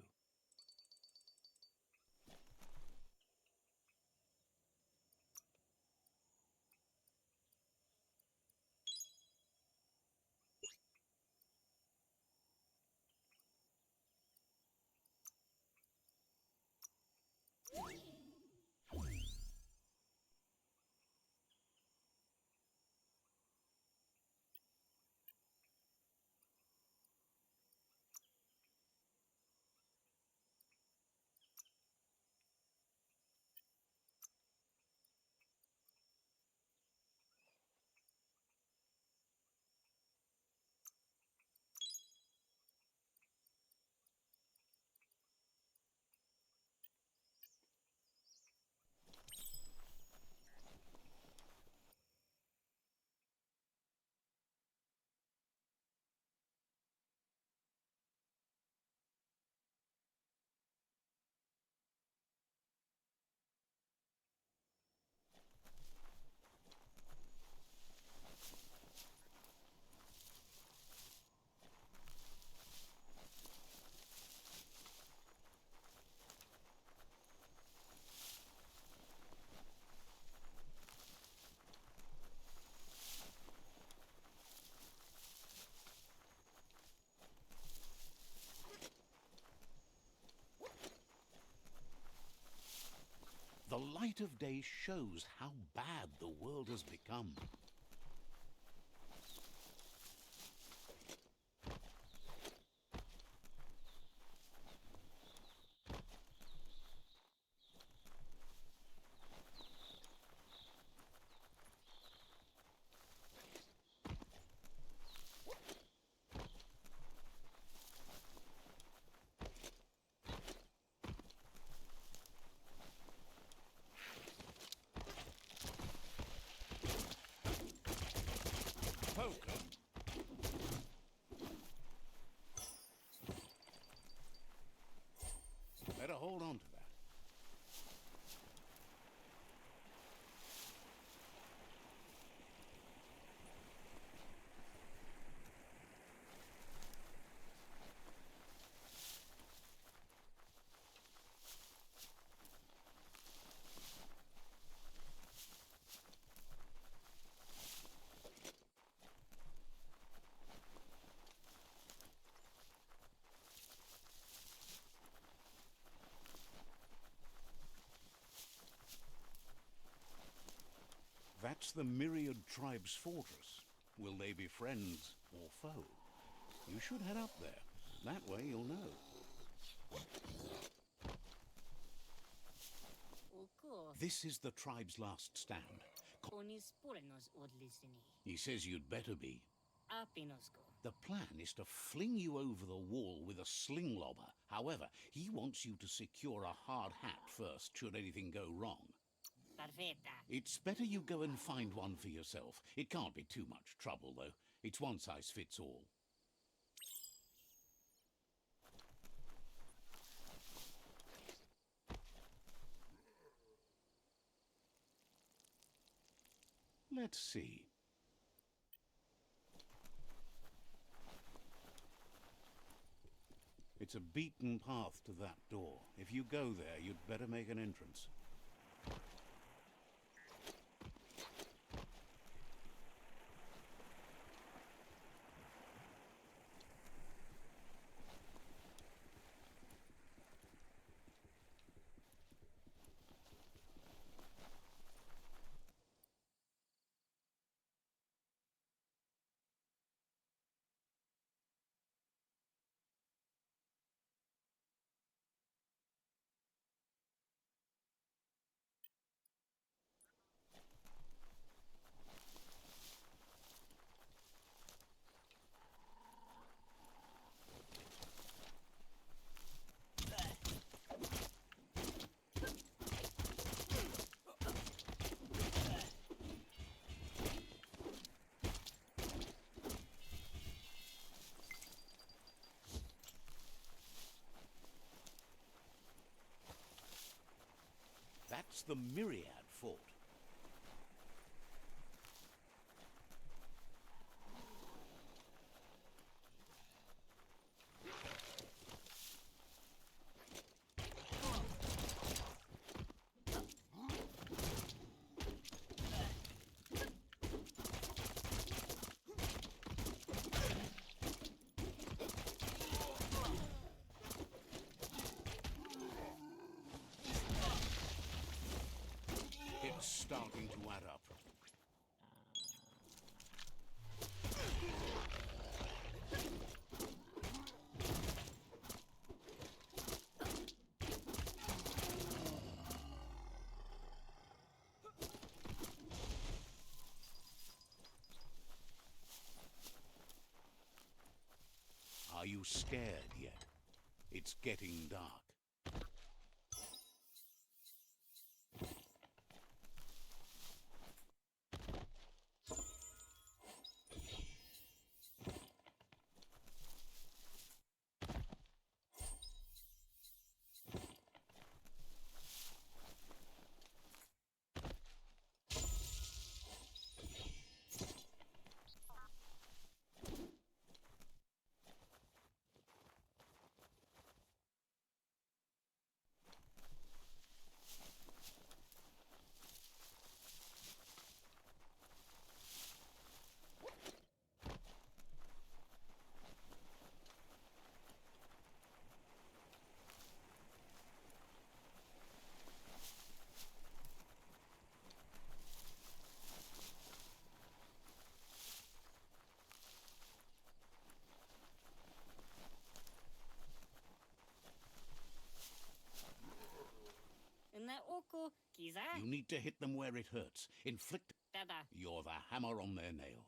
[SPEAKER 3] The light of day shows how bad the world has become. Poker. Better hold on to that. That's the myriad tribe's fortress. Will they be friends or foe? You should head up there. That way you'll know. This is the tribe's last stand. He says you'd better be. The plan is to fling you over the wall with a sling lobber. However, he wants you to secure a hard hat first should anything go wrong. It's better you go and find one for yourself. It can't be too much trouble, though. It's one size fits all. Let's see. It's a beaten path to that door. If you go there, you'd better make an entrance. It's the Myriad Fort. It's starting to add up. Are you scared yet? It's getting dark.
[SPEAKER 6] Na oko kiza.
[SPEAKER 3] You need to hit them where it hurts. Inflict.
[SPEAKER 6] Tada.
[SPEAKER 3] You're the hammer on their nail.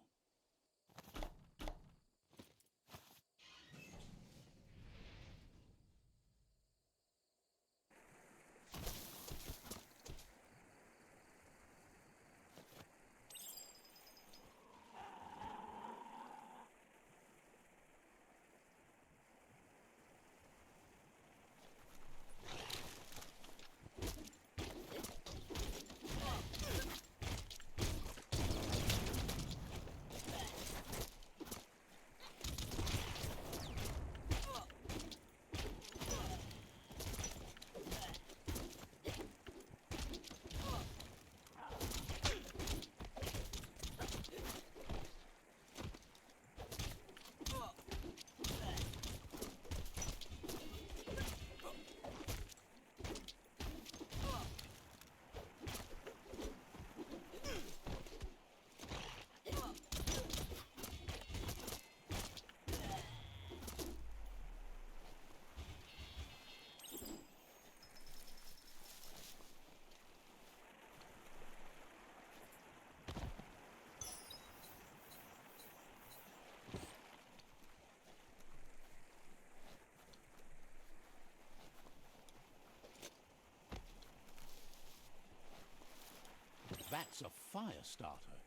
[SPEAKER 3] That's a fire starter.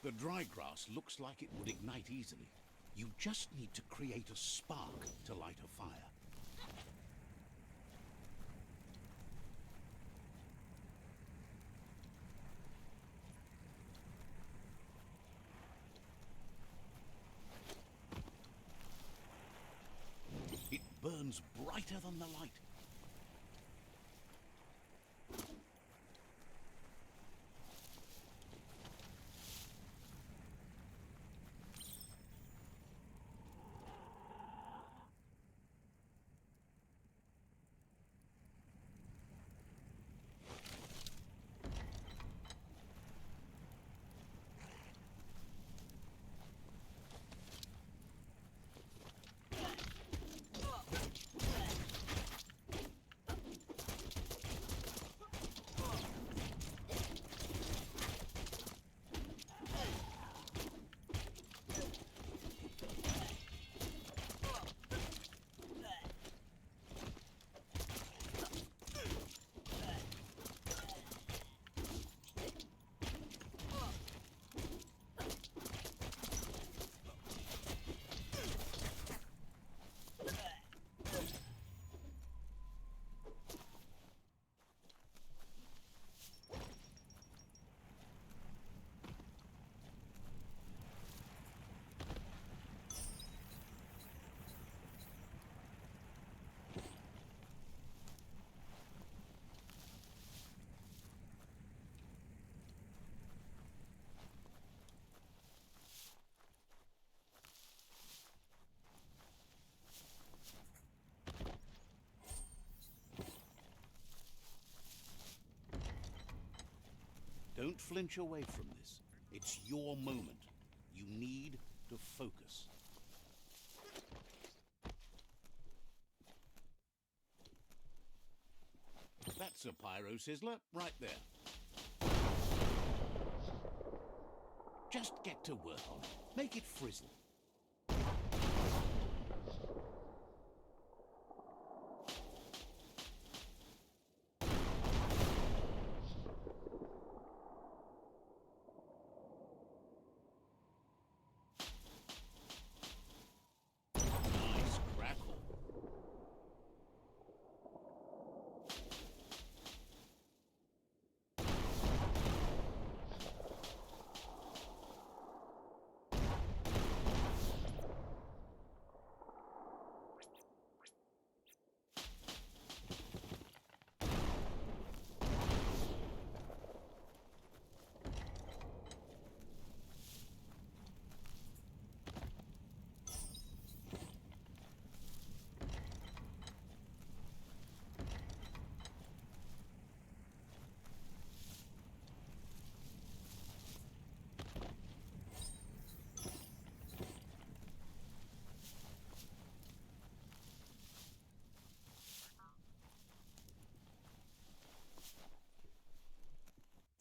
[SPEAKER 3] The dry grass looks like it would ignite easily. You just need to create a spark to light a fire. It burns brighter than the light. Don't flinch away from this. It's your moment. You need to focus. That's a pyro sizzler right there. Just get to work on it. Make it frizzle. Nice crackle.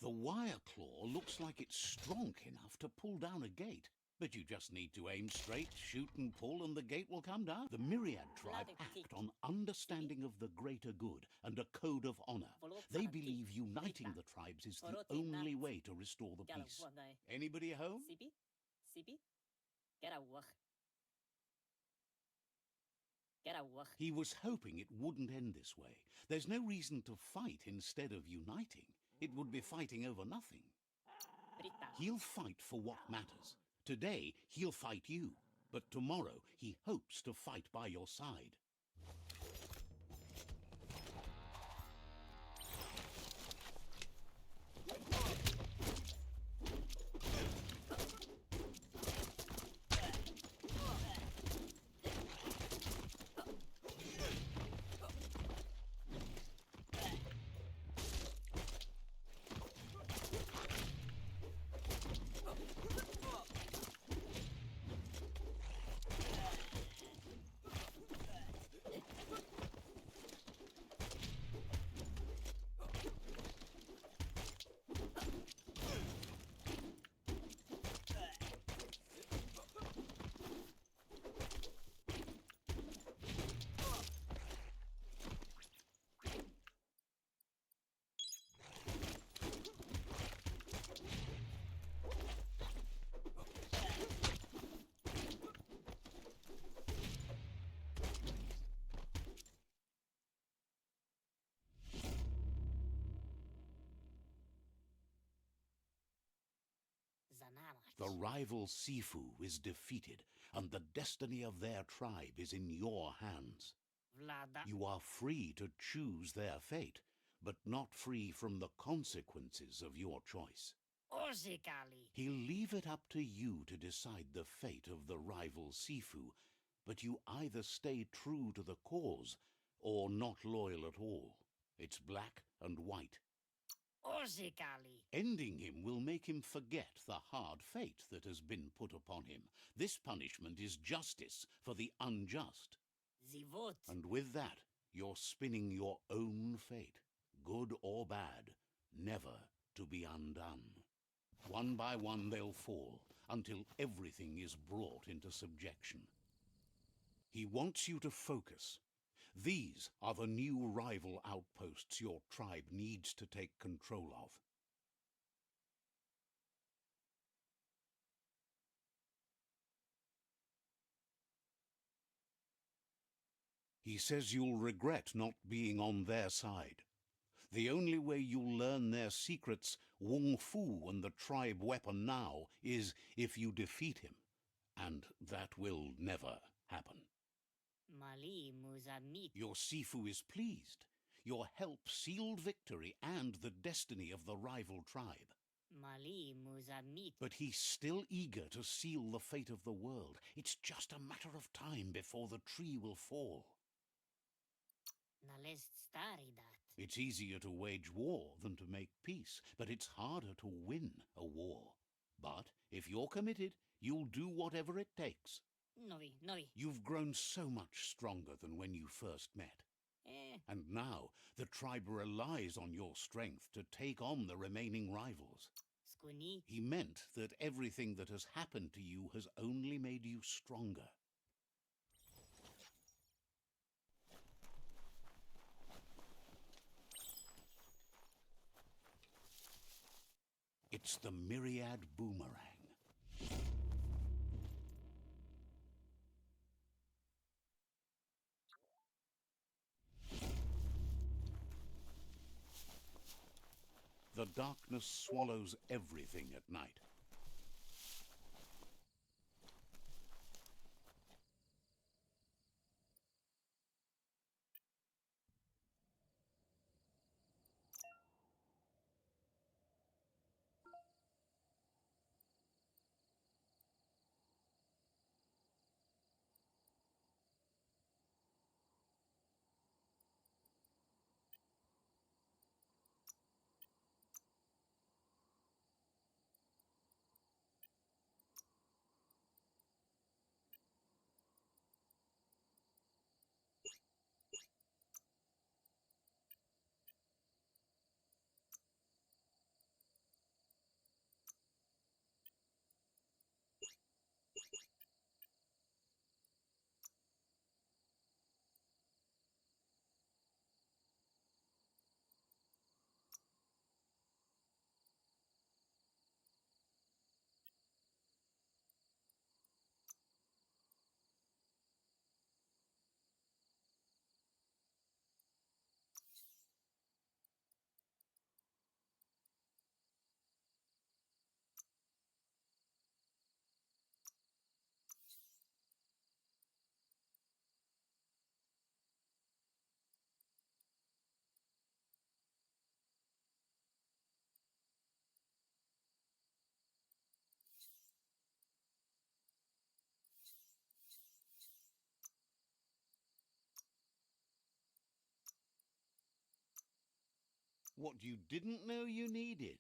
[SPEAKER 3] The wire claw looks like it's strong enough to pull down a gate. But you just need to aim straight, shoot and pull, and the gate will come down. The Myriad tribe act on understanding of the greater good and a code of honor. They believe uniting the tribes is the only way to restore the peace. Anybody home? He was hoping it wouldn't end this way. There's no reason to fight instead of uniting. It would be fighting over nothing. He'll fight for what matters. Today, he'll fight you. But tomorrow, he hopes to fight by your side. The rival Sifu is defeated, and the destiny of their tribe is in your hands. You are free to choose their fate, but not free from the consequences of your choice. He'll leave it up to you to decide the fate of the rival Sifu, but you either stay true to the cause or not loyal at all. It's black and white. Ending him will make him forget the hard fate that has been put upon him. This punishment is justice for the unjust. And with that, you're spinning your own fate, good or bad, never to be undone. One by one they'll fall, until everything is brought into subjection. He wants you to focus. These are the new rival outposts your tribe needs to take control of. He says you'll regret not being on their side. The only way you'll learn their secrets, Wung Fu and the tribe weapon now, is if you defeat him. And that will never happen. Your Sifu is pleased. Your help sealed victory and the destiny of the rival tribe. But he's still eager to seal the fate of the world. It's just a matter of time before the tree will fall. It's easier to wage war than to make peace, but it's harder to win a war. But if you're committed, you'll do whatever it takes.
[SPEAKER 6] Novi, novi.
[SPEAKER 3] You've grown so much stronger than when you first met. And now the tribe relies on your strength to take on the remaining rivals.
[SPEAKER 6] Scuni.
[SPEAKER 3] He meant that everything that has happened to you has only made you stronger. It's the Myriad Boomerang. The darkness swallows everything at night. What you didn't know you needed.